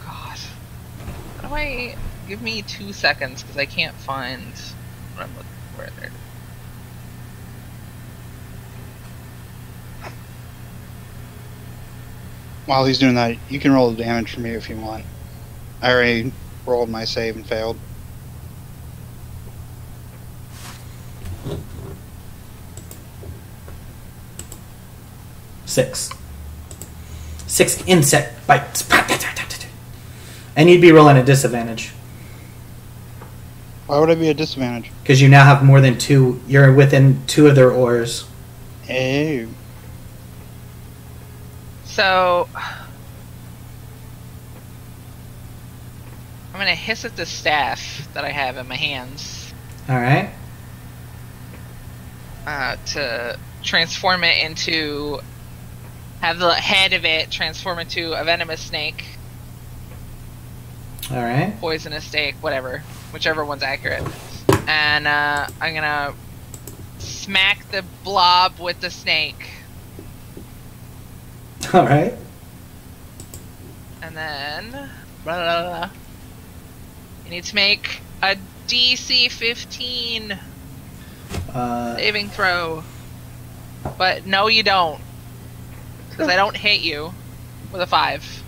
god. How do I... Give me 2 seconds, because I can't find what I'm looking for there. While he's doing that, you can roll the damage for me if you want. I already rolled my save and failed. Six insect bites. And you'd be rolling a disadvantage. Why would I be a disadvantage? Because you now have more than 2. You're within 2 of their ores. Ew. So... I'm going to hiss at the staff that I have in my hands. Alright. To transform it into... Have the head of it transform into a venomous snake. Alright. Poisonous snake, whatever. Whichever one's accurate. And I'm gonna smack the blob with the snake. Alright. And then... Blah, blah, blah. You need to make a DC 15 saving throw. But no, you don't. Because I don't hit you with a 5.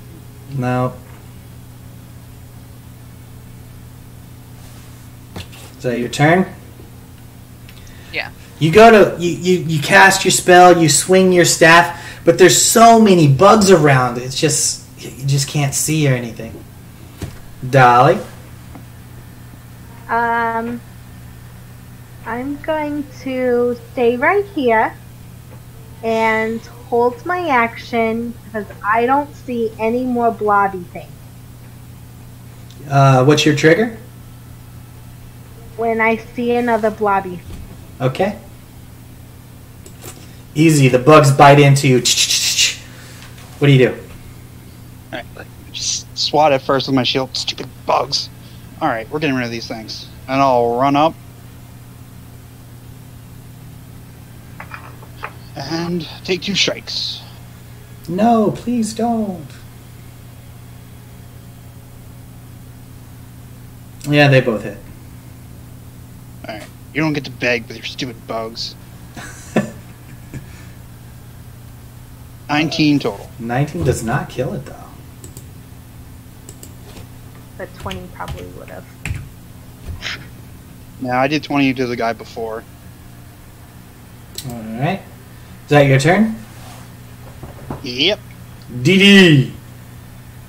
No. Is that your turn? Yeah. You go to you cast your spell, you swing your staff, but there's so many bugs around. It's just you just can't see or anything. Dolly. I'm going to stay right here and hold my action because I don't see any more blobby things. What's your trigger? When I see another blobby. Okay. Easy. The bugs bite into you. What do you do? Alright, just swat at first with my shield. Stupid bugs. Alright, we're getting rid of these things. And I'll run up. And take 2 strikes. No, please don't. Yeah, they both hit. Alright, you don't get to beg with your stupid bugs. 19 total. 19 does not kill it, though. But 20 probably would have. Now, I did 20 to the guy before. Alright. Is that your turn? Yep. DD!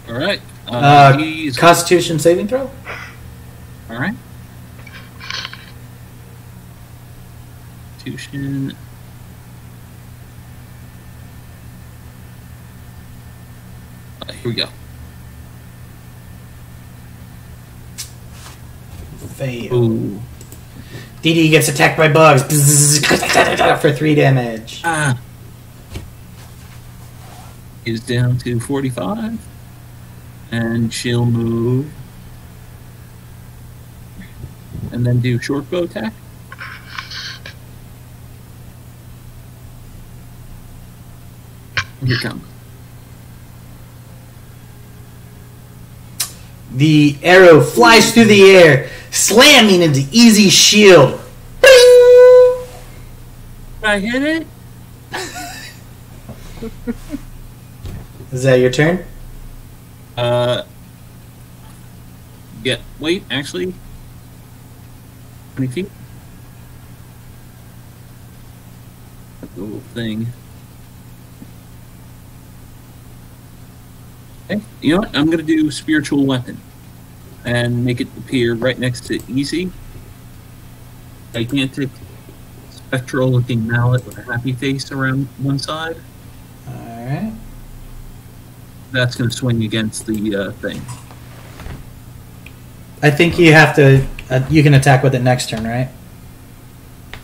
Alright. Constitution saving throw? Alright. Constitution. Here we go. Fail. Ooh. DD gets attacked by bugs for 3 damage. Ah. Is down to 45. And she'll move. And then do short bow attack. Here it comes. The arrow flies through the air, slamming into Easy's shield. Bing! I hit it? Is that your turn? Yeah, wait, actually. 20 feet? The little thing. Okay, you know what? I'm going to do spiritual weapon and make it appear right next to easy. Gigantic, spectral-looking mallet with a happy face around one side. Alright. That's going to swing against the thing. I think you have to. You can attack with it next turn, right?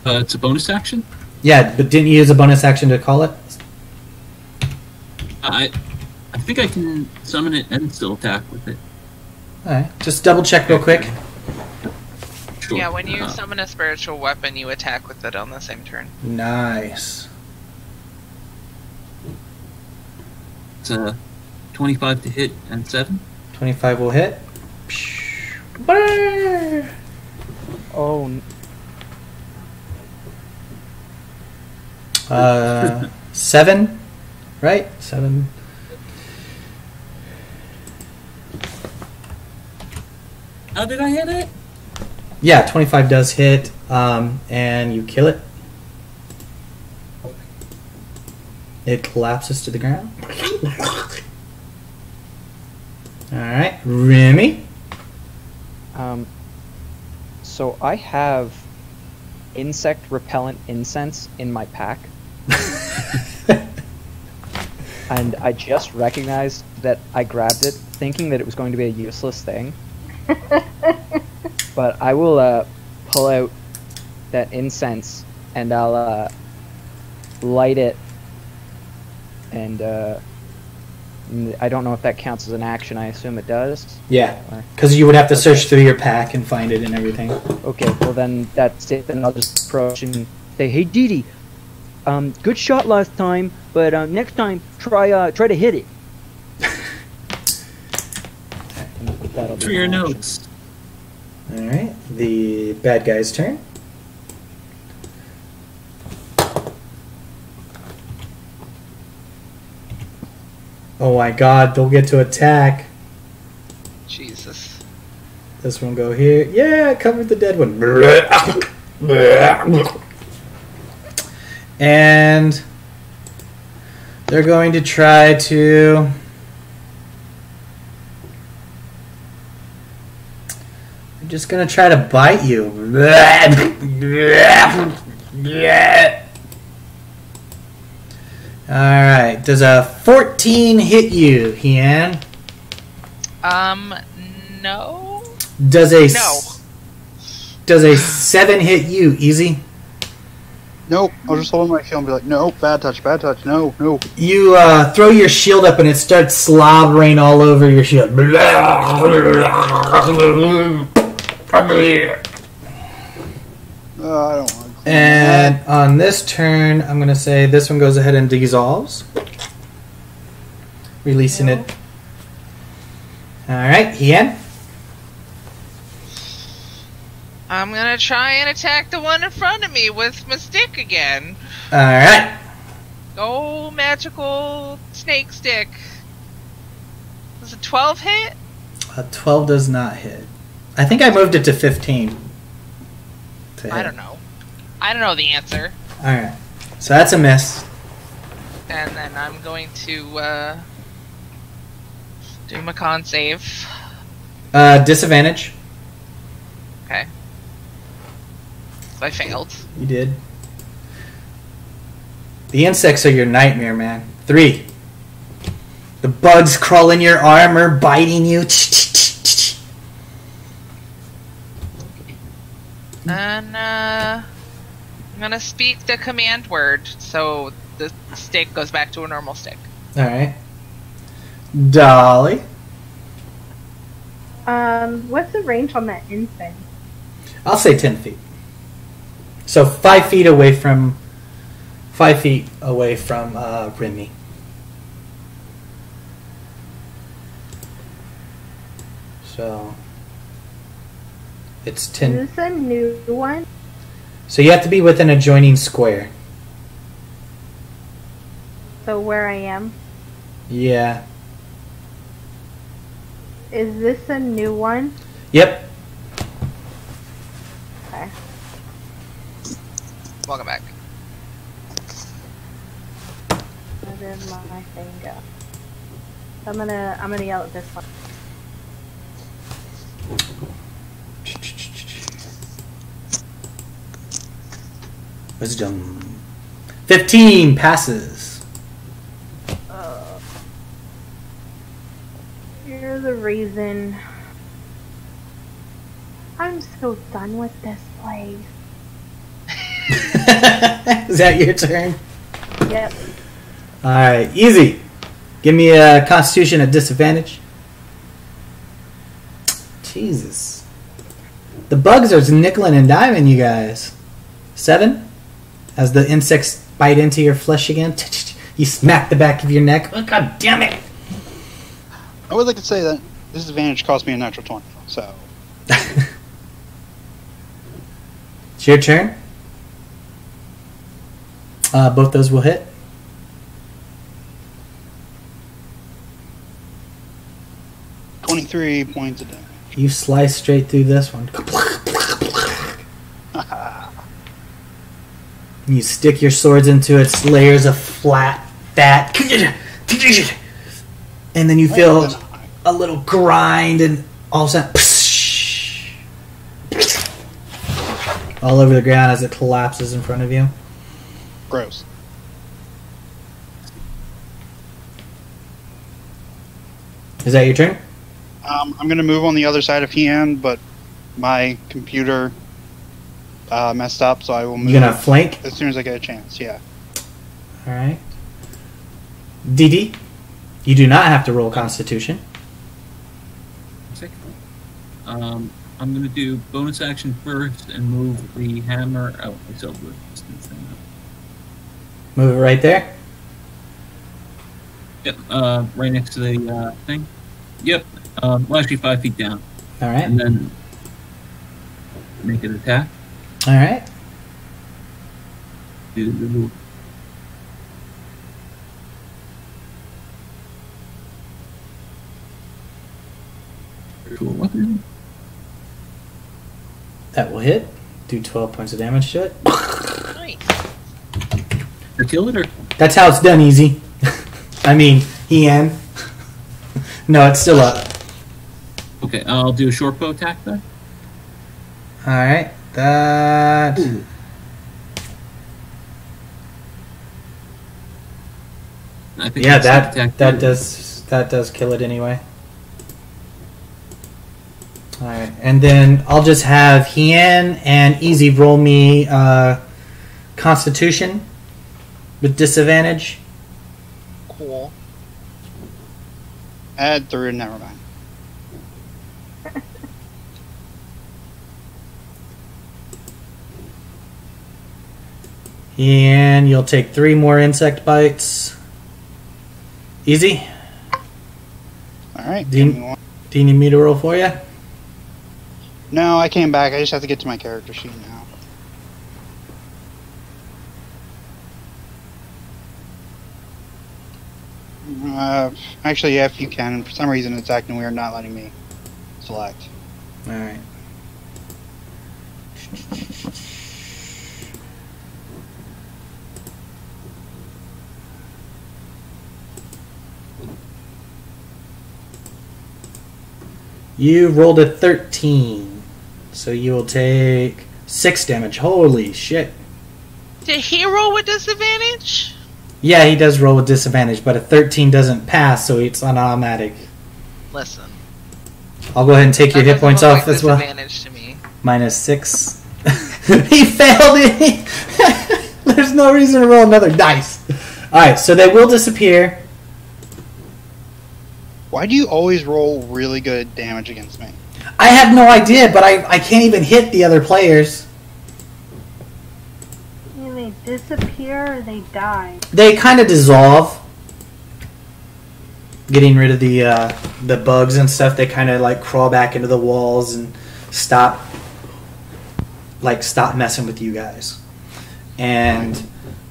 It's a bonus action? Yeah, but didn't you use a bonus action to call it? I think I can summon it and still attack with it. Alright, just double check real quick. Sure. Yeah, when you summon a spiritual weapon, you attack with it on the same turn. Nice. It's 25 to hit and 7. 25 will hit. Oh, 7, right? 7. How did I hit it? Yeah, 25 does hit, and you kill it. It collapses to the ground. Alright, Remy. So I have insect repellent incense in my pack. And I just recognized that I grabbed it thinking that it was going to be a useless thing. But I will pull out that incense and I'll light it, and I don't know if that counts as an action. I assume it does. Yeah, because you would have to search through your pack and find it and everything. Okay, well then that's it. Then I'll just approach and say, "Hey, Dee Dee, good shot last time, but next time try to hit it." For your notes. Alright, the bad guy's turn. Oh my god, they'll get to attack. Jesus. This one go here. Yeah, covered the dead one. And they're going to try to... I'm just going to try to bite you. Alright, does a 14 hit you, Heian? No. Does a No. Does a 7 hit you, Easy? Nope. I'll just hold my shield and be like, nope, bad touch, no, no. You throw your shield up and it starts slobbering all over your shield. I don't want to. And on this turn, I'm going to say this one goes ahead and dissolves. Releasing it. Alright, Heian. I'm gonna try and attack the one in front of me with my stick again. Alright. Oh, magical snake stick. Does a 12 hit? 12 does not hit. I think I moved it to 15. I don't know. I don't know the answer. Alright. So that's a miss. And then I'm going to do my con save. Disadvantage. Okay. So I failed. You did. The insects are your nightmare, man. 3. The bugs crawl in your armor, biting you. And I'm gonna speak the command word, so the stick goes back to a normal stick. Alright. Dollee. What's the range on that incense? I'll say 10 feet. So 5 feet away from... 5 feet away from Remy. So... It's 10... Is this a new one? So you have to be within a adjoining square. So where I am? Yeah. Is this a new one? Yep. Okay. Welcome back. Where did my thing go? I'm gonna yell at this one. Wisdom. 15 passes. You're the reason I'm so done with this place. Is that your turn? Yep. Alright, easy. Give me a Constitution at disadvantage. Jesus. The bugs are nickeling and diming you guys. 7. As the insects bite into your flesh again, you smack the back of your neck. Oh, God damn it. I would like to say that disadvantage cost me a natural 20, so... It's your turn. Both those will hit. $23 points of damage. You slice straight through this one. You stick your swords into its layers of flat fat. And then you feel a little grind and all of a sudden all over the ground as it collapses in front of you. Gross. Is that your turn? I'm going to move on the other side of Heian, but my computer messed up, so I will move. You gonna flank? As soon as I get a chance, yeah. Alright. DD, you do not have to roll Constitution. I'm going to do bonus action first and move the hammer out myself with distance. Move it right there. Yep, right next to the thing. Yep, well, actually 5 feet down. Alright. And then make an attack. Alright. Do the move. Cool weapon. That will hit. Do 12 points of damage to it. Nice. Or kill it, or That's how it's done, easy. I mean, Ian. No, it's still up. okay, I'll do a short bow attack then. Alright. That... Ooh. I think Yeah, that's that attack does kill it anyway. Alright, and then I'll just have Heian and Easy roll me Constitution with disadvantage. Cool. Add 3, never mind. And you'll take 3 more insect bites. Easy. Alright, Do give you, me one. do you need me to roll for you? No, I came back. I just have to get to my character sheet now. Actually, yeah, if you can. For some reason, it's acting weird, not letting me select. Alright. You rolled a 13, so you will take 6 damage. Holy shit. Did he roll with disadvantage? Yeah, he does roll with disadvantage, but a 13 doesn't pass, so it's an automatic. Listen. I'll go ahead and take your That hit points doesn't off look as well. like disadvantage to me. Minus 6. He failed it! There's no reason to roll another dice. Alright, so they will disappear. Why do you always roll really good damage against me? I have no idea, but I can't even hit the other players. Either they disappear or they die. They kind of dissolve. Getting rid of the bugs and stuff, they kind of like crawl back into the walls and stop messing with you guys. And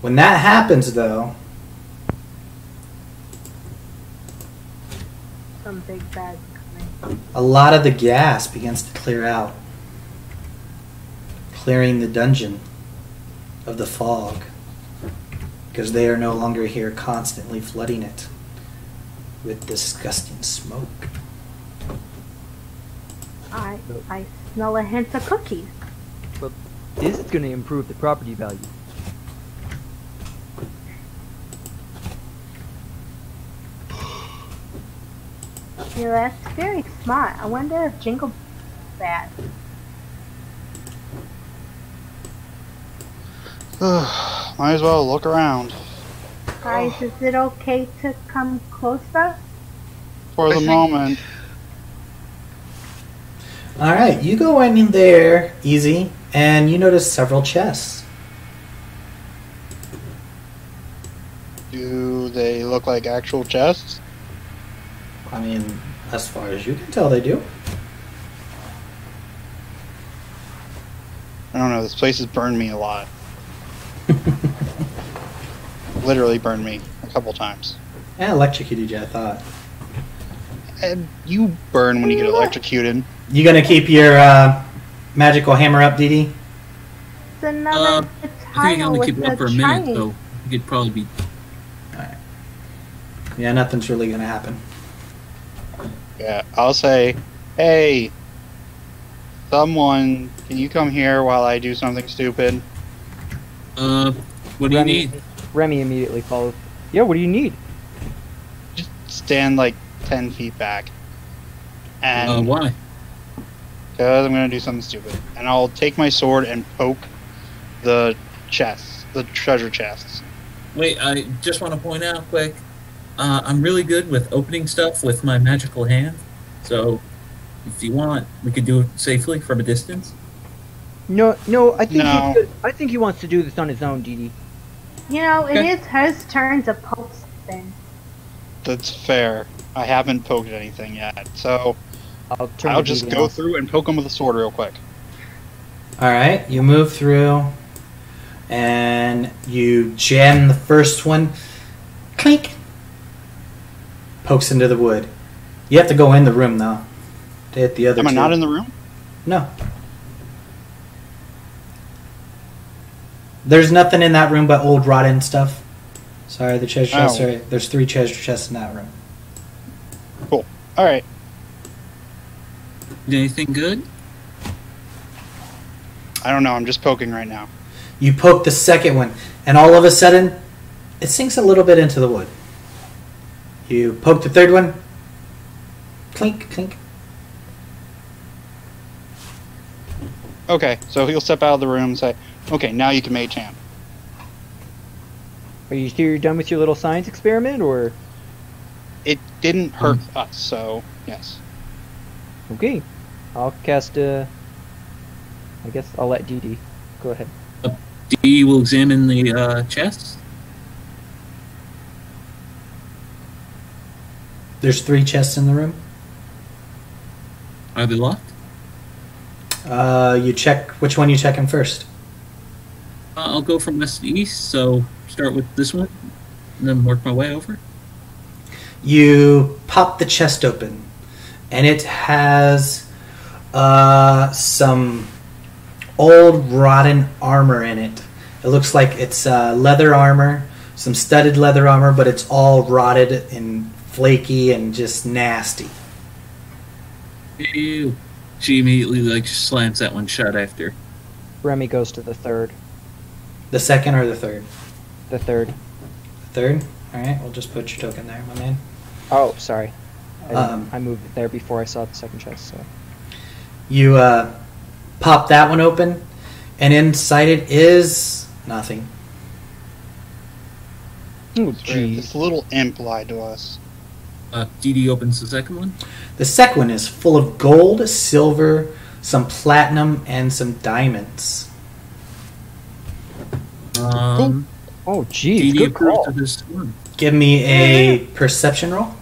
when that happens, though, Some big bad coming. a lot of the gas begins to clear out, clearing the dungeon of the fog, because they are no longer here constantly flooding it with disgusting smoke. I smell a hint of cookies. Well, this is going to improve the property value. Yeah, that's very smart. I wonder if Jingle that. Might as well look around. Guys, is it okay to come closer? For the moment. Alright, you go in there easy, and you notice several chests. Do they look like actual chests? I mean, as far as you can tell, they do. I don't know, this place has burned me a lot. Literally burned me a couple times. And electrocuted you, I thought. And you burn when you get electrocuted. You gonna keep your magical hammer up, Dee Dee? It's another I think I tile can only with keep it up the for a minute, Chinese. so it could probably be. Alright. Yeah, nothing's really gonna happen. Yeah, I'll say, hey, someone, can you come here while I do something stupid? What do you need? Remy immediately follows. Yeah, what do you need? Just stand like 10 feet back. And Why? because I'm going to do something stupid. And I'll take my sword and poke the chests, the treasure chests. Wait, I just want to point out quick. I'm really good with opening stuff with my magical hand. So, if you want, we could do it safely from a distance. No, I think No. I think he wants to do this on his own, Dee Dee. You know, it Okay. is his turn to poke something. That's fair. I haven't poked anything yet. So I'll just go through and poke them with a sword real quick. Alright, you move through, and you jam the first one. Clink! Pokes into the wood. You have to go in the room, though, to hit the other Am I two. not in the room? No. There's nothing in that room but old rotten stuff. Sorry, the treasure chest. Oh. Sorry, there's 3 treasure chests in that room. Cool. Alright. Did anything good? I don't know. I'm just poking right now. You poke the second one, and all of a sudden, it sinks a little bit into the wood. You poke the third one. Clink, clink. Okay, so he'll step out of the room and say, okay, now you can mage hand. Are you sure you're done with your little science experiment, or? It didn't hurt us, so yes. Okay, I'll cast I guess I'll let Dee Dee go ahead. Dee will examine the chests. There's 3 chests in the room. Are they locked? You check which one you checking first. I'll go from west to east, so start with this one, and then work my way over. You pop the chest open, and it has some old rotten armor in it. It looks like it's leather armor, some studded leather armor, but it's all rotted and flaky and just nasty. Ew. She immediately just slams that one shut after. Remy goes to the third. The second or the third? The third. The third? Alright, we'll just put your token there, my man. Oh, sorry. Um, I moved it there before I saw the second chest. So. You pop that one open, and inside it is nothing. Oh, This jeez. little imp lied to us. Dee Dee opens the second one. The second one is full of gold, silver, some platinum, and some diamonds. Um, Oh, Dee jeez. Dee Good approves call. of this one. Give me a perception roll.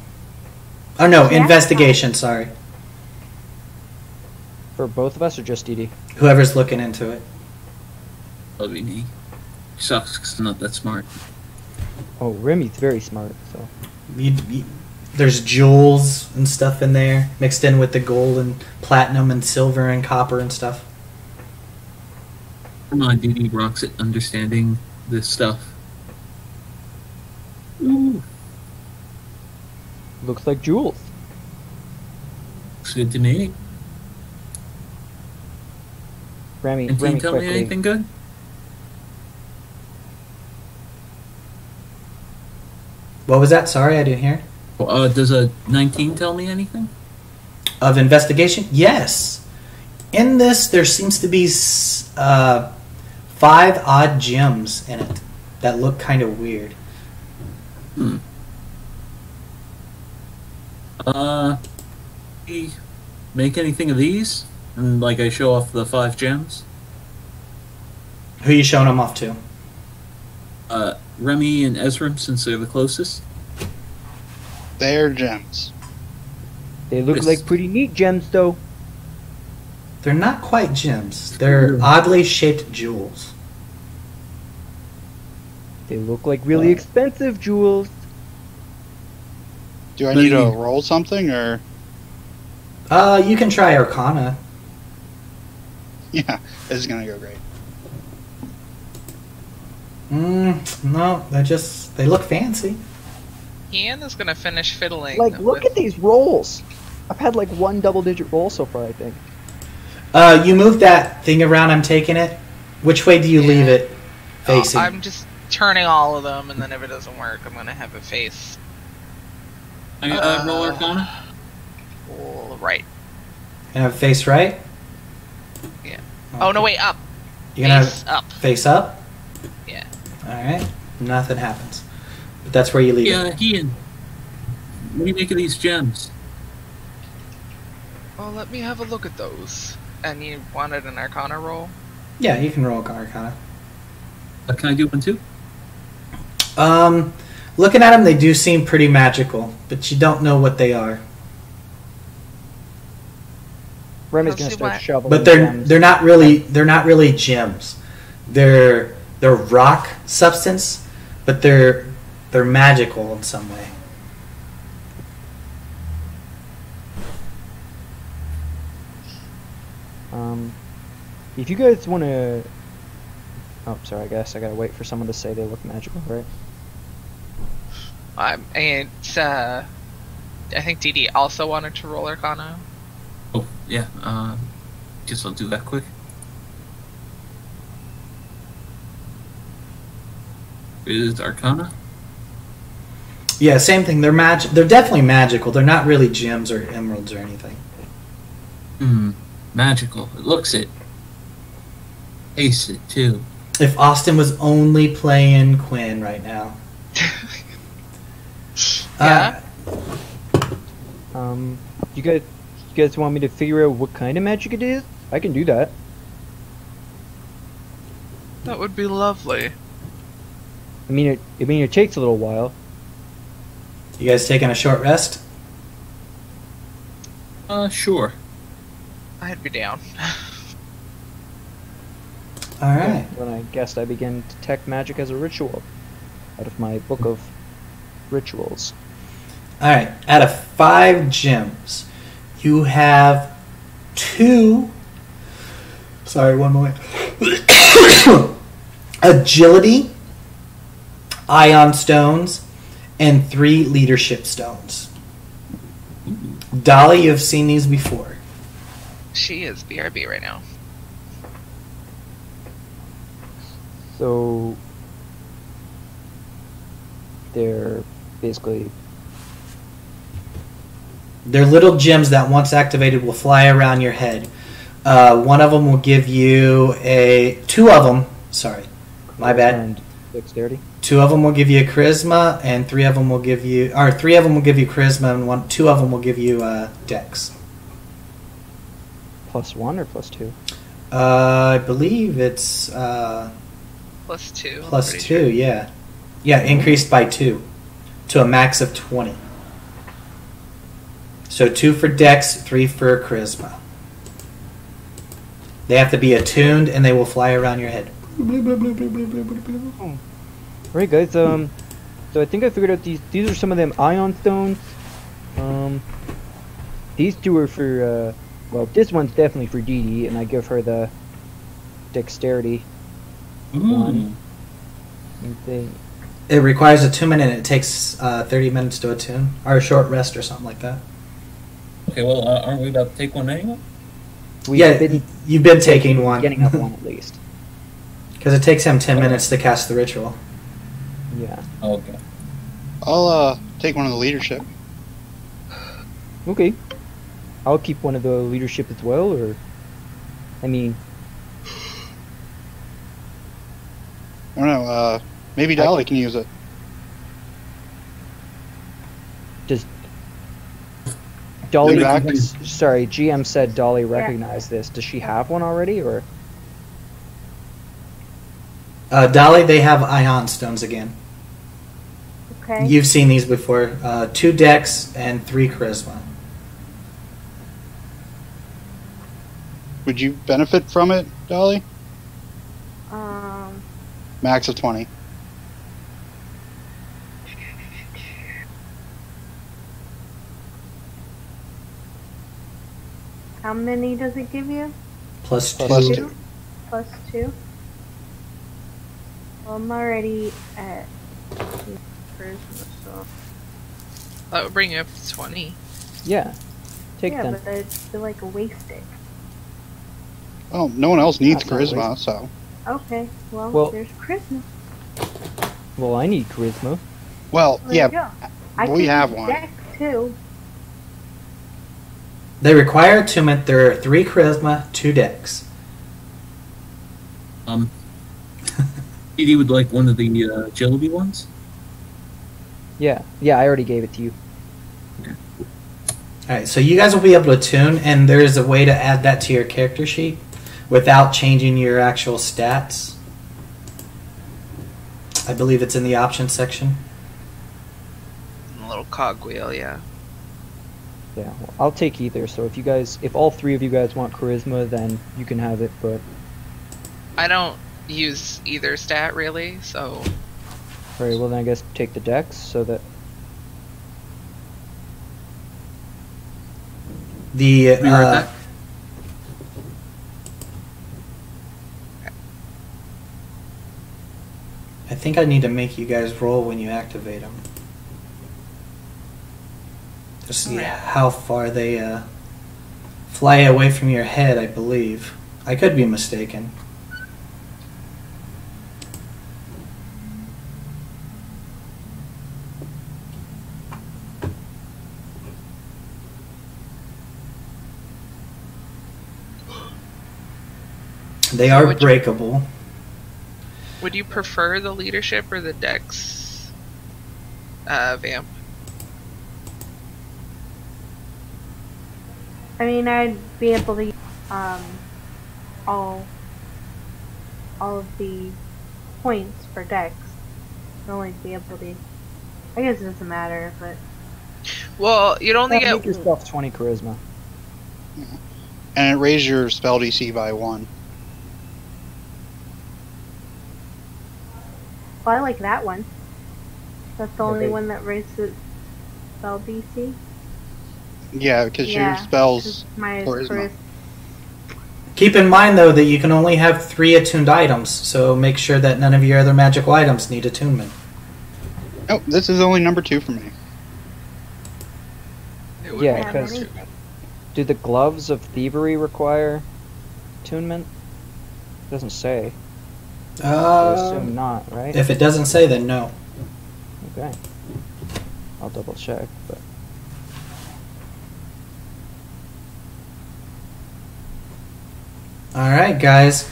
Oh no, Yeah. investigation, sorry. For both of us, or just Dee Dee? Whoever's looking into it. That'll be me. Sucks because I'm not that smart. Oh, Remy's very smart. So. There's jewels and stuff in there, mixed in with the gold and platinum and silver and copper and stuff. Come on, Dee Dee rocks it, understanding this stuff. Ooh, Looks like jewels. looks good to me. Remy, And can Remy you tell me quickly. anything good? What was that? Sorry, I didn't hear. Does a 19 tell me anything? Of investigation? Yes. In this, there seems to be 5 odd gems in it that look kind of weird. Make anything of these? And like I show off the 5 gems? Who are you showing them off to? Remy and Ezrim, since they're the closest. They're gems. They look Yes. like pretty neat gems, though. They're not quite gems. They're oddly shaped jewels. They look like really expensive jewels. Do I need to roll something, or? You can try Arcana. Yeah, this is gonna go great. No, they look fancy. Ian is gonna finish fiddling. Like, look with- at these rolls. I've had like 1 double-digit roll so far, I think. You move that thing around, I'm taking it. Which way do you leave it facing? I'm just turning all of them, and then if it doesn't work, I'm gonna have it face Roll Arcana? right. And have it face right? Yeah. Oh no, wait, up. You're gonna Face up. face up? Yeah. Alright. Nothing happens. But that's where you leave Yeah, it. Heian. What do you make of these gems? Well, let me have a look at those. And you wanted an Arcana roll? Yeah, you can roll Arcana. Can I do one too? Looking at them, they do seem pretty magical, but you don't know what they are. Remy's Let's gonna see start what- shoveling But gems. they're not really gems. They're rock substance, but they're magical in some way. If you guys want to... Oh, sorry, I guess I gotta wait for someone to say they look magical, right? I think DD also wanted to roll Arcana. Oh, yeah. Guess I'll do that quick. Is Arcana? Yeah, same thing. They're They're definitely magical. They're not really gems or emeralds or anything. Magical. It looks it. Ace it, too. If Austin was only playing Quinn right now. Yeah. You guys want me to figure out what kind of magic it is? I can do that. That would be lovely. I mean, it takes a little while. You guys taking a short rest? Sure. I'd be down. All right. When I guessed I began to detect magic as a ritual out of my book of rituals. All right. Out of 5 gems, you have 2. Sorry, one moment. Agility, ion stones, and 3 leadership stones. Dollee, you've seen these before. She is BRB right now. So they're basically They're little gems that once activated will fly around your head. One of them will give you 2 of them. Sorry, my bad. and dexterity. 2 of them will give you a charisma, and 3 of them will give you, or 3 of them will give you charisma, and 2 of them will give you dex. +1 or +2? I believe it's +2. I'm plus pretty 2. sure. Yeah, yeah, increased by 2 to a max of 20. So 2 for dex, 3 for charisma. They have to be attuned, and they will fly around your head. Alright, guys. So I think I figured out these are some of them ion stones. These 2 are for well, this one's definitely for Dee Dee, and I give her the dexterity one. And It requires a 2-minute. It takes 30 minutes to attune, or a short rest, or something like that. Okay, well, aren't we about to take one anyway? You've been taking one. getting up one at least. Because it takes him 10 minutes to cast the ritual. Yeah. Okay. I'll take one of the leadership. Okay. I'll keep one of the leadership as well, or I mean, Oh no, maybe Dollee can use it. Does Dollee? Back. Sorry, GM said Dollee recognized this. Does she have one already, or? Dollee, they have ion stones again. Okay. You've seen these before. 2 dex and 3 charisma. Would you benefit from it, Dollee? Max of 20. How many does it give you? Plus 2. Plus 2. Plus 2. Well, I'm already at charisma, so. That would bring you up to 20. Yeah. Take Yeah, them. but they're like a wasted. Oh, no one else needs That's not charisma, wasted. so. Okay, well, Well- there's charisma. Well, I need charisma. Well, There yeah, you go. I we can have use one. Dex too. They require attunement. There are 3 charisma, 2 dex. Edie would like one of the Jellyby ones. Yeah. Yeah, I already gave it to you. Alright, so you guys will be able to attune, and there is a way to add that to your character sheet without changing your actual stats. I believe it's in the options section. A little cogwheel, yeah. Yeah, well, I'll take either. So if all 3 of you guys want charisma, then you can have it. But I don't use either stat really, so very well, then I guess take the dex so that. The Be right back. I think I need to make you guys roll when you activate them. To see how far they fly away from your head, I believe. I could be mistaken. They are breakable. would you prefer the leadership or the dex vamp? I mean, I'd be able to use all of the points for Dex. I'd only be able to. I guess it doesn't matter, but Well, you'd only Make get yourself 20 charisma. And it raised your spell DC by 1. well, I like that one. That's the only Okay. one that raised the spell DC. Yeah, because your spells. My charisma. Keep in mind, though, that you can only have 3 attuned items, so make sure that none of your other magical items need attunement. Oh, this is only number 2 for me. it would Yeah, be because true. do the gloves of thievery require attunement? Doesn't say. I assume not, right? If it doesn't say, then no. Okay. I'll double check, but. Alright, guys.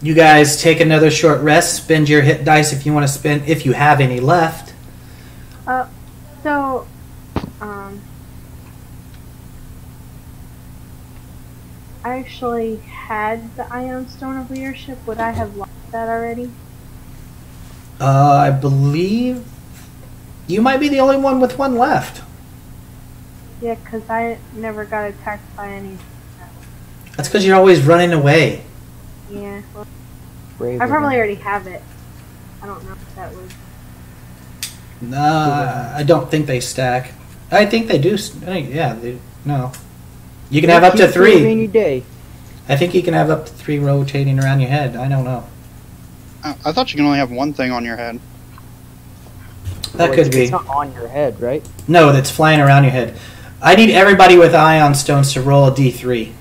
You guys take another short rest. Spend your hit dice if you want to spend, if you have any left. So, I actually had the Ion Stone of Leadership. Would I have lost that already? I believe you might be the only one with 1 left. Yeah, because I never got attacked by any. That's because you're always running away. Yeah, well, Brave I of probably them. already have it. I don't know if that was. Nah, I don't think they stack. I think they do. Yeah, no. You can have up to Keep it for a 3. rainy day. I think you can have up to 3 rotating around your head. I don't know. I thought you can only have 1 thing on your head. That Wait, could be. It's not on your head, right? No, that's flying around your head. I need everybody with ion stones to roll a d3.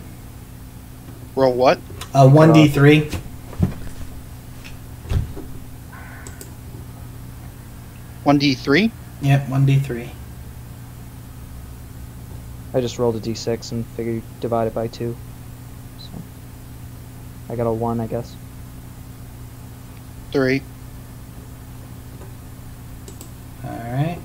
Roll what? A 1d3. One D3? Yep, 1d3. I just rolled a d6 and figured divide it by 2. So I got a 1, I guess. 3. All right.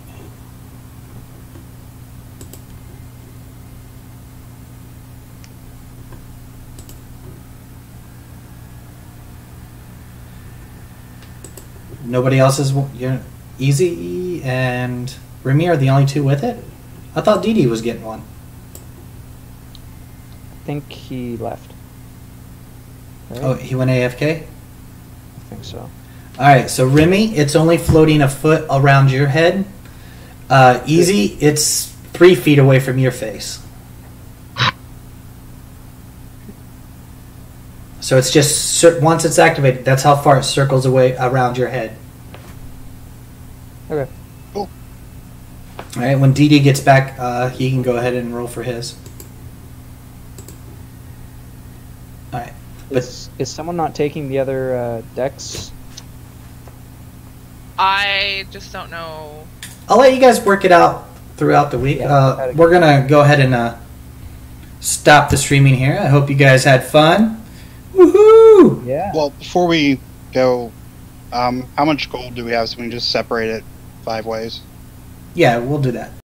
Nobody else is. You're Easy and Remy are the only two with it. I thought Dee Dee was getting one. I think he left. Right? Oh, he went AFK? I think so. Alright, so Remy, it's only floating a foot around your head. Easy, it's 3 feet away from your face. So it's just, once it's activated, that's how far it circles away around your head. Okay. Cool. Alright, when Dee Dee gets back, he can go ahead and roll for his. Alright. Is someone not taking the other decks? I just don't know. I'll let you guys work it out throughout the week. Yeah, we're going to go ahead and stop the streaming here. I hope you guys had fun. Woohoo! Yeah. Well, before we go, how much gold do we have so we can just separate it 5 ways? Yeah, we'll do that.